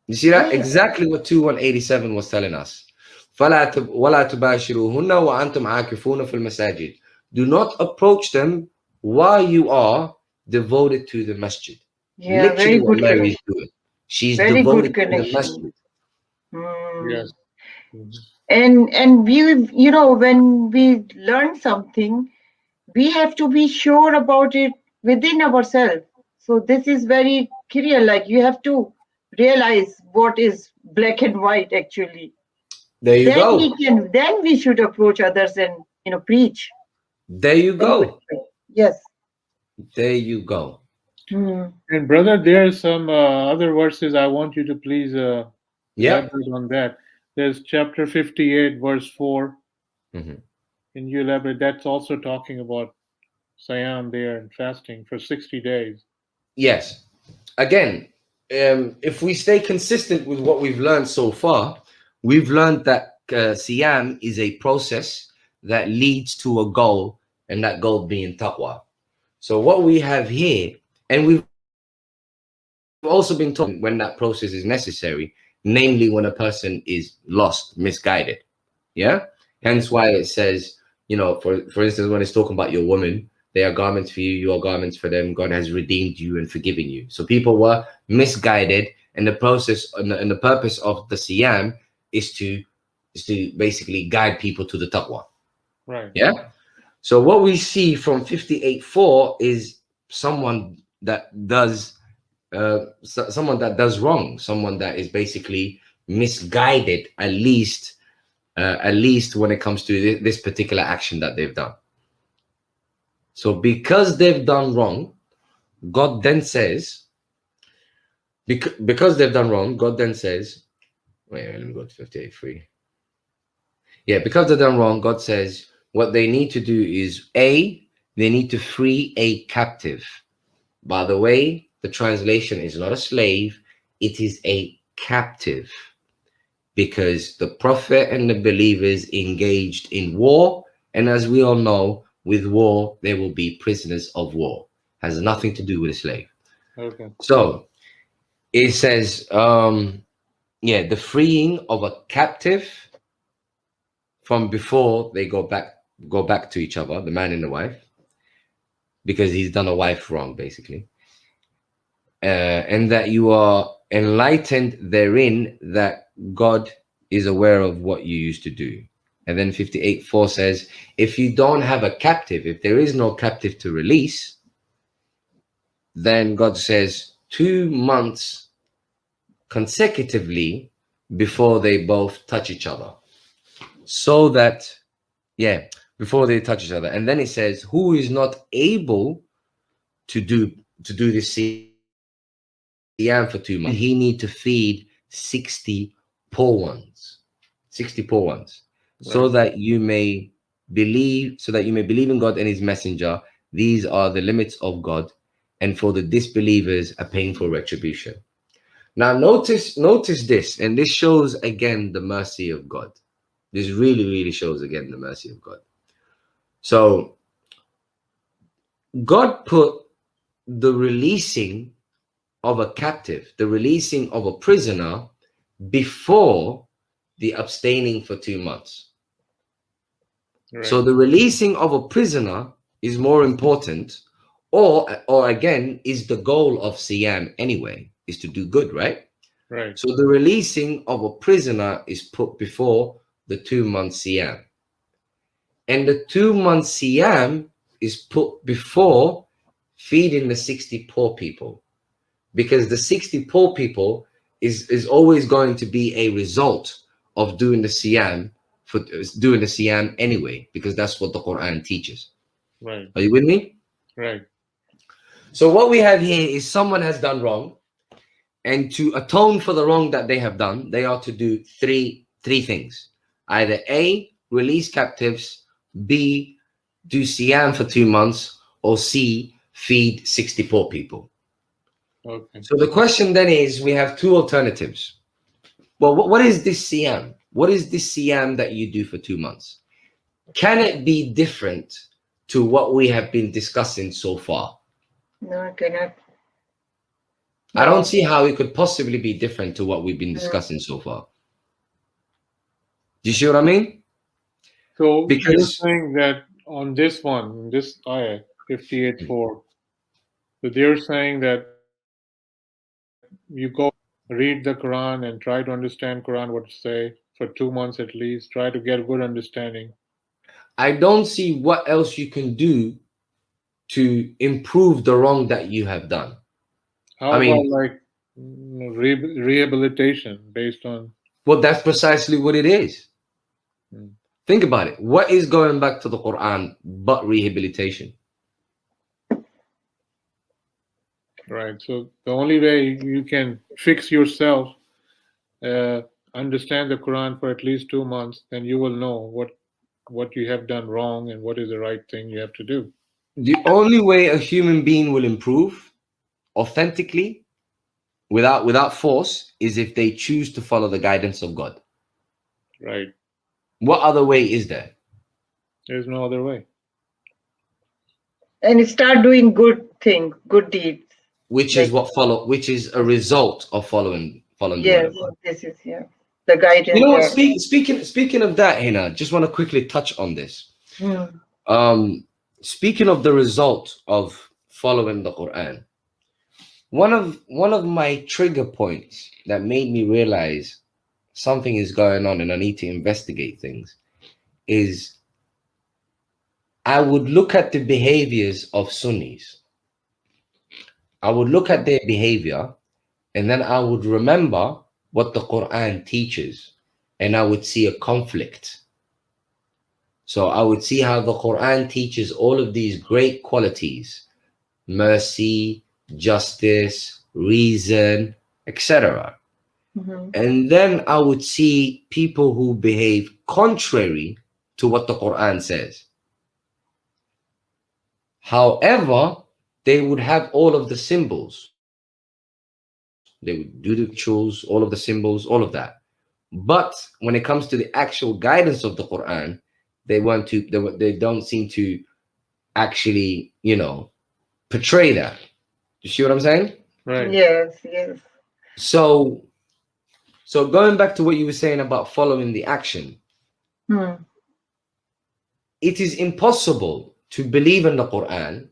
You see that? yes, Exactly what 2187 was telling us. وَلَا تُبَاشِرُوهُنَّ وَأَنْتُمْ عَاكِفُونَ فِي الْمَسَاجِدِ. Do not approach them while you are devoted to the masjid. yeah. Literally Very what good Mary is connection. doing. She's Very good devoted to the connection. masjid. Hmm. Yes. Mhm. And we, when we learn something, we have to be sure about it within ourselves. So this is very clear. Like you have to realize what is black and white actually. There you Then go. we can, then we should approach others and, preach. There you go. Yes. There you go. Hmm. And brother, there are some other verses I want you to please Yep. elaborate on that. There's chapter 58, verse 4. Mhm. Can you elaborate? That's also talking about Siam there and fasting for 60 days. Yes. Again, if we stay consistent with what we've learned so far, we've learned that Siyam is a process that leads to a goal, and that goal being taqwa. So what we have here, and we've also been told when that process is necessary, namely when a person is lost, misguided. Yeah. Hence why it says, for instance, when it's talking about your woman, they are garments for you, you are garments for them. God has redeemed you and forgiven you. So people were misguided, and the process and the purpose of the Siyam is to basically guide people to the taqwa. Right. Yeah. So what we see from 58:4 is someone that does someone that does wrong, someone that is basically misguided, at least when it comes to this particular action that they've done. So because they've done wrong, God then says, because they've done wrong, God then says, wait, let me go to 58:3. Yeah, because they've done wrong, God says what they need to do is they need to free a captive. By the way, the translation is not a slave, it is a captive. Because the prophet and the believers engaged in war, and as we all know, with war there will be prisoners of war. Has nothing to do with a slave. Okay. So it says, the freeing of a captive from before they go back to each other, the man and the wife, because he's done a wife wrong, basically, and that you are enlightened therein, that God is aware of what you used to do. And then 58:4 says, if you don't have a captive, if there is no captive to release, then God says 2 months consecutively before they both touch each other. So that, before they touch each other. And then it says, who is not able to do this Siyam for 2 months, he need to feed 60 poor ones. 60 poor ones. So Right. that you may believe in God and his messenger. These are the limits of God, and for the disbelievers a painful retribution. Now notice this, and this shows again the mercy of God. This really, really shows again the mercy of God. So God put the releasing of a captive, the releasing of a prisoner, before the abstaining for 2 months. Right. So the releasing of a prisoner is more important, or again, is the goal of Siyam anyway, is to do good, right? Right. So the releasing of a prisoner is put before the 2 month Siyam. And the 2 month Siyam is put before feeding the 60 poor people. Because the 60 poor people is always going to be a result of doing the Siyam, anyway, because that's what the Quran teaches. Right. Are you with me? Right. So what we have here is someone has done wrong, and to atone for the wrong that they have done, they are to do three things. Either A, release captives, B, do Siyam for 2 months, or C, feed 60 poor people. Okay. So the question then is, we have two alternatives. Well, what is this Siyam? What is this Siyam that you do for 2 months? Can it be different to what we have been discussing so far? No, I cannot. I don't No. see how it could possibly be different to what we've been discussing so far. Do you see what I mean? So you're Because saying that on this one, this ayah 58:4, so they're saying that you go read the Quran and try to understand Quran what to say for 2 months at least. Try to get a good understanding. I don't see what else you can do to improve the wrong that you have done. I How about mean, like rehabilitation based on? well, that's precisely what it is. Think about it. What is going back to the Quran but rehabilitation? Right. So the only way you can fix yourself, understand the Quran for at least 2 months, then you will know what you have done wrong and what is the right thing you have to do. The only way a human being will improve authentically without force is if they choose to follow the guidance of God. Right. What other way is there? There's no other way. And start doing good things, good deeds. Which is Like, which is a result of following the word yes, of God. this is the guidance. You know what? Yeah. Speaking of that, Hina, just want to quickly touch on this. Hmm. Speaking of the result of following the Quran, one of my trigger points that made me realize something is going on and I need to investigate things is I would look at the behaviors of Sunnis. I would look at their behavior and then I would remember what the Quran teaches and I would see a conflict. So I would see how the Quran teaches all of these great qualities: mercy, justice, reason, etc. Mhm. And then I would see people who behave contrary to what the Quran says. However, they would have all of the symbols. They would do the rituals, all of the symbols, all of that. But when it comes to the actual guidance of the Quran, they don't seem to actually, portray that. You see what I'm saying? Right. Yes, yes. So going back to what you were saying about following the action, Hmm. it is impossible to believe in the Quran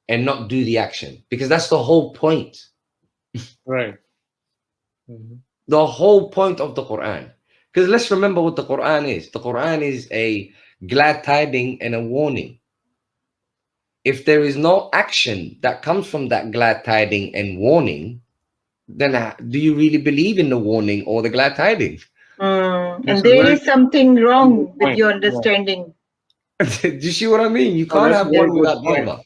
and not do the action, because that's the whole point. Right. Mhm. The whole point of the Quran. Because let's remember what the Quran is. The Quran is a glad tiding and a warning. If there is no action that comes from that glad tiding and warning, then do you really believe in the warning or the glad tidings? That's And a there very is something good wrong with point. your Yeah. understanding. Do you see what I mean? You Oh, can't that's a have very one good without the point. other.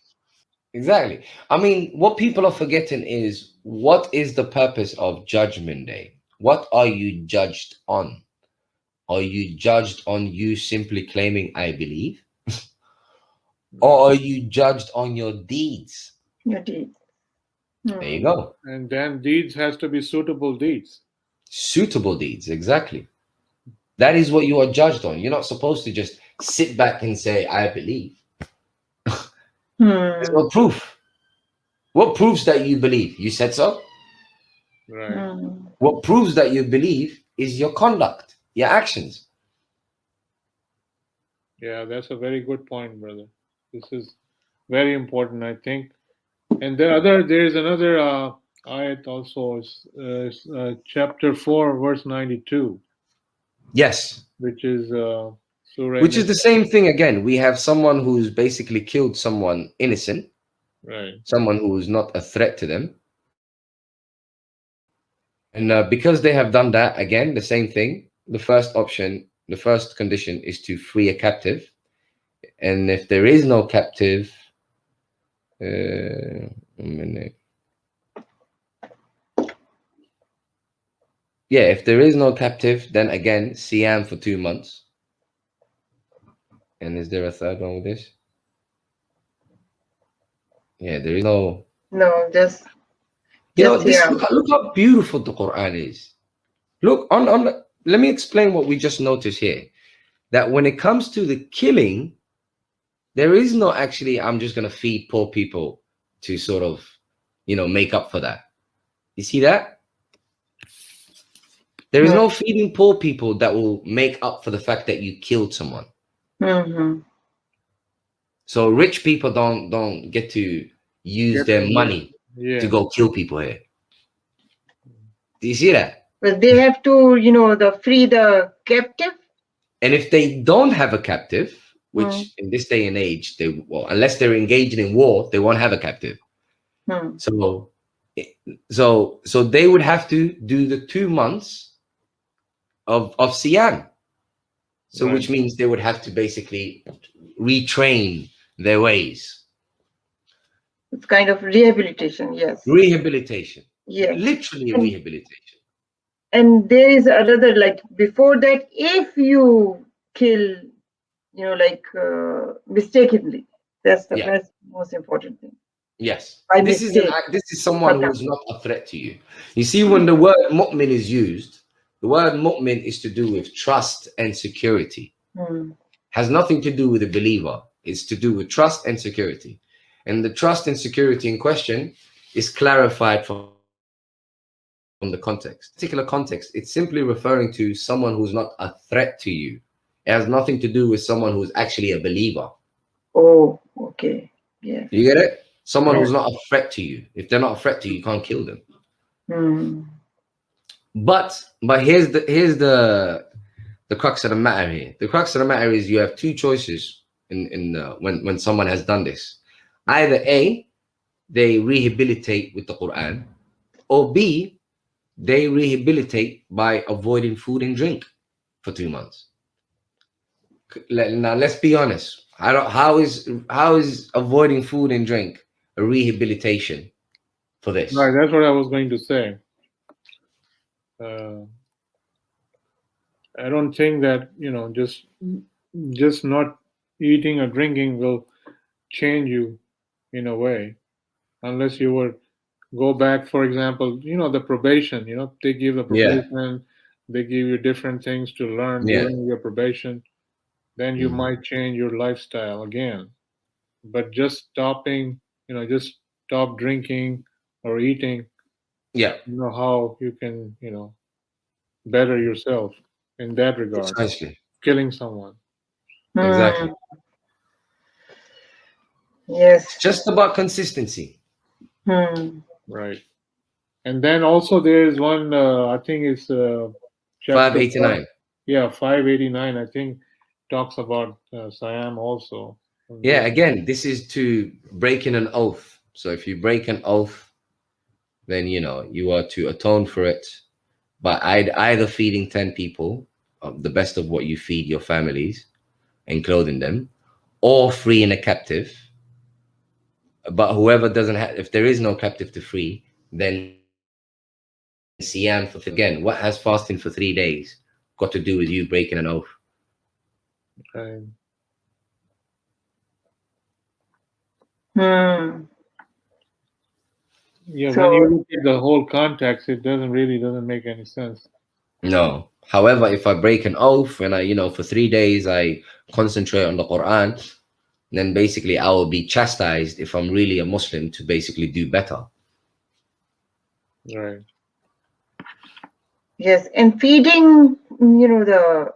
Exactly. I mean, what people are forgetting is, what is the purpose of Judgment Day? What are you judged on? Are you judged on you simply claiming I believe? Or are you judged on your deeds? Your deeds. There you Hmm. go. And then deeds has to be suitable deeds. Suitable deeds, exactly. That is what you are judged on. You're not supposed to just sit back and say, I believe. There's Hmm. no proof. What proves that you believe? You said so? Right. Hmm. What proves that you believe is your conduct, your actions. Yeah, that's a very good point, brother. This is very important, I think. And there's another ayat also, chapter 4, verse 92, Yes. which is Surah Which is the Nisa. same thing again. We have someone who's basically killed someone innocent, Right. someone who is not a threat to them. And because they have done that, again, the same thing. The first option, the first condition is to free a captive. And if there is no captive, a minute. Yeah, if there is no captive, then again, Siam for 2 months. And is there a third one with this? Yeah, there is no. No, just This yeah. look how beautiful the Quran is. Look on let me explain what we just noticed here. That when it comes to the killing, there is no actually, I'm just gonna feed poor people to sort of, make up for that. You see that? There is Hmm. no feeding poor people that will make up for the fact that you killed someone. Hmm. So rich people don't get to use Get their to live. money to Yeah. go kill people here. Do you see that? But they have to, the free the captive. And if they don't have a captive, Hmm. which in this day and age, unless they're engaging in war, they won't have a captive. Hmm. So, so they would have to do the 2 months of Siam. So Right. which means they would have to basically retrain their ways. It's kind of rehabilitation. Yes. Rehabilitation. Yes. Literally And, rehabilitation. and there is another, like before that, if you kill, like mistakenly, that's the Yeah. most important thing. Yes. By This is mistake. this is someone who is not a threat to you. You see, Hmm. when the word mu'min is used, the word mu'min is to do with trust and security. Hmm. Has nothing to do with a believer. It's to do with trust and security. And the trust and security in question is clarified from the context. Particular context, it's simply referring to someone who's not a threat to you. It has nothing to do with someone who's actually a believer. Oh, okay. You Yes. get it? Someone who's Yeah. not a threat to you. If they're not a threat to you, you can't kill them. Hmm. But here's the crux of the matter here. The crux of the matter is you have two choices when someone has done this. Either A, they rehabilitate with the Quran, or B, they rehabilitate by avoiding food and drink for 2 months. Now let's be honest. How is avoiding food and drink a rehabilitation for Right. this? That's what I was going to say. Uh, I don't think that just not eating or drinking will change you in a way, unless you were go back, for example, the probation. They give the Yeah, probation, they give you different things to learn yeah. during your probation. Then you Mhm. might change your lifestyle again. But just stopping, just stop drinking or eating. Yeah, How you can, better yourself in that regard. precisely. Killing someone. Hmm. Exactly. Yes. It's just about consistency. Hmm. Right. And then also there is one, I think it's chapter 589. yeah, 589, I think, talks about Siam also. And Yeah, this, again, this is to breaking an oath. So if you break an oath, then you are to atone for it by either feeding 10 people the best of what you feed your families and clothing them, or freeing a captive. But whoever doesn't have, if there is no captive to free, then Siam for 3 days. Again, what has fasting for 3 days got to do with you breaking an oath? and Hmm. yeah, when you So, look at the whole context, it doesn't make any sense. No. However, if I break an oath and for 3 days I concentrate on the Quran, then basically I will be chastised if I'm really a Muslim to basically do better. Right. yes, and feeding, the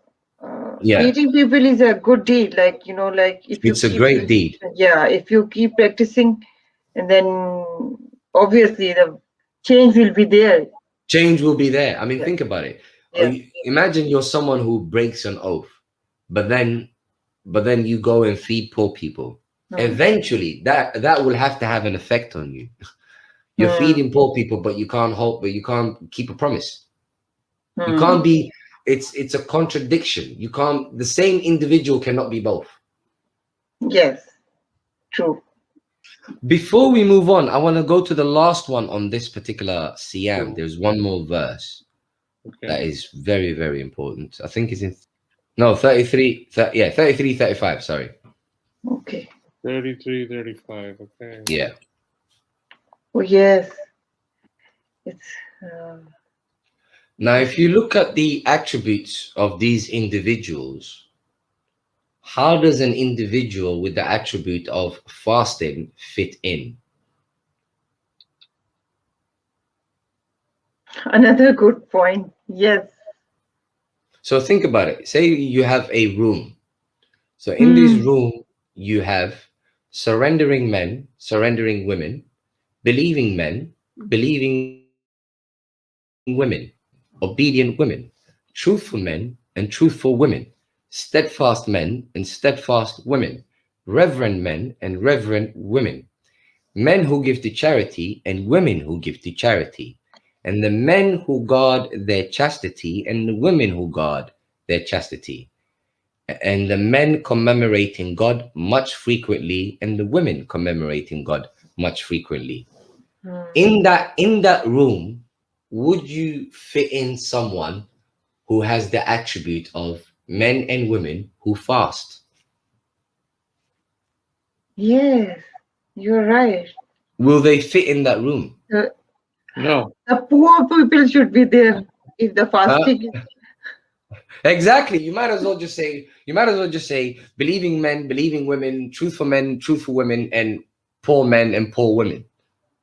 Yeah, feeding people is a good deed. Like, like if you it's a keep, great deed. yeah, if you keep practicing, and then obviously the change will be there. Change will be there. I mean, Yeah. think about it. Yes. Imagine you're someone who breaks an oath, but then you go and feed poor people. Hmm. Eventually, that will have to have an effect on you. You're Hmm. feeding poor people, but you can't hope, but you can't keep a promise. You Hmm. can't be. It's a contradiction. You can't. The same individual cannot be both. Yes. True. Before we move on, I want to go to the last one on this particular Siam. So, There's one more verse that okay. is very, very important. I think it's in no 33. Yeah, 33, 35. Sorry. Okay. 33, 35. Okay. Yeah. Oh yes. It's. Uh, Now, if you look at the attributes of these individuals, how does an individual with the attribute of fasting fit in? another good point. Yes. So think about it. Say you have a room. So in this Hmm. room, you have surrendering men, surrendering women, believing men, believing women, obedient women, truthful men and truthful women, steadfast men and steadfast women, reverend men and reverend women, men who give to charity and women who give to charity, and the men who guard their chastity and the women who guard their chastity. and the men commemorating God much frequently, and the women commemorating God much frequently. In that room, would you fit in someone who has the attribute of men and women who fast? Yes, you're right. Will they fit in that room? No. The poor people should be there if the Huh? fasting is. Exactly. You might as well just say believing men, believing women, truthful men, truthful women, and poor men and poor women.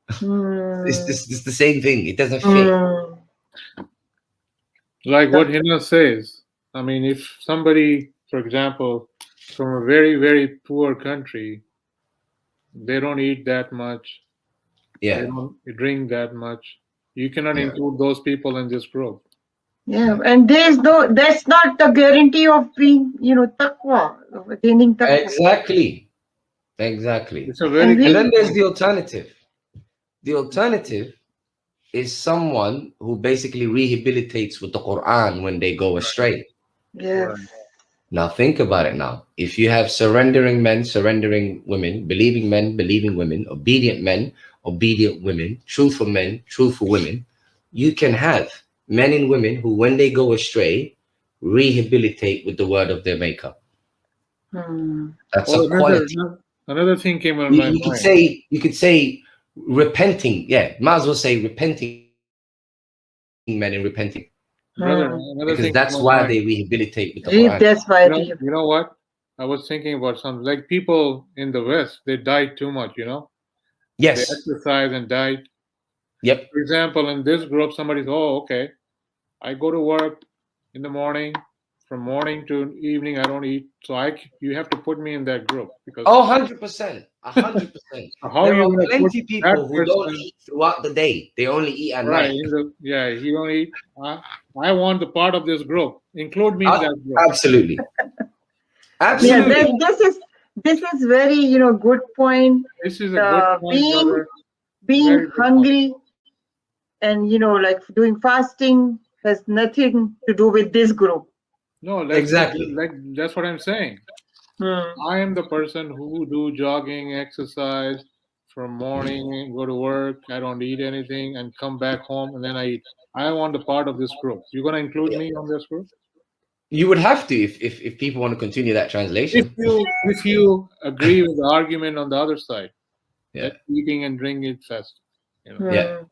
It's the same thing. It doesn't fit. Like what Hina says, I mean, if somebody, for example, from a very, very poor country, they don't eat that much, they Yeah. don't drink that much, you cannot Yeah. include those people in this group. Yeah, and that's not the guarantee of being, taqwa, of attaining taqwa. Exactly. Exactly. It's a And very And good we, then there's point. the alternative. The alternative is someone who basically rehabilitates with the Quran when they go astray. yes, Right. Now think about it now. If you have surrendering men, surrendering women, believing women, obedient women, truthful women, you can have men and women who, when they go astray, rehabilitate with the word of their maker. That's Or a quality. another thing came on You, my you could mind, say you could say repenting. Yeah, might as well say repenting men and repenting brother. because Another that's thing why came they on my mind. rehabilitate with the Quran. that's why we have. You know what? I was thinking about something like people in the West. They diet too much. They Yes. exercise and diet. Yep. For example, in this group, somebody's, oh, okay, I go to work in the morning, from morning to evening, I don't eat. So you have to put me in that group because Oh, 100%. 100%. how There you are gonna put plenty that people who don't person eat throughout the day. They only eat at right night. in the yeah? He don't eat. I want the part of this group. Include me in Uh, that group. Absolutely. Yeah, Absolutely. this is very, good point. This is a good point, Being brother. being Very good point. hungry and, like doing fasting has nothing to do with this group. No, Exactly. that's what I'm saying. Hmm. I am the person who do jogging, exercise from morning, go to work. I don't eat anything, and come back home and then I eat. I want a part of this group. You're gonna include me on this group? You would have to if people want to continue that translation. If you agree with the argument on the other side Yeah. that eating and drinking is fast, Yeah. Hmm.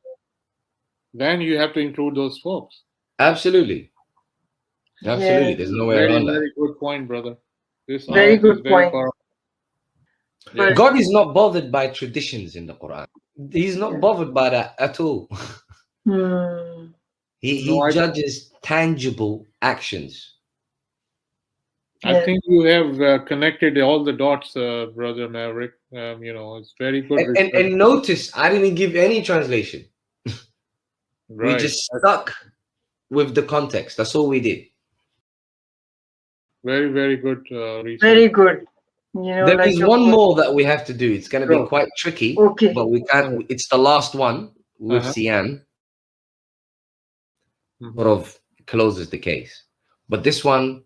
then you have to include those folks. Absolutely. Absolutely. Yes, There's no way Very, around that. very good point, brother. This Yeah. very ayat is good very point. powerful. Yeah. But God is not bothered by traditions in the Quran. He's not yeah. bothered by that at all. Hmm. No, He judges tangible actions. I Yes. think you have connected all the dots, brother Maverick. It's very good research. And notice I didn't give any translation. We Right. just stuck with the context. That's all we did. Very, very good research. Very good. There Like is your one first. more that we have to do. It's going to be Sure. quite tricky, Okay. but we can't. It's the last one with Uh-huh. Siam, Mhm. sort of closes the case. But this one,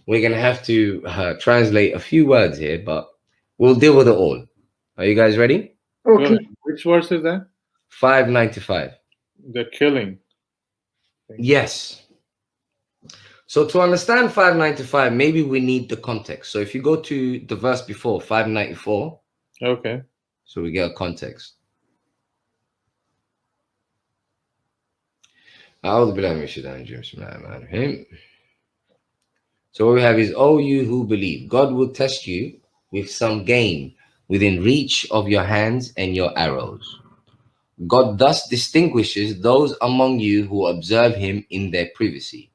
we're going to have to translate a few words here, but we'll deal with it all. Are you guys ready? Go ahead. Okay. Which verse is that? 595. The killing. Yes. So to understand 595, maybe we need the context. So if you go to the verse before 594, Okay. so we get a context. So what we have is, oh, you who believe, God will test you with some game within reach of your hands and your arrows. God thus distinguishes those among you who observe him in their privacy.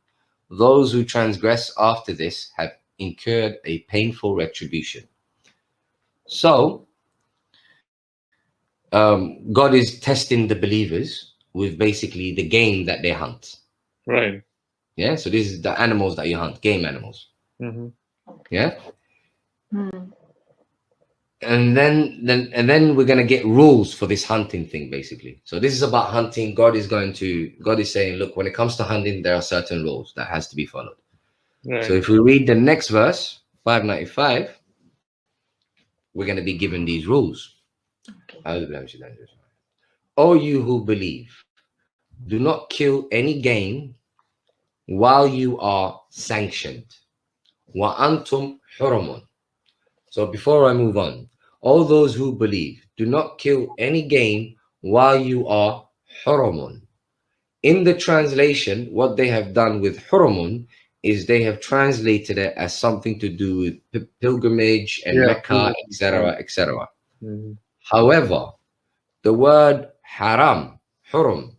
Those who transgress after this have incurred a painful retribution. So, God is testing the believers with basically the game that they hunt. Right. Yeah, so this is the animals that you hunt, game animals. Mm-hmm. Yeah, Hmm. and then we're gonna get rules for this hunting thing, basically. So this is about hunting. God is saying, look, when it comes to hunting, there are certain rules that has to be followed. Right. So if we read the next verse, 595, we're going to be given these rules. O you who believe, do not kill any game while you are sanctioned. Wa antum hurumun. So before I move on, all those who believe, do not kill any game while you are hurumun. In the translation, what they have done with hurumun is they have translated it as something to do with pilgrimage and Yeah. Mecca, etc., etc. Mm-hmm. However, the word haram, hurum,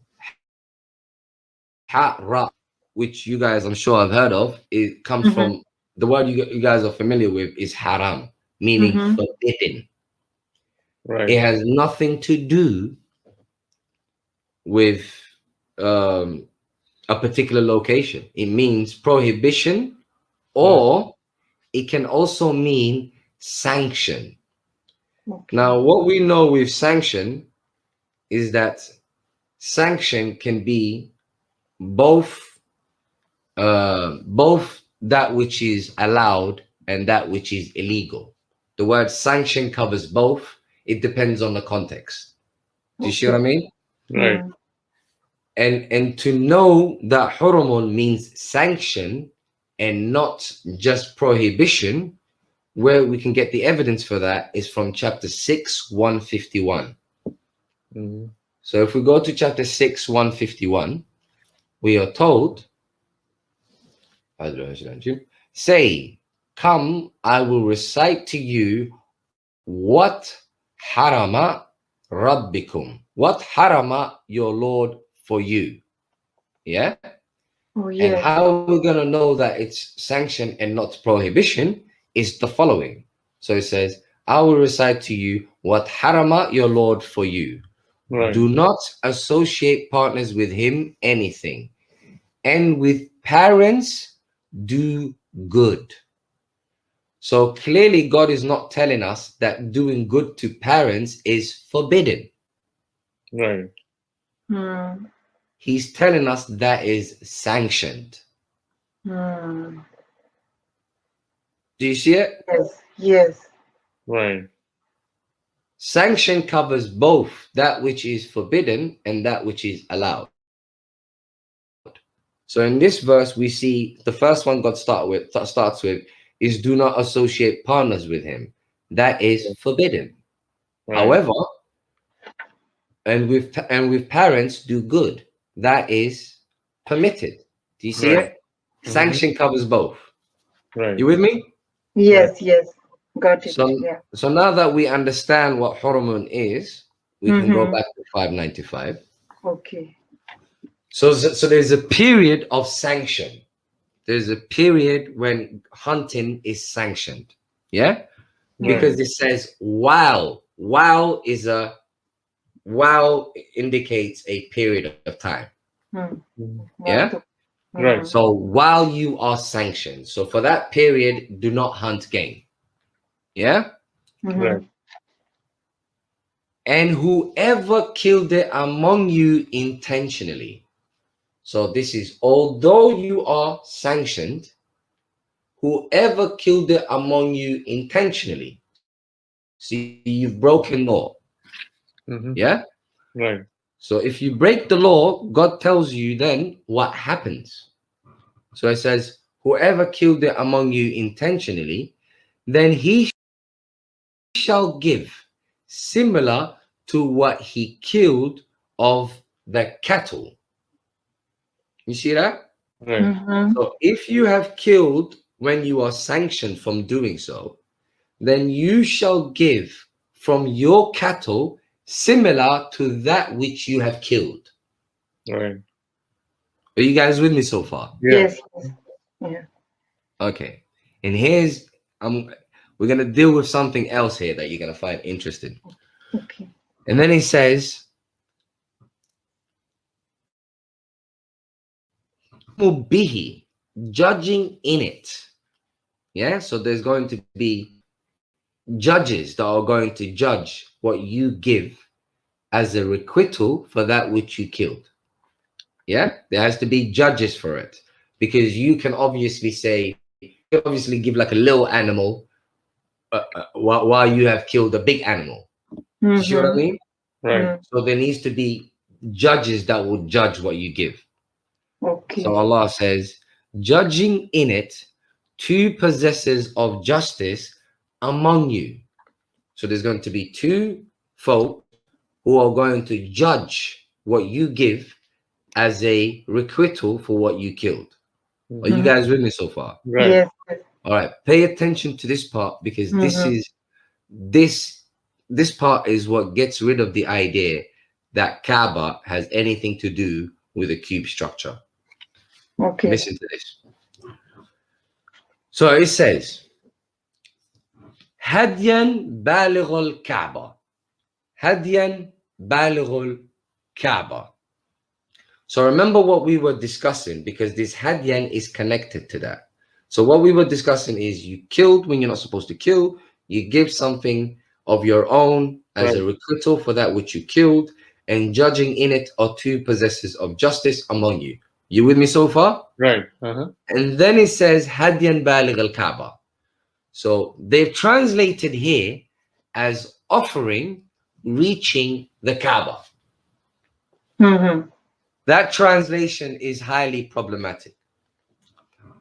hara, which you guys I'm sure have heard of, it comes Mm-hmm. from the word you guys are familiar with is haram, meaning Mm-hmm. forbidden. Right. It has nothing to do with um, a particular location. It means prohibition, or it can also mean sanction. Okay. Now, what we know with sanction is that sanction can be both both that which is allowed and that which is illegal. The word sanction covers both. It depends on the context. Do you see what I mean? Right. Mm. And to know that hurumun means sanction and not just prohibition, where we can get the evidence for that is from chapter 6, 151. Mm-hmm. So if we go to chapter 6, 151, we are told, say, come, I will recite to you what harama rabbikum, what harama your Lord for you. Yeah. Oh, And yes. how we're going to know that it's sanction and not prohibition is the following. So it says, I will recite to you what harama your Lord for you. Right. Do not associate partners with him anything. And with parents, do good. So clearly, God is not telling us that doing good to parents is forbidden. Right. Mm. He's telling us that is sanctioned. Mm. Do you see it? Yes. Yes. Right. Sanction covers both that which is forbidden and that which is allowed. So in this verse, we see the first one God starts with is do not associate partners with him. That is forbidden. Right. However, and with parents do good. That is permitted. Do you see Right. it? Sanction covers both. Right. You with me? Right. Yes. Yes. Got it. So Yeah. so now that we understand what hurumun is, we can go Mm-hmm. back to 595. Okay. So there's a period of sanction. There's a period when hunting is sanctioned. Yeah? Right. Because it says while. While indicates a period of time. Mm. Yeah? Right. So while you are sanctioned. So for that period, do not hunt game. Yeah? Mm-hmm. Right. And whoever killed it among you intentionally. So this is although you are sanctioned, whoever killed it among you intentionally. See, you've broken law. Yeah? Right. So if you break the law, God tells you then what happens. So it says, whoever killed it among you intentionally, then he shall give similar to what he killed of the cattle. You see that? Right. Mm-hmm. So if you have killed when you are sanctioned from doing so, then you shall give from your cattle similar to that which you have killed. Right. Are you guys with me so far? Yeah. Yes. Yes. Yeah. Okay. And here's we're gonna deal with something else here that you're gonna find interesting. Okay. And then he says, bihi, judging in it. Yeah, so there's going to be judges that are going to judge what you give as a requital for that which you killed. Yeah, there has to be judges for it because you can obviously say, you can obviously give like a little animal while you have killed a big animal. You see what I mean? Right. So there needs to be judges that will judge what you give. Okay. So Allah says, judging in it two possessors of justice among you. So there's going to be two folk who are going to judge what you give as a requital for what you killed. Are you guys with me so far? Right. Yes. Yes. All right, pay attention to this part, because this part is what gets rid of the idea that Kaaba has anything to do with a cube structure. Okay. Listen to this. So it says, Hadyan balighul Kaaba. Hadyan balighul Kaaba. So remember what we were discussing, because this hadyan is connected to that. So what we were discussing is you killed when you're not supposed to kill. You give something of your own as a requital for that which you killed, and judging in it are two possessors of justice among you. You with me so far? Right. And then it says hadyan baligh al-Kaaba. So they've translated here as offering reaching the Kaaba. That translation is highly problematic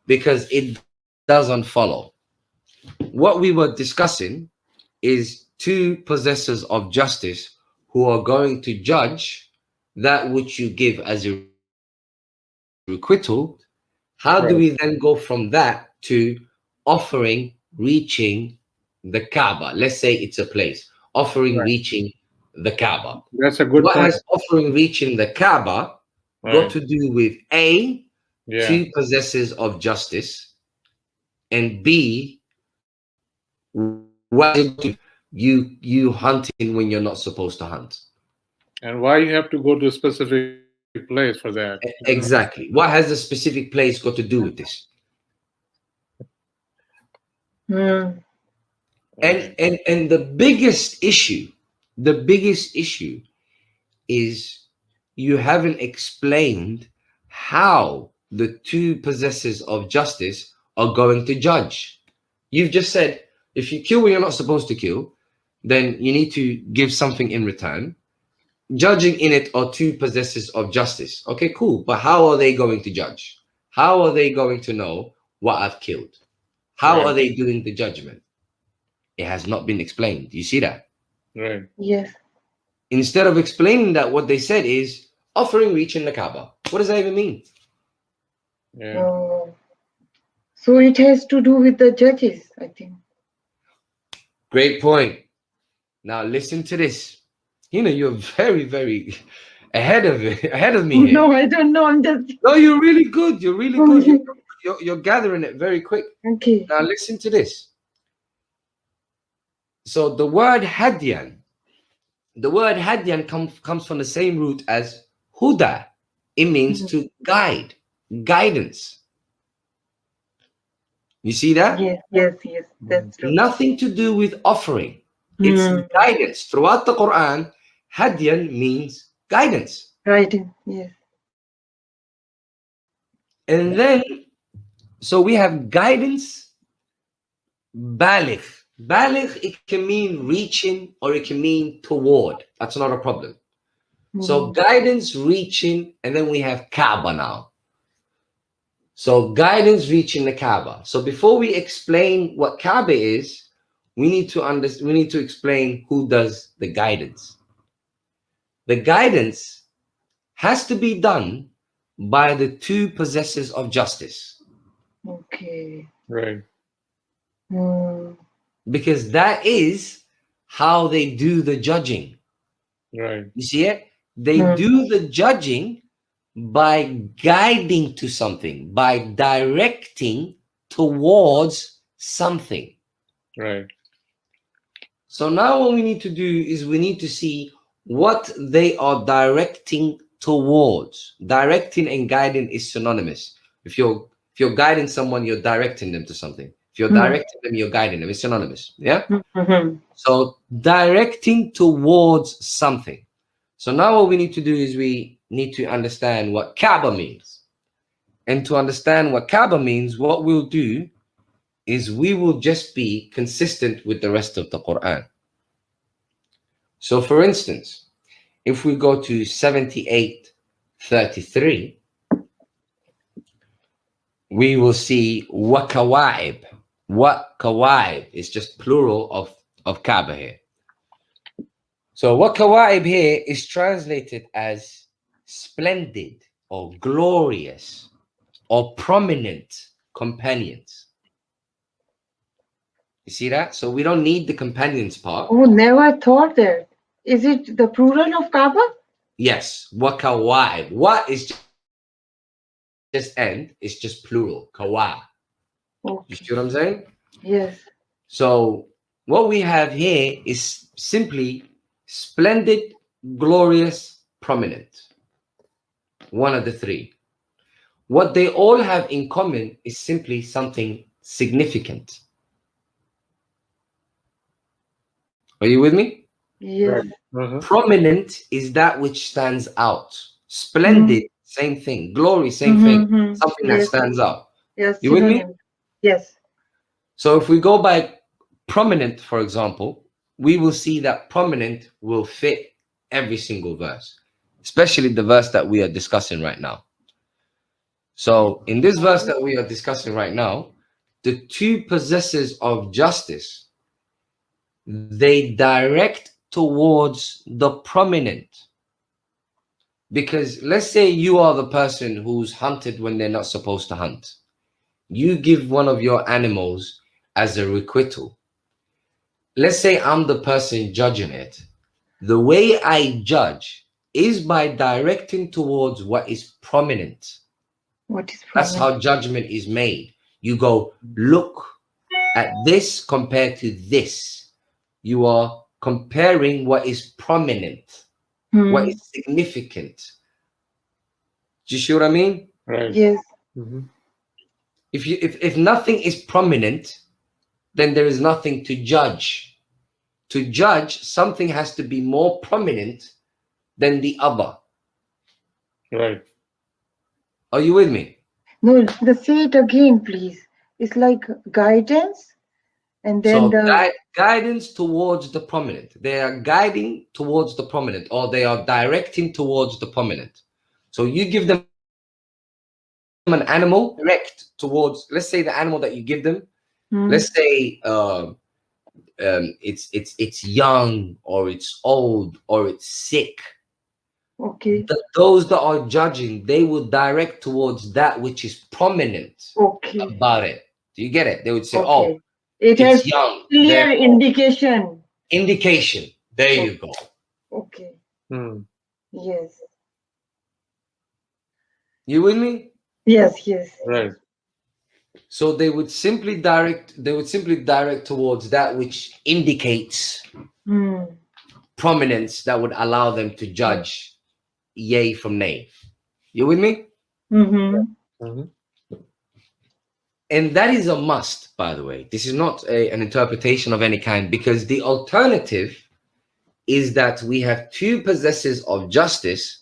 because it doesn't follow. What we were discussing is two possessors of justice who are going to judge that which you give as a requital. How do we then go from that to offering reaching the Kaaba? Let's say it's a place. Offering reaching the Kaaba. That's a good What point. has offering reaching the Kaaba got to do with A, two possessors of justice, and B, what is it to you hunting when you're not supposed to hunt? And why you have to go to a specific place for that? Exactly. What has the specific place got to do with this? And the biggest issue is you haven't explained how the two possessors of justice are going to judge. You've just said, if you kill when you're not supposed to kill, then you need to give something in return. Judging in it are two possessors of justice. Okay, cool. But how are they going to judge? How are they going to know what I've killed? How are they doing the judgment? It has not been explained. You see that? Right. Yes. Instead of explaining that, what they said is offering reaching the Kaaba. What does that even mean? Yeah. So it has to do with the judges, I think. Great point. Now listen to this. You're very, very ahead of me here. No, I don't know. I'm just. No, you're really good. You're really good. You're gathering it very quick. Okay. Now listen to this. So the word hadyan comes from the same root as huda. It means to guide, guidance. You see that? Yes, that's true. Nothing to do with offering. It's guidance. Throughout the Quran, hadyan means guidance. Right. Yes. And then, so we have guidance, baligh. Baligh, it can mean reaching or it can mean toward. That's not a problem. So guidance, reaching, and then we have Kaaba now. So guidance, reaching the Kaaba. So before we explain what Kaaba is, we need to explain who does the guidance. The guidance has to be done by the two possessors of justice. Okay. Right. Because that is how they do the judging. Right. You see it? They do the judging by guiding to something, by directing towards something. Right. So now what we need to do is we need to see what they are directing towards. Directing and guiding is synonymous. If you're guiding someone, you're directing them to something. If you're directing them, you're guiding them. It's synonymous. Yeah? So directing towards something. So now what we need to do is we need to understand what Kaaba means. And to understand what Kaaba means, what we'll do is we will just be consistent with the rest of the Quran. So for instance, if we go to 78:33, we will see wakawaib. Wakawaib is just plural of Kaaba here. So wakawaib here is translated as splendid or glorious or prominent companions. You see that? So we don't need the companions part. Oh, never thought that. Is it the plural of Kaaba? Yes, wakawaib. What is just end, it's just plural. Kawa. You Okay. see what I'm saying? Yes. So what we have here is simply splendid, glorious, prominent. One of the three. What they all have in common is simply something significant. Are you with me? Yes. Prominent is that which stands out. Splendid, same thing. Glory, same thing. Something that Yes. stands out. Yes. You with me? Synonym. Yes. So if we go by prominent, for example, we will see that prominent will fit every single verse, especially the verse that we are discussing right now. So in this verse that we are discussing right now, the two possessors of justice, they direct towards the prominent. Because let's say you are the person who's hunted when they're not supposed to hunt. You give one of your animals as a requital. Let's say I'm the person judging it. The way I judge is by directing towards what is prominent. What is That's prominent? how judgment is made. You go, look at this compared to this. You are comparing what is prominent, what is significant. Do you see what I mean? Right. Yes. If nothing is prominent, then there is nothing to judge. To judge, something has to be more prominent than the other. Right. Are you with me? No, say it again, please. It's like guidance, and then So the guidance towards the prominent. They are guiding towards the prominent, or they are directing towards the prominent. So you give them an animal, direct towards, let's say the animal that you give them, let's say it's young, or it's old, or it's sick. okay. Those that are judging, they will direct towards that which is prominent Okay. about it. Do you get it? They would say, Okay. oh, It has it's young. clear indication. Indication. There you go. Okay. Hmm. Yes. You with me? Yes. Yes. Right. So they would simply direct towards that which indicates prominence that would allow them to judge yay from nay. You with me? And that is a must, by the way. This is not an interpretation of any kind, because the alternative is that we have two possessors of justice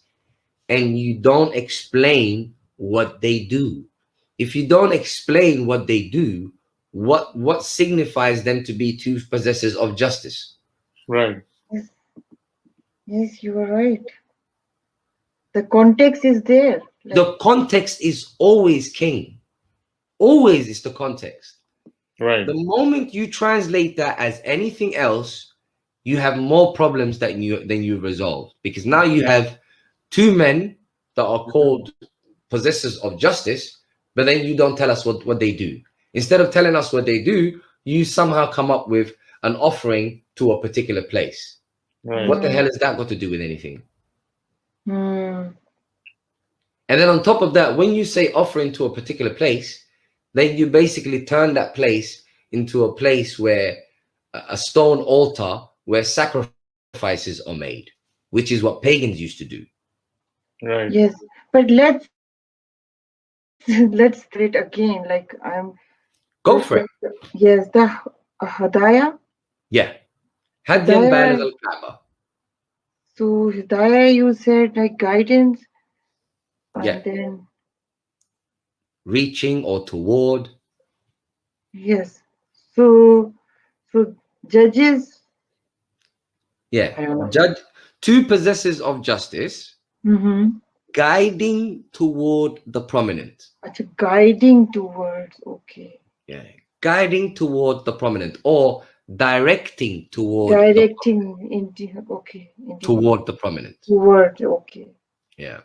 and you don't explain what they do. If you don't explain what they do, what signifies them to be two possessors of justice? Right. Yes. Yes, you are right. The context is there. The context is always king. Always is the context. Right. The moment you translate that as anything else, you have more problems than you resolve, because now you have two men that are called possessors of justice, but then you don't tell us what they do. Instead of telling us what they do, you somehow come up with an offering to a particular place. Right. What the hell has that got to do with anything? Hmm. And then on top of that, when you say offering to a particular place, then you basically turn that place into a place where a stone altar where sacrifices are made, which is what pagans used to do. Right. Yes, but let's say it again. Like I'm. Go for it. Yes, the Hadaya. Yeah. Hadiyan Hidayah. Baligh al-Kaaba. So Hidayah, you said like guidance, and Yeah. then reaching or toward. Yes. So judges. Yeah. Judge, two possessors of justice Mm-hmm. guiding toward the prominent. Guiding towards. Okay. Yeah. Guiding toward the prominent, or directing Directing into. Okay. toward the prominent. Toward. Okay. Yeah.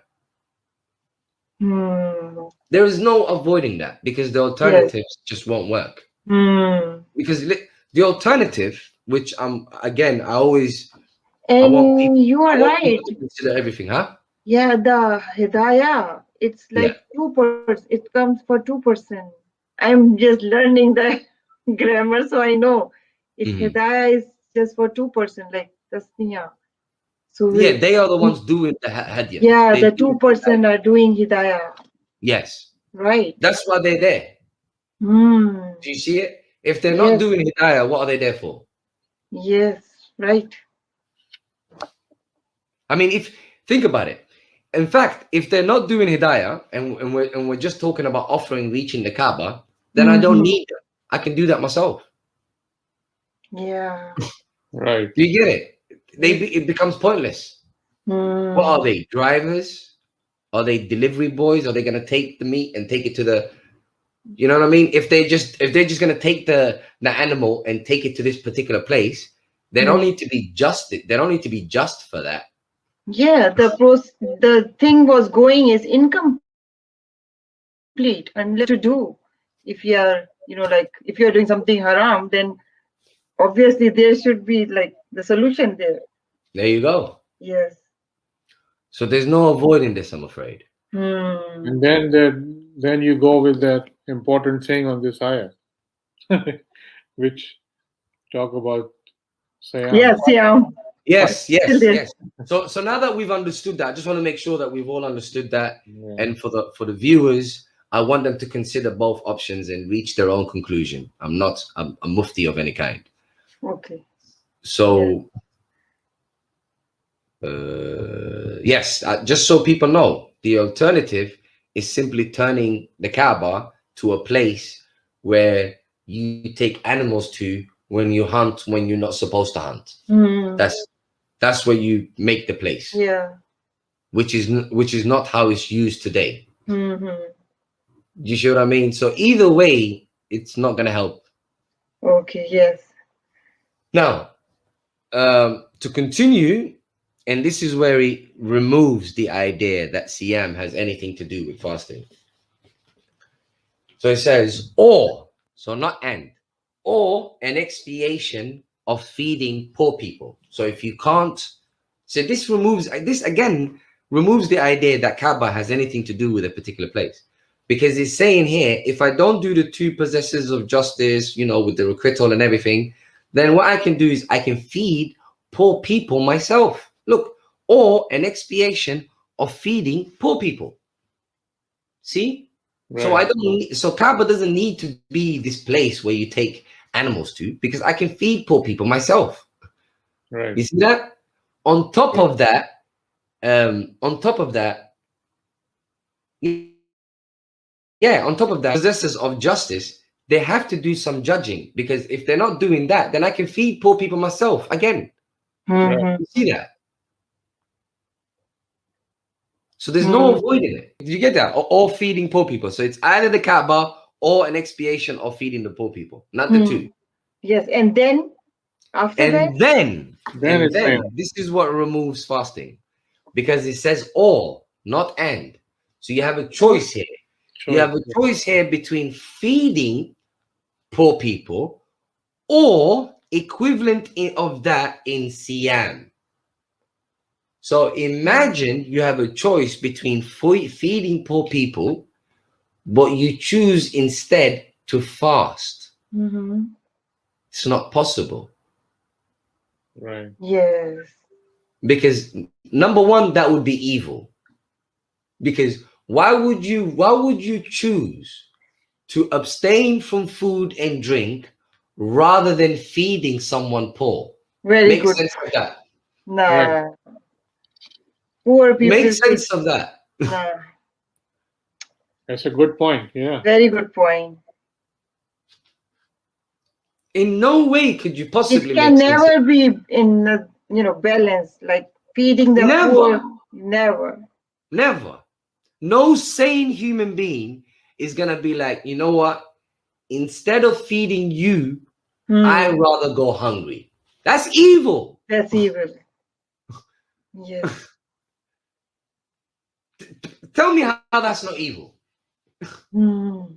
Hmm. There is no avoiding that, because the alternatives just won't work. Hmm. Because the alternative, which again, I want And you are people right. to consider everything, huh? Yeah, the Hidayah, it's Yeah. like 2%. It comes for 2%. I'm just learning the grammar, so I know it Hidayah is just for 2%, like Tasniya. So Yeah, they are the ones doing the hadiyah. yeah, They the do 2% are doing Hidayah. Yes. Right. That's why they're there. Hmm. Do you see it? If they're not Yes. doing hidayah, what are they there for? Yes, right. I mean, think about it. In fact, if they're not doing hidayah, and we're just talking about offering reaching the Kaaba, then I don't need them. I can do that myself. Yeah. Right. Do you get it? It becomes pointless. What are they? Drivers? Are they delivery boys? Are they going to take the meat and take it to the? You know what I mean? If they're just going to take the animal and take it to this particular place, they don't need to be just. They don't need to be just for that. Yeah, the thing was going is incomplete unless to do. If you are, like if you are doing something haram, then obviously there should be like the solution there. There you go. Yes. So there's no avoiding this, I'm afraid. And then you go with that important thing on this ayah, which talk about Sayam. Yes, yeah. Yes. So now that we've understood that, I just want to make sure that we've all understood that. Yeah. And for the viewers, I want them to consider both options and reach their own conclusion. I'm not a mufti of any kind. Okay. So yes, just so people know, the alternative is simply turning the Kaaba to a place where you take animals to when you hunt when you're not supposed to hunt. That's where you make the place. Yeah. Which is not how it's used today. You see what I mean? So either way, it's not going to help. Okay. Yes. Now, to continue, and this is where he removes the idea that Siyam has anything to do with fasting. So it says, or, so not and, or an expiation of feeding poor people. So if you can't, so this again removes the idea that Kaaba has anything to do with a particular place. Because it's saying here, if I don't do the two possessors of justice, with the requital and everything, then what I can do is I can feed poor people myself. Look, or an expiation of feeding poor people. See? Right. So I don't need, so Kaaba doesn't need to be this place where you take animals to, because I can feed poor people myself. Right. You see that? On top of that, possessors of justice, they have to do some judging, because if they're not doing that, then I can feed poor people myself again. You see that? So there's no avoiding it. Did you get that? Or feeding poor people. So it's either the Kaaba or an expiation of feeding the poor people, not the two. Yes, and then after that? Then this is what removes fasting, because it says or, not and. So you have a choice here. You have a choice here between feeding poor people or equivalent of that in Siyam. So imagine you have a choice between feeding poor people, but you choose instead to fast. It's not possible. Right. Yes. Because number one, that would be evil. Because why would you choose to abstain from food and drink rather than feeding someone poor? Very good. Sense of that? Nah. Right. Poor people. Make sense of that. Nah. That's a good point. Yeah. Very good point. In no way could you It possibly can make sense of never be in balance, like feeding the never, poor. Never. never. No sane human being is gonna be like, you know what? Instead of feeding you, I Hmm. rather go hungry. That's evil. That's evil. Yes. Tell me how that's not evil. Hmm.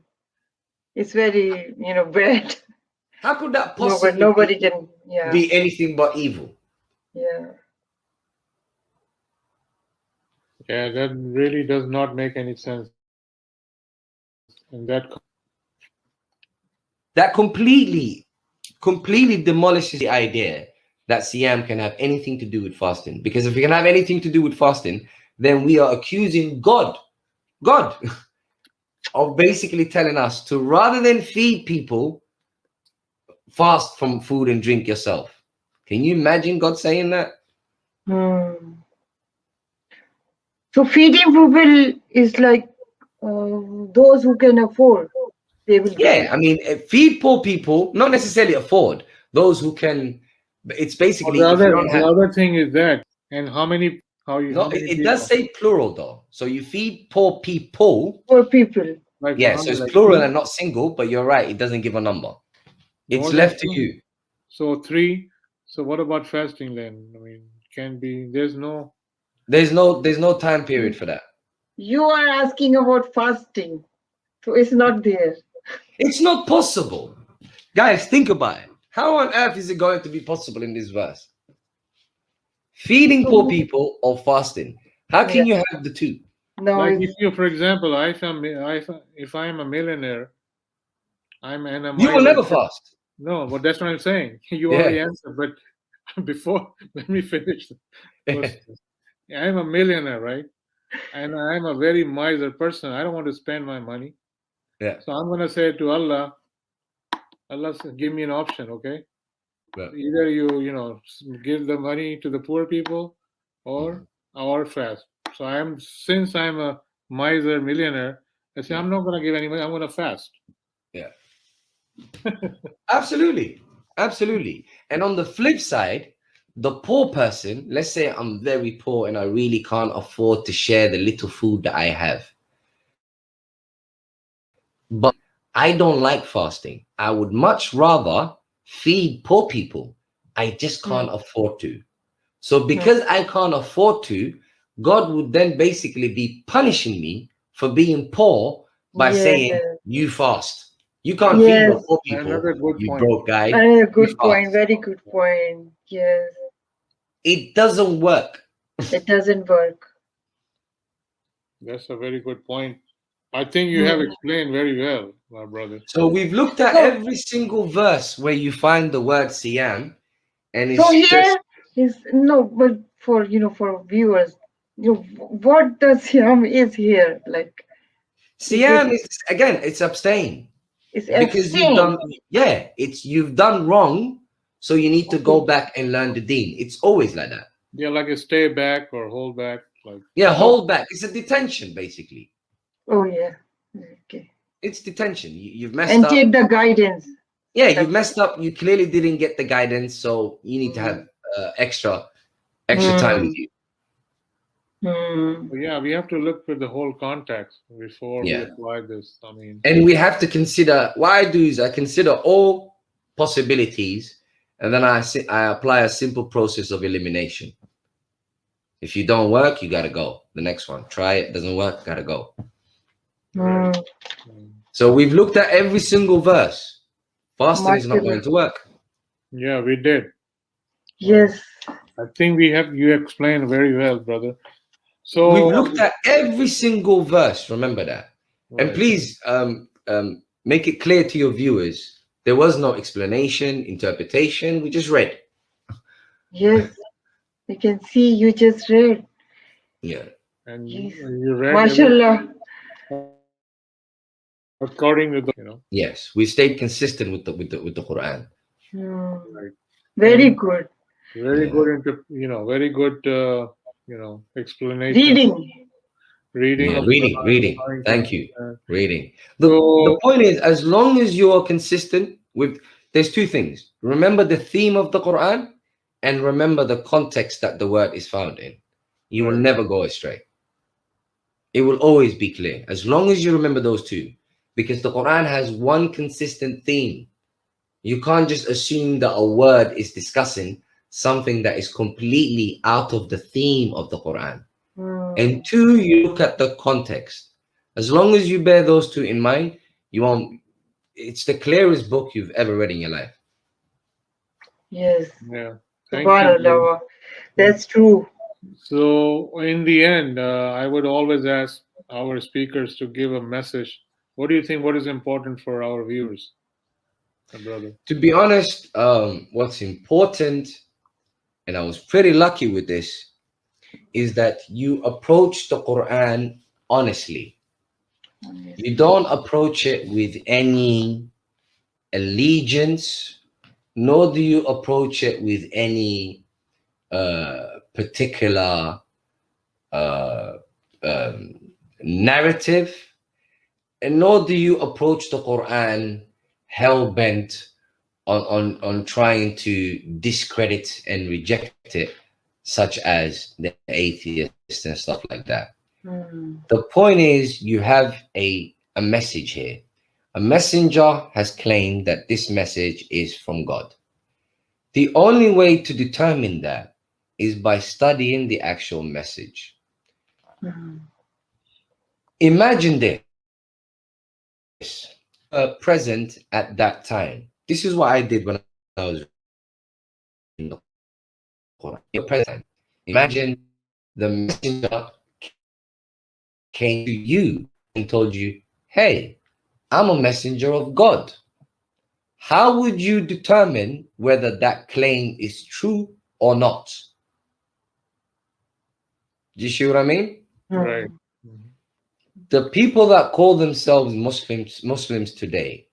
It's very, bad. How could that Nobody, possibly nobody can. Yeah. be anything but evil? Yeah. Yeah, that really does not make any sense. And That completely demolishes the idea that Siam can have anything to do with fasting. Because if we can have anything to do with fasting, then we are accusing God of basically telling us to, rather than feed people, fast from food and drink yourself. Can you imagine God saying that? Hmm. So feeding people is like those who can afford, they will do Yeah, it. I mean, feed poor people, not necessarily afford, those who can. It's or basically if you don't the have. other thing is that, and No, how many it does people? say plural though. So you feed poor people. Poor people. Like for Yeah, so how it's like plural two? and not single, but you're right, it doesn't give a number. It's More than left to two? you. So three. So what about fasting then? I mean, can be. There's no. There's no time period for that. You are asking about fasting, so it's not there. It's not possible. Guys, think about it. How on earth is it going to be possible in this verse? Feeding poor So, people or fasting? How yeah, can you have the two? no, Like it's if you, for example, if I'm a millionaire, I'm an a You will miser. never fast. No, but that's what I'm saying. You Yeah. already answered, but before let me finish the question. I'm a millionaire, right? And I'm a very miser person. I don't want to spend my money. Yeah. So I'm gonna say to Allah, Allah, give me an option, okay? Yeah. Either give the money to the poor people, or fast. So since I'm a miser millionaire, I say I'm not gonna give any money. I'm gonna fast. Yeah. Absolutely. Absolutely. And on the flip side, the poor person, let's say I'm very poor and I really can't afford to share the little food that I have. But I don't like fasting. I would much rather feed poor people. I just mm, can't afford to. So mm. because I can't afford to, God would then basically be punishing me for being poor by Yes, saying, you fast. You can't feed yes. the poor people, Another good you point. broke guy. A You good point. fast. Very good point. Yes, It doesn't work. it doesn't work. That's a very good point. I think you have Hmm. explained very well, my brother. So we've looked at So, every single verse where you find the word Siyam, and so it's just here is no, but for for viewers, what the Siam is here? Like, is it Siyam is again, it's abstain. is Because you've abstain? done, yeah, it's you've done wrong, so you need to go Okay. back and learn the deen. It's always like that. Yeah, like a stay back or hold back, like Yeah, Oh, hold back. It's a detention, basically. oh yeah. Okay. It's detention. You've messed And up. take the guidance. Yeah, you've That's messed up. You clearly didn't get the guidance, so you need to have extra time with hmm. you. Hmm. yeah, we have to look for the whole context before we Yeah, apply this. I mean, and we have to consider what I do is I consider all possibilities, and then I apply a simple process of elimination. If you don't work, you gotta go. The next one, try it, doesn't work, gotta go. right. Hmm. So we've looked at every single verse. Fasting is not Mashallah. going to work. Yeah, we did. Well, Yes. I think you explained very well, brother. We've So, looked at every single verse. Remember that. And right. please make it clear to your viewers there was no explanation, interpretation. We just read. Yes. You can see you just read. Yeah. And Yes. you read Mashallah. according to Yes. We stayed consistent with the Quran. Hmm. right. Very And good. very Yeah. good very good explanation. Reading. reading Yeah, of reading, Quran, reading. learning Thank Quran. you. Reading. The So point is, as long as you are consistent with, there's two things. Remember the theme of the Quran and remember the context that the word is found in. You will right, never go astray. It will always be clear as long as you remember those two, because the Quran has one consistent theme. You can't just assume that a word is discussing something that is completely out of the theme of the Quran. And two, you look at the context. As long as you bear those two in mind, you won't. It's the clearest book you've ever read in your life. Yes. yeah. Thank you. Subhanallah. Thank That's true. So, in the end, I would always ask our speakers to give a message. What do you think? What is important for our viewers, my brother? To be honest, what's important, and I was pretty lucky with this, is that you approach the Quran honestly. You don't approach it with any allegiance, nor do you approach it with any particular uh, um, narrative, and nor do you approach the Quran hell bent on trying to discredit and reject it, such as the atheists and stuff like that. The point is, you have a message here. A messenger has claimed that this message is from God. The only way to determine that is by studying the actual message. Imagine this, present at that time. This is what I did when I was reading the Quran. Imagine the messenger came to you and told you, hey, I'm a messenger of God. How would you determine whether that claim is true or not? Do you see what I mean? Right. Mhm. The people that call themselves Muslims today,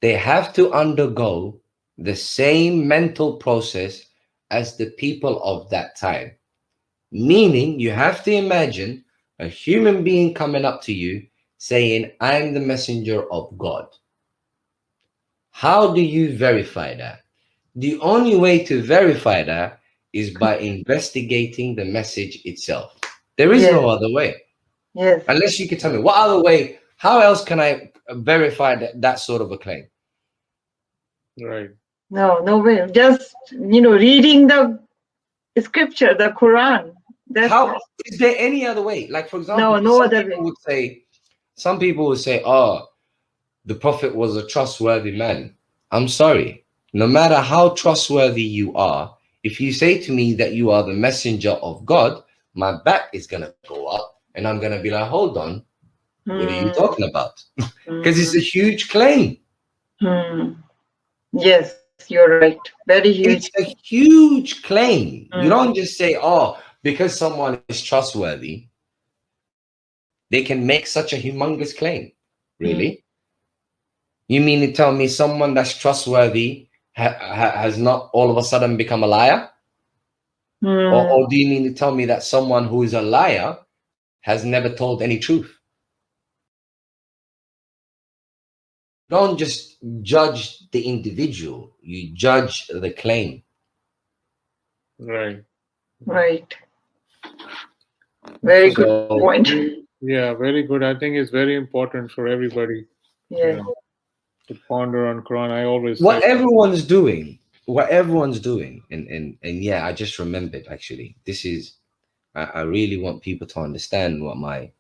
they have to undergo the same mental process as the people of that time. Meaning, you have to imagine a human being coming up to you saying, I'm the messenger of God. How do you verify that? The only way to verify that is by investigating the message itself. There is Yes. no other way. Yes. Unless you can tell me what other way, how else can I verify that sort of a claim? Right. No, no way. Just, reading the scripture, the Quran. That's How is there any other way? Like, for example, no, no other way. some people would say, oh, the Prophet was a trustworthy man. I'm sorry. No matter how trustworthy you are, if you say to me that you are the messenger of God, my back is going to go up and I'm going to be like, hold on, what are you talking about? Because it's a huge claim. Yes, you're right. Very huge. It's a huge claim. You Mm. don't just say, oh, because someone is trustworthy, they can make such a humongous claim. Really? You mean to tell me someone that's trustworthy has not all of a sudden become a liar? Or do you mean to tell me that someone who is a liar has never told any truth? Don't just judge the individual, you judge the claim. Right. Right. Very good So, So point. yeah, very good. I think it's very important for everybody, you Yes. know, to ponder on Quran. I always say, what everyone's doing, and yeah, I just remembered actually. This is I really want people to understand what my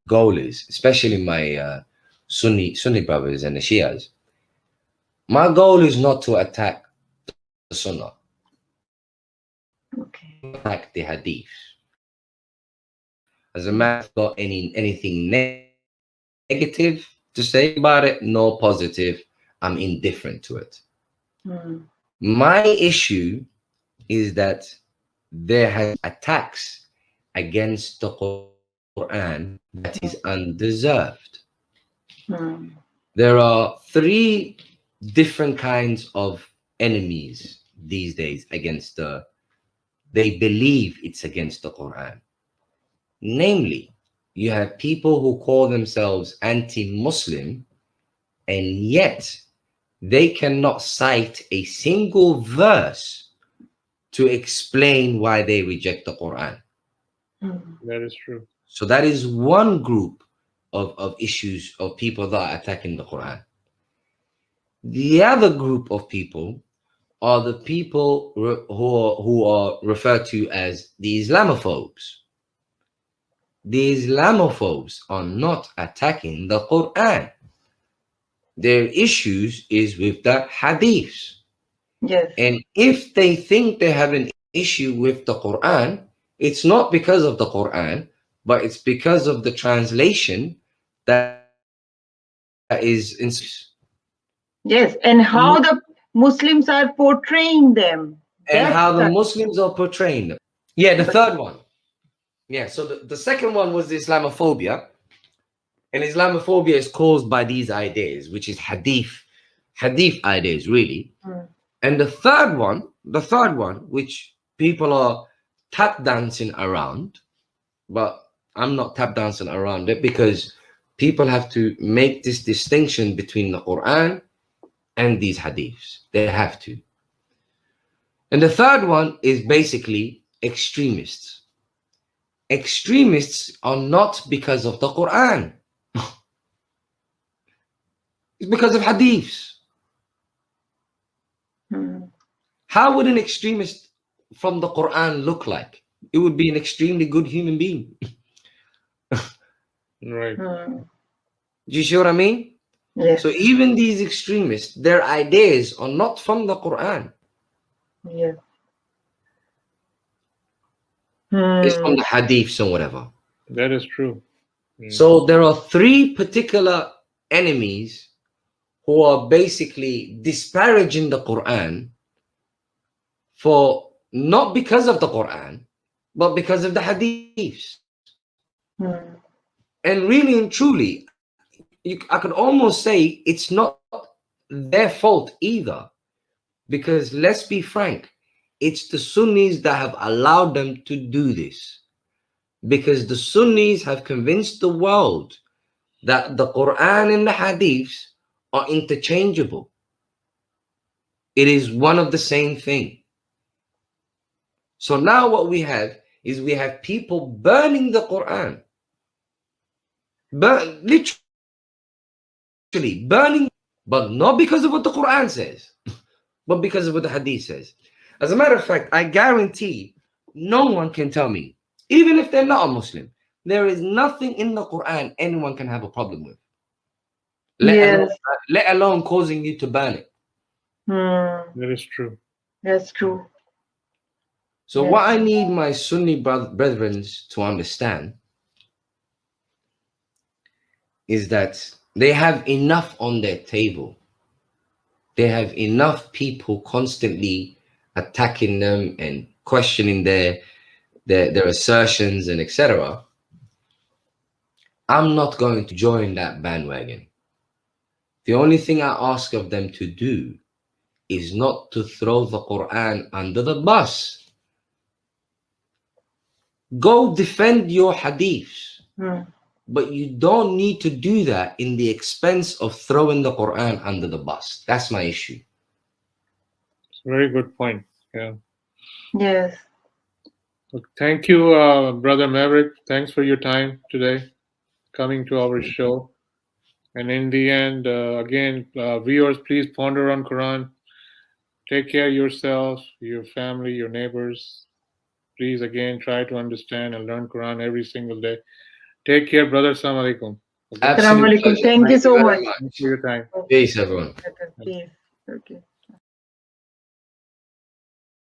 goal is, especially my Sunni brothers and the Shias. My goal is not to attack the Sunnah. Okay. Attack the Hadith. As a matter of fact, got anything negative to say about it, no positive. I'm indifferent to it. My issue is that there has been attacks against the Quran that is undeserved. There are three different kinds of enemies these days against they believe it's against the Quran. Namely, you have people who call themselves anti-Muslim, and yet they cannot cite a single verse to explain why they reject the Quran. That is true. So that is one group of issues of people that are attacking the Quran. The other group of people are the people who are referred to as the Islamophobes. The Islamophobes are not attacking the Quran. Their issues is with the hadiths. Yes. And if they think they have an issue with the Quran, it's not because of the Quran, but it's because of the translation that is in. Yes, and how the Muslims are portraying them. And That's how the the, Muslims are portraying them. Yeah, the third one. Yeah, so the second one was the Islamophobia. And Islamophobia is caused by these ideas, which is hadith ideas, really. And the third one, which people are tap dancing around, but I'm not tap dancing around it because people have to make this distinction between the Quran and these hadiths. They have to. And the third one is basically extremists. Extremists are not because of the Quran. It's because of hadiths. How would an extremist from the Quran look like? It would be an extremely good human being. Right. Do you see what I mean? yes. So even these extremists, their ideas are not from the Quran. Yes. It's from the hadiths and whatever. That is true. So there are three particular enemies who are basically disparaging the Quran for not because of the Quran, but because of the hadiths. And really and truly, I could almost say it's not their fault either. Because let's be frank, it's the Sunnis that have allowed them to do this. Because the Sunnis have convinced the world that the Quran and the hadiths are interchangeable. It is one of the same thing. So now what we have is we have people burning the Quran. Literally burning, but not because of what the Quran says, but because of what the hadith says. As a matter of fact, I guarantee no one can tell me, even if they're not a Muslim, there is nothing in the Quran anyone can have a problem with. Let alone causing you to burn it. That is true. That's true. So what I need my Sunni brethren to understand is that they have enough on their table. They have enough people constantly attacking them and questioning their assertions and etc. I'm not going to join that bandwagon. The only thing I ask of them to do is not to throw the Quran under the bus. Go defend your hadiths. But you don't need to do that in the expense of throwing the Quran under the bus. That's my issue. It's a very good point. Yeah. Yes. Thank you, Brother Maverick. Thanks for your time today, coming to our show. And in the end, again, viewers, please ponder on Quran. Take care of yourself, your family, your neighbors. Please, again, try to understand and learn Quran every single day. Take care, brother. Assalamu alaikum. Assalamu alaikum. Thank you so much. Thanks for your time. Peace, everyone. Peace.